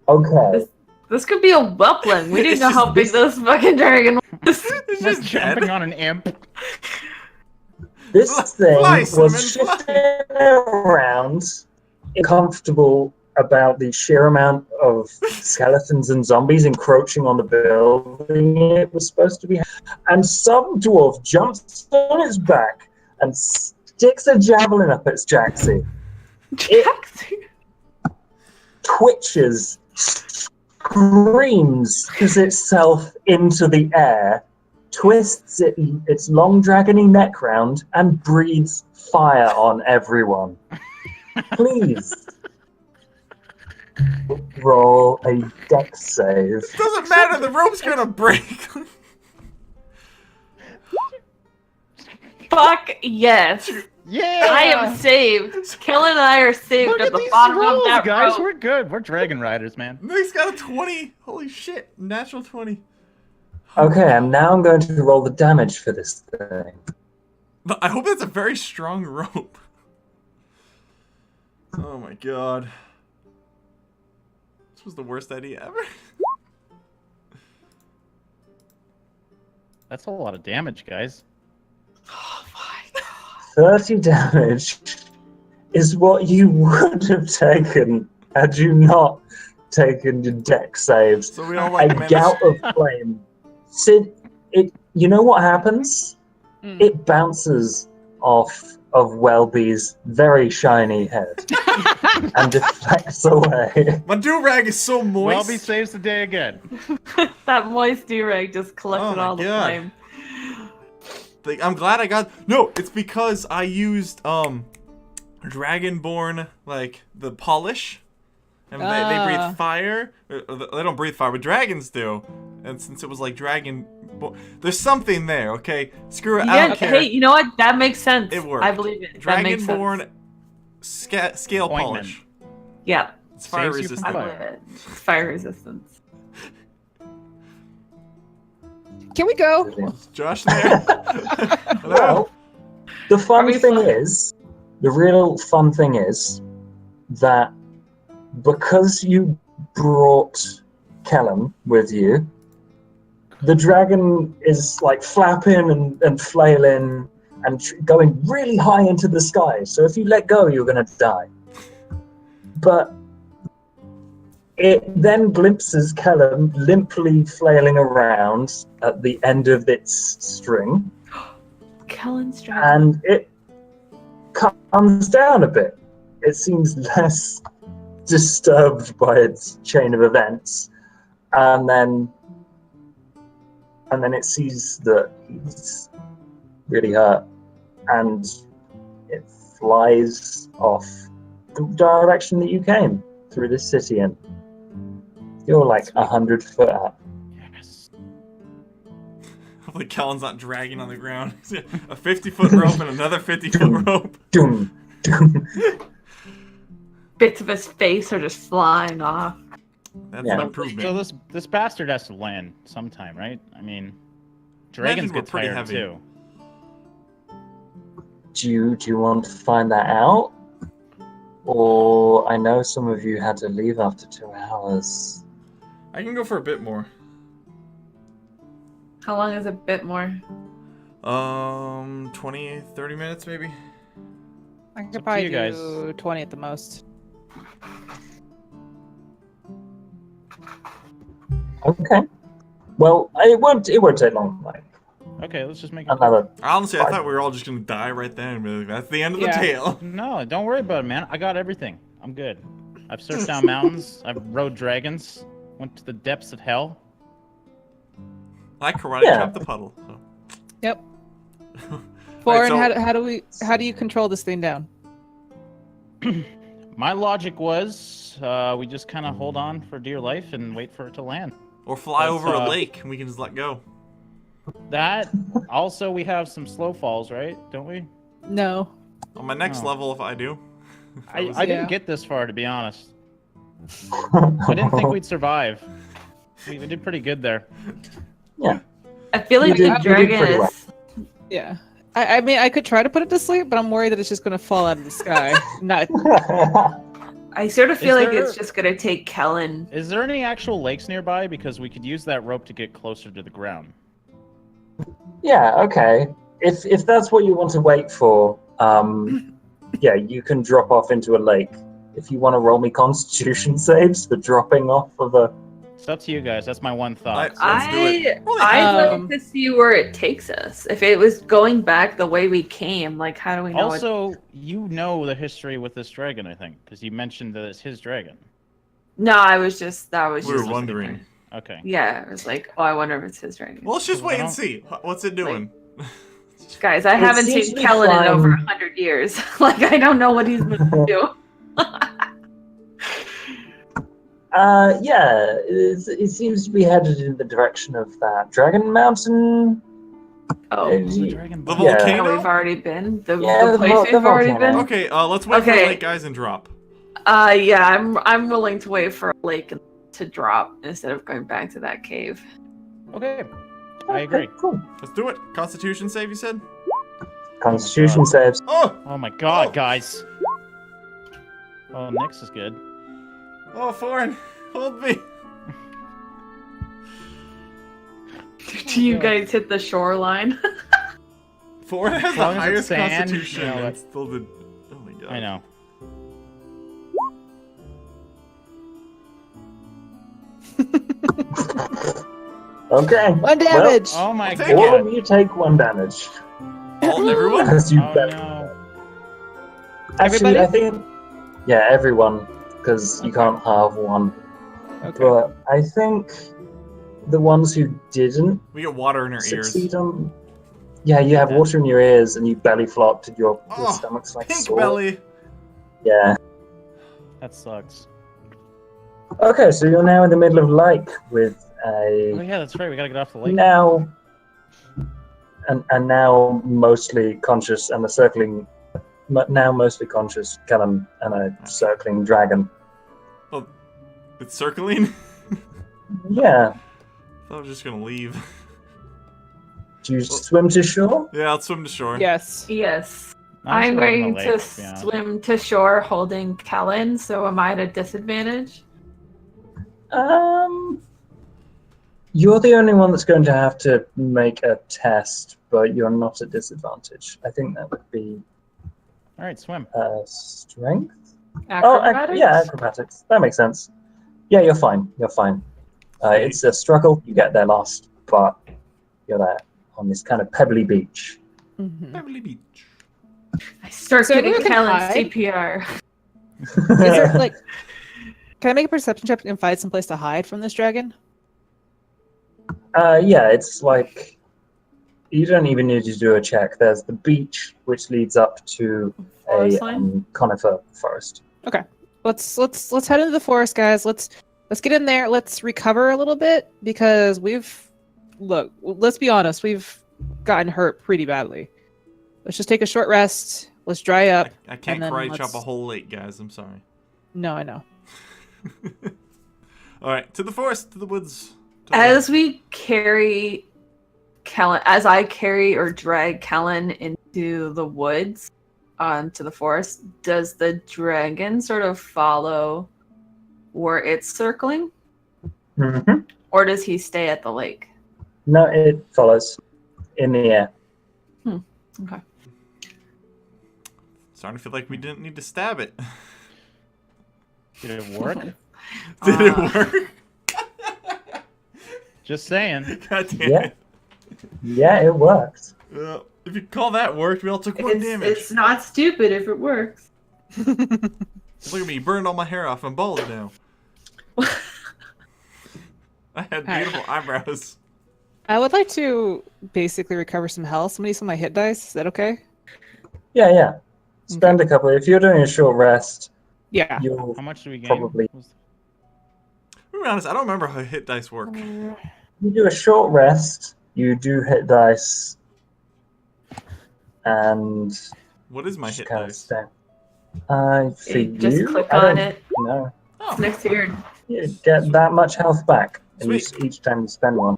Okay. This could be a whelpling. We didn't It's know how just- big this fucking dragon was. It's We're just jumping dead. on an imp. This thing Fly, Cinnamon, was shifting around, comfortable about the sheer amount of skeletons and zombies encroaching on the building it was supposed to be. And some dwarf jumps on its back and sticks a javelin up its jacksie. Twitches, screams, pushes itself into the air, twists its long dragony neck round, and breathes fire on everyone. Please roll a dex save. Doesn't matter. The rope's gonna break. Fuck yes. Yeah! I am saved. Kellen and I are saved Look at at the these bottom rolls, of that guys. rope. We're good. We're dragon riders, man. Nick's got a 20. Holy shit. Natural 20. Okay, and now I'm going to roll the damage for this thing. But I hope that's a very strong rope. Oh my god. This was the worst idea ever. That's a lot of damage, guys. Oh my god. 30 damage is what you would have taken had you not taken your dex saves. So we all like A managed. gout of flame. Sid, you know what happens? Mm. It bounces off of Welby's very shiny head and deflects away. My do-rag is so moist. Welby saves the day again. That moist do-rag just collected Oh my all the God. flame. Like, I'm glad I got. No, it's because I used Dragonborn, like the polish, and they breathe fire. They don't breathe fire, but dragons do. And since it was like dragon, there's something there. Okay, screw it. I Yeah, don't care. hey, you know what? That makes sense. It worked. I believe it. That makes sense. Dragonborn scale Ointment. polish. Yeah, It's fire Saves you from I resistant. believe it. Fire resistance. Can we go? Josh there. Hello. Well, the Are fun we thing fine? is, the real fun thing is that because you brought Kellum with you, the dragon is like flapping and flailing and going really high into the sky. So if you let go, you're going to die. But it then glimpses Kellum limply flailing around at the end of its string, Kellen's dragon. and it calms down a bit. It seems less disturbed by its chain of events, and then it sees that he's really hurt, and it flies off the direction that you came through this city in. You're like 100 foot up. Hopefully Kellen's not dragging on the ground. A 50-foot rope and another 50-foot rope. Doom, doom. Bits of his face are just flying off. That's Yeah. an improvement. So this bastard has to land sometime, right? I mean, dragons we're get pretty tired heavy. too. Do you want to find that out? Or I know some of you had to leave after 2 hours. I can go for a bit more. How long is a bit more? 20, 30 minutes maybe? I up could to probably you guys. do 20 at the most. Okay. Well, it won't take long. Like Okay, let's just make it. another. Honestly, I Fine. thought we were all just gonna die right there and be like, that's the end of the Yeah. tale. No, don't worry about it, man. I got everything. I'm good. I've surfed down mountains. I've rode dragons. Went to the depths of hell. I karate Yeah. chopped the puddle. So. Yep. Right, Foreign, so- how do you control this thing down? My logic was we just kind of hold on for dear life and wait for it to land. Or fly That's, over a lake and we can just let go. That also we have some slow falls, right? Don't we? No. On my next Oh. level, if I do. I Yeah. didn't get this far, to be honest. I didn't think we'd survive. We did pretty good there. I feel like You the did dragon pretty well. is. Yeah. I mean, I could try to put it to sleep, but I'm worried that it's just going to fall out of the sky. Not. I sort of feel Is like there- it's just gonna take Kellen. Is there any actual lakes nearby? Because we could use that rope to get closer to the ground. Yeah. Okay. If that's what you want to wait for, yeah, you can drop off into a lake. If you want to roll me Constitution saves for dropping off of a. It's up to you guys. That's my one thought. Let's do it. I'd Um, like to see where it takes us. If it was going back the way we came, like how do we know? Also, you know the history with this dragon, I think, because you mentioned that it's his dragon. No, I was just that was We were just wondering. Okay. Yeah, it was like, oh, I wonder if it's his dragon. Well, let's just wait and don't- see. What's it doing? Guys, I It haven't seems seen to be Kellen in flying. over 100 years. Like I don't know what he's been do. Yeah, it seems to be headed in the direction of that Dragon Mountain. Oh, The dragon The bite. Yeah. volcano? no, we've already been. The Yeah, place the we've already volcano. been. Okay, let's wait for Okay. the lake guys and drop. Yeah, I'm willing to wait for a lake to drop instead of going back to that cave. Okay. I agree. Okay, cool. Let's do it. Constitution save, you said? Constitution saves. Oh! Oh my god, Oh. guys. Oh, Nyx is good. Oh, Foreign! Hold me! Do you guys hit the shoreline? Foreign has As the long as it's highest sand, constitution you know, and that's- still did. Oh my god. I know. Okay. One damage! Oh my I'll take Well, all god. of you take 1 damage. Everyone? As you Oh bet. no. Actually, Everybody? I think. Yeah, everyone. Because you can't have one. Okay. But I think the ones who didn't We get water in our ears. succeed on. Yeah, you have water in your ears and you belly flopped and your Oh, stomach's like Pink sore. belly! Yeah. That sucks. Okay, so you're now in the middle of lake with a. Oh yeah, that's right. We gotta get off the lake. Now, and now mostly conscious and a circling, now mostly conscious Callum and a circling dragon. Oh, it's circling? Yeah. I thought I was just gonna leave. Do you swim to shore? Yeah, I'll swim to shore. Yes. Yes. I'm I'm just loving going the to lake, yeah. swim to shore holding Kellen, so am I at a disadvantage? You're the only one that's going to have to make a test, but you're not at disadvantage. I think that would be All right, swim. strength. Acrobatics? Yeah, acrobatics. That makes sense. Yeah, you're fine. You're fine. It's a struggle. You get there last, but you're there on this kind of pebbly beach. Mhm. Beverly Beach. I start So giving everyone can Kellen hide? CPR. Is there, like, can I make a perception check and find someplace to hide from this dragon? Yeah, it's like you don't even need to do a check. There's the beach, which leads up to Forest a line? conifer forest. Let's head into the forest, guys. Let's get in there. Let's recover a little bit because we've look, let's be honest. We've gotten hurt pretty badly. Let's just take a short rest. Let's dry up. I can't and then karate chop let's- a whole lake, guys. I'm sorry. No, I know. All right, to the forest, to the woods. To the- As we carry Kellen, as I carry or drag Kellen into the woods, to the forest, does the dragon sort of follow where it's circling, Hmm. or does he stay at the lake? No, it follows in the air. Okay. Starting to feel like we didn't need to stab it. Did it work? Did it work? Just saying. God damn Yeah. it. Yeah, it worked. If you call that worked, we all took one damage. It's not stupid if it works. Look at me, you burned all my hair off. I'm bald now. I had beautiful eyebrows. I would like to basically recover some health. Somebody some of my hit dice. Is that okay? Yeah. Spend a couple. If you're doing a short rest, Yeah. you'll How much do we gain? Probably. To be honest, I don't remember how hit dice work. you do a short rest. You do hit dice, and What is my just hit kind of dice? stay. For You just you, click I on don't it. know. Oh, Next to your You get that much health back Sweet. each time you spend one.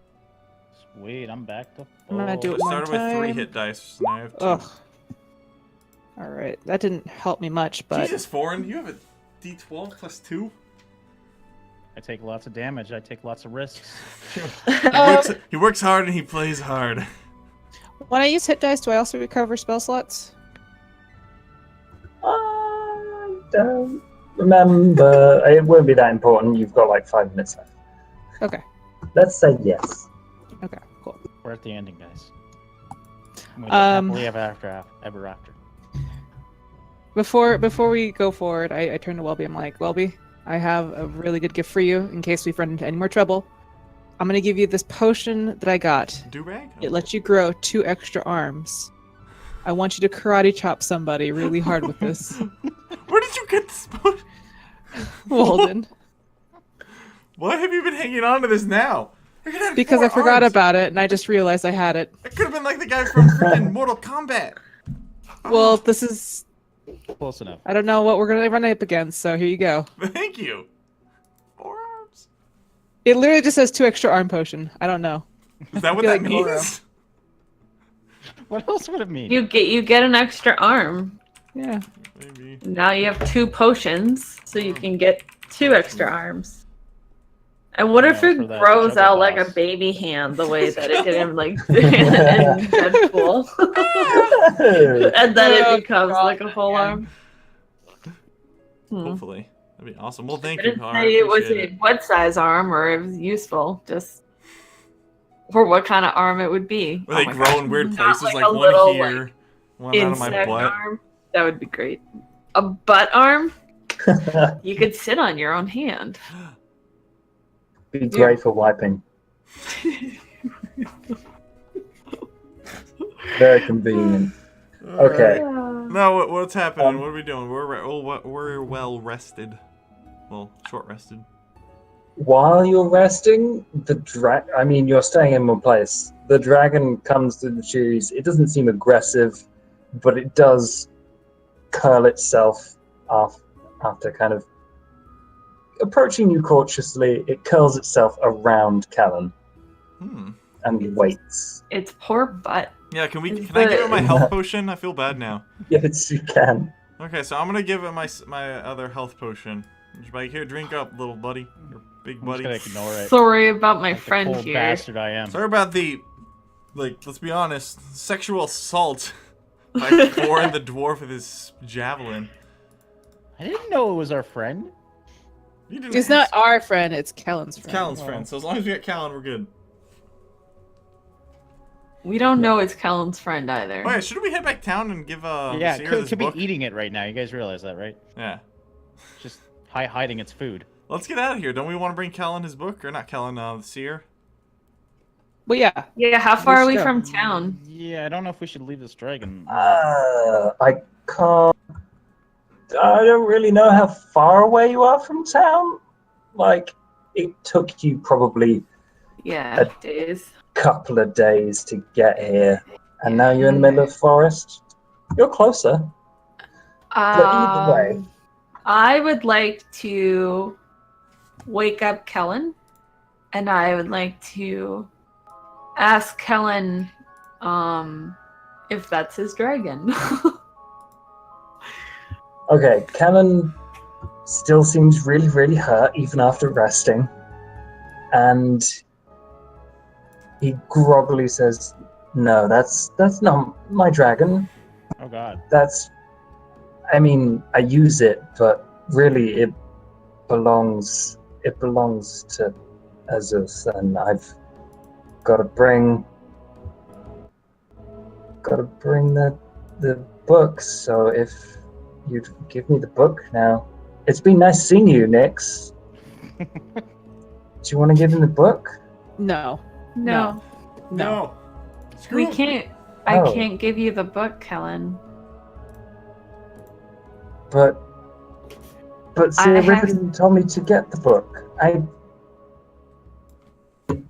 Sweet, I'm back to I'm gonna do I it one started with 3 time. hit dice. Now I have 2. Ugh. All right, that didn't help me much, but Jesus, Foreign, you have a D12 plus 2? I take lots of damage. I take lots of risks. He works hard and he plays hard. when I use hit dice, do I also recover spell slots? I don't remember. It won't be that important. You've got like 5 minutes left. Okay. Let's say yes. Okay. Cool. We're at the ending, guys. We live happily ever after. Before we go forward, I turn to Welby. I'm like, Welby, I have a really good gift for you in case we run into any more trouble. I'm gonna give you this potion that I got. Do-rag? It lets you grow 2 extra arms. I want you to karate chop somebody really hard with this. Where did you get this potion? Walden. Why have you been hanging on to this now? You're gonna have Because 4 I forgot arms. about it and I just realized I had it. It could have been like the guy from freaking Mortal Kombat. Well, this is Close enough. I don't know what we're gonna run up against, so here you go. Thank you. 4 arms? It literally just says 2 extra arm potion. I don't know. Is that what feel that like Goro. means? What else would it mean? you get an extra arm. Yeah. Maybe. Now you have 2 potions, so you can get 2 extra arms. And what if Yeah, it for that grows Juggle out like a Boss. baby hand the way that it did in like in Deadpool? And then Oh, it becomes God, like a full man. arm. Hopefully. That'd be awesome. Well, thank I you, didn't Car. I say it was appreciate a what size arm or it was useful, just for what kind of arm it would be. Where they my grow gosh. in weird Not places, like a one little, here, one out of my insect butt. arm. That would be great. A butt arm? You could sit on your own hand. Be great for wiping. Very convenient. Okay. No, what's happening? What are we doing? We're well rested. Well, short rested. While you're resting, you're staying in one place. The dragon comes through the trees. It doesn't seem aggressive, but it does curl itself after kind of approaching you cautiously. It curls itself around Callan and waits. It's poor butt. Yeah, can I Is give it my the- health potion? I feel bad now. Yes, you can. Okay, so I'm gonna give it my other health potion. Just like, here, drink up, little buddy. Your big I'm buddy. just gonna ignore it. Sorry about my Like the friend cold here. bastard I am. Sorry about the, let's be honest, sexual assault by Thorin the dwarf with his javelin. I didn't know it was our friend. You didn't It's not our friend, it's Kellen's It's friend. Callan's friend, so as long as we get Callan, we're good. We don't know it's Kellen's friend either. Oh yeah, should we head back town and give Yeah, Seer could this book? be eating it right now. You guys realize that, right? Yeah. Just hiding its food. Let's get out of here. Don't we want to bring Callan his book? Or not Callan, the Seer? But yeah, Yeah, how far are we go. from town? Yeah, I don't know if we should leave this dragon. I can't. I don't really know how far away you are from town. Like, it took you probably Yeah, Uh, days. couple of days to get here, and now you're in the middle of the forest. You're closer. But either way, I would like to wake up Kellen, and I would like to ask Kellen if that's his dragon. okay, Kellen still seems really, really hurt even after resting, and he groggily says, "No, that's not my dragon. Oh God. I mean, I use it, but really it belongs to Azuth, and I've got to bring the book. So if you'd give me the book now, it's been nice seeing you, Nyx. Do you want to give him the book? No. No, No. we can't. Oh. I can't give you the book, Kellen. But I Sir have- Riven told me to get the book.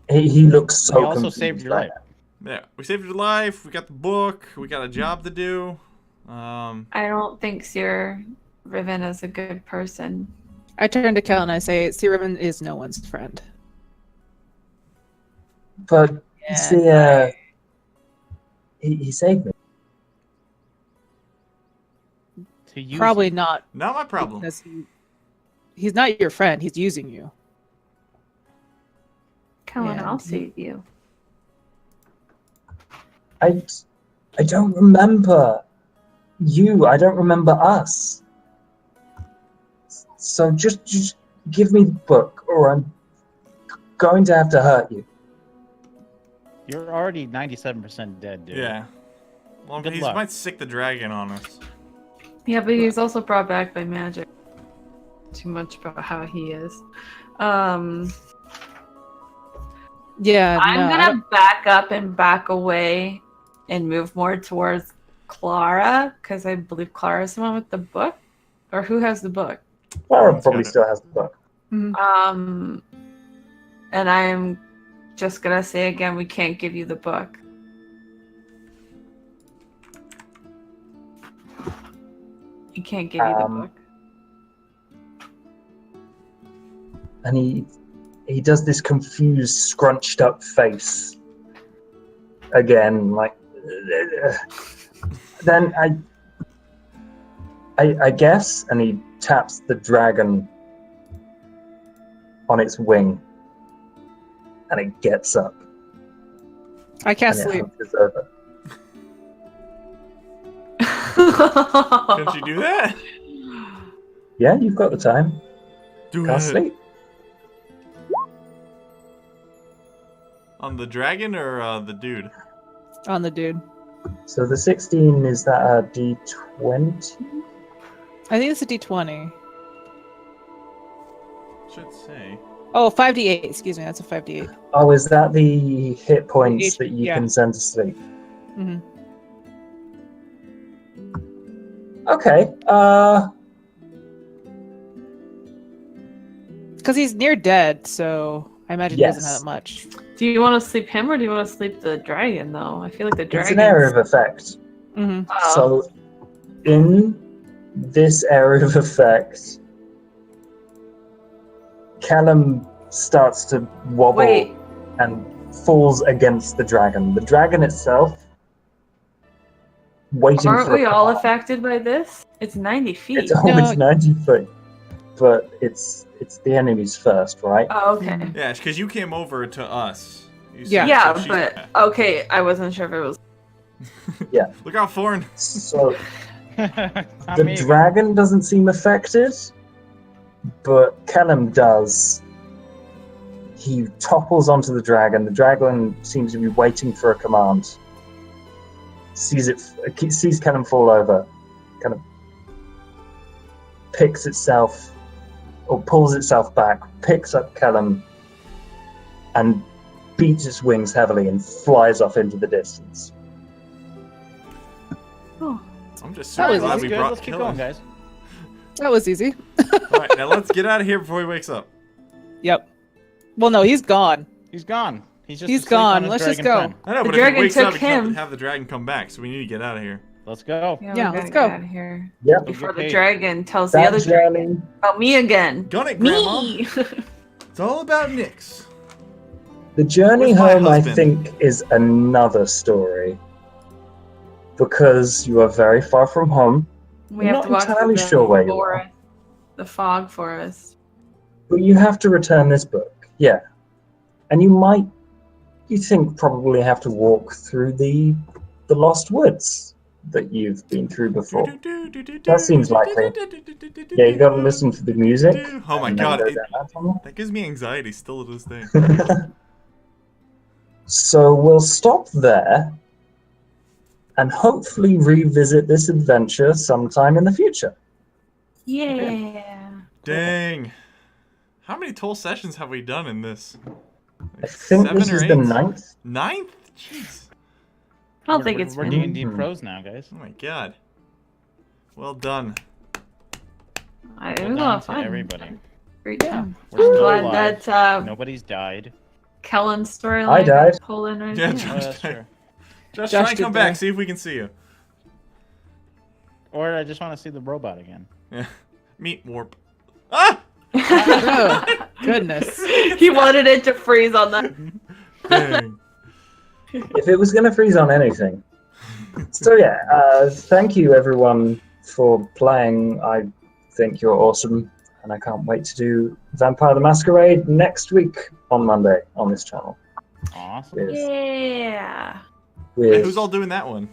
He looks so We also confused saved your right life. now. Yeah, we saved your life. We got the book. We got a job to do. I don't think Sir Riven is a good person. I turn to Kel and I say, Sir Riven is no one's friend. But And see, he saved me. To use probably not not my problem. because he's not your friend. He's using you. Kellen, Yeah, I'll he- save you. I don't remember you. I don't remember us. So just give me the book, or I'm going to have to hurt you. You're already 97% dead, dude. Yeah. Well, Good he luck. might sick the dragon on us. Yeah, but he's also brought back by magic. Too much about how he is. Yeah, I'm no, I gonna don't- back up and back away and move more towards Clara, because I believe Clara is the one with the book. Or who has the book? Clara Let's probably get it. still has the book. And I'm just gonna say again, we can't give you the book. We can't give you the book. And he does this confused, scrunched up face again, like. Then I guess, and he taps the dragon on its wing, and it gets up, I can't and it sleep. hunches over. Can't you do that? Yeah, you've got the time. Do Can't it. sleep. On the dragon or the dude? On the dude. So the 16, is that a D20? I think it's a D20. Should say. Oh, 5d8. Excuse me, that's a 5d8. Oh, is that the hit points Each- that you yeah. can send to sleep? hmm Okay. Because he's near dead, so I imagine he doesn't Yes. have that much. Do you want to sleep him or do you want to sleep the dragon? Though I feel like the It's dragon. an area of effect. hmm So, in this area of effect, Callum starts to wobble Wait, and falls against the dragon. The dragon itself, waiting aren't for we a all command. affected by this? It's 90 feet. It's only No. 90 feet, but it's the enemies first, right? Oh, okay. Yeah, because you came over to us. You Yeah. said- Yeah, so she's- but okay, I wasn't sure if it was. Look out, Thorn. So I the mean, dragon doesn't seem affected, but Callum does. He topples onto the dragon. The dragon seems to be waiting for a command. Sees Callum fall over, kind of picks itself, or pulls itself back, picks up Callum, and beats its wings heavily and flies off into the distance. Oh, I'm just That super was glad that's we good. brought Let's keep Kellen. going, guys. That was easy. Alright, now let's get out of here before he wakes up. Yep. Well, no, he's gone. He's gone. He's He's asleep on gone. his Let's just dragon go. friend. I know, The but if he dragon wakes took up, he can't him. have the dragon come back, so we need to get out of here. Let's go. Yeah, we let's gotta go. get out of here Yep. before Get the paid. dragon tells the That other dragon journey. about me again. Gun it, Grandma. Me. It's all about Nyx. The journey Where's my home, I husband? think, is another story. Because you are very far from home, We I'm have not to walk entirely through the sure where you forest, the fog forest. but you have to return this book. Yeah. And you think probably have to walk through the Lost Woods that you've been through before. That seems likely. Yeah, you gotta listen to the music. Oh my and then god, go down that tunnel. that gives me anxiety still to this day. So we'll stop there and hopefully revisit this adventure sometime in the future. Yeah. Dang. How many toll sessions have we done in this? I think this is the 9th? 9th. 9th? Jeez. I don't think it's We're been. D&D pros now, guys. Oh my god. Well done. It Well was a lot done of to fun. everybody. Great Yeah. job. We're I'm still glad alive. that Nobody's died. Kellen's storyline I died. pulled in right Yeah, here. Oh, Josh that's died. true. Josh, Josh try and did come back, die. see if we can see you. Or I just want to see the robot again. Yeah. Meat warp. Ah! Oh, goodness. He wanted it to freeze on that. Dang. If it was going to freeze on anything. So yeah, thank you everyone for playing. I think you're awesome, and I can't wait to do Vampire the Masquerade next week on Monday on this channel. Awesome. With, Yeah. Hey, who's all doing that one?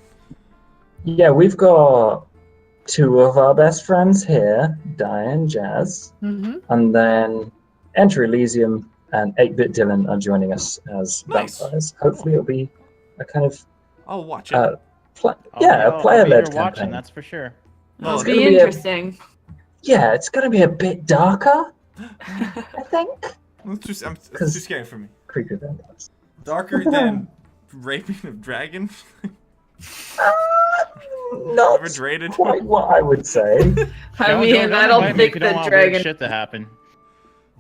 Yeah, we've got two of our best friends here, Diane, Jazz, Mm-hmm. and then Enter Elysium and 8-Bit Dylan are joining us as Nice. vampires. Hopefully it'll be a kind of I'll watch it. a I'll player-led be here watching, campaign. that's for sure. Well, It'll it's be gonna be a- interesting. Yeah, it's going to be a bit darker, I think. it's too 'Cause- scary for me. Creepy vampires. Darker than raping of dragon? Not Overrated? quite what I would say. I mean, I don't invite me if think you don't the want weird dragon shit to happen.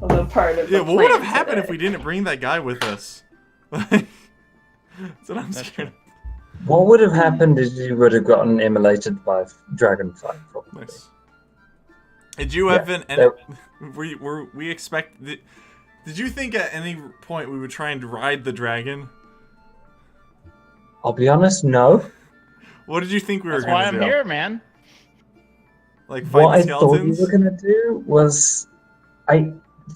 was a part of Yeah, the what would have plan happened if today. we didn't bring that guy with us? That's what I'm That's scared of. What would have happened is you would have gotten immolated by Dragonfly, probably. Nice. Did you Yeah, have an? there- Were we expect? Did you think at any point we would try and ride the dragon? I'll be honest, no. What did you think we were That's gonna why I'm do? here, man. Like fight What the I thought you skeletons? were going to do was...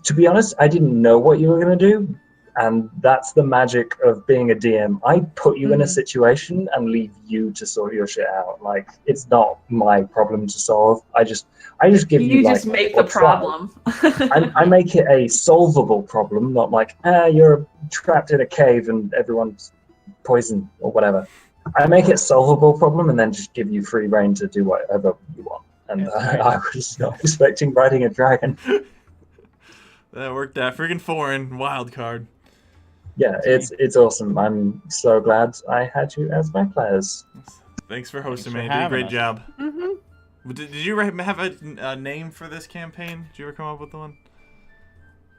To be honest, I didn't know what you were going to do. And that's the magic of being a DM. I put you in a Mhm. situation and leave you to sort your shit out. Like, it's not my problem to solve. I just give you, You like, just make the what's right. problem. I make it a solvable problem, not like, you're trapped in a cave and everyone's poisoned or whatever. I make it a solvable problem and then just give you free reign to do whatever you want. And That's right. I was not expecting riding a dragon. That worked out. Freaking foreign wild card. Yeah, it's awesome. I'm so glad I had you as my players. Thanks for hosting, for man. You did a having great us. job. Mm-hmm. Did you have a name for this campaign? Did you ever come up with one?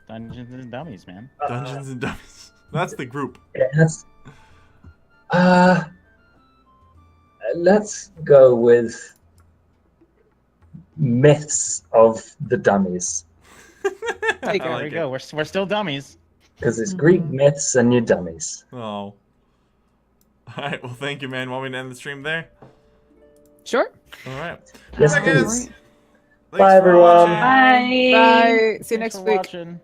Dungeons and Dummies, man. Dungeons and Dummies. That's the group. Yes. Let's go with Myths of the Dummies. I There like we it. go. We're still dummies. Because it's Greek myths and you're dummies. Oh. Alright, well thank you, man. Want me to end the stream there? Sure. Alright. Yes, Alright, please. guys. Thanks Bye, for everyone. watching. Bye. Bye. See you Thanks next for week. watching.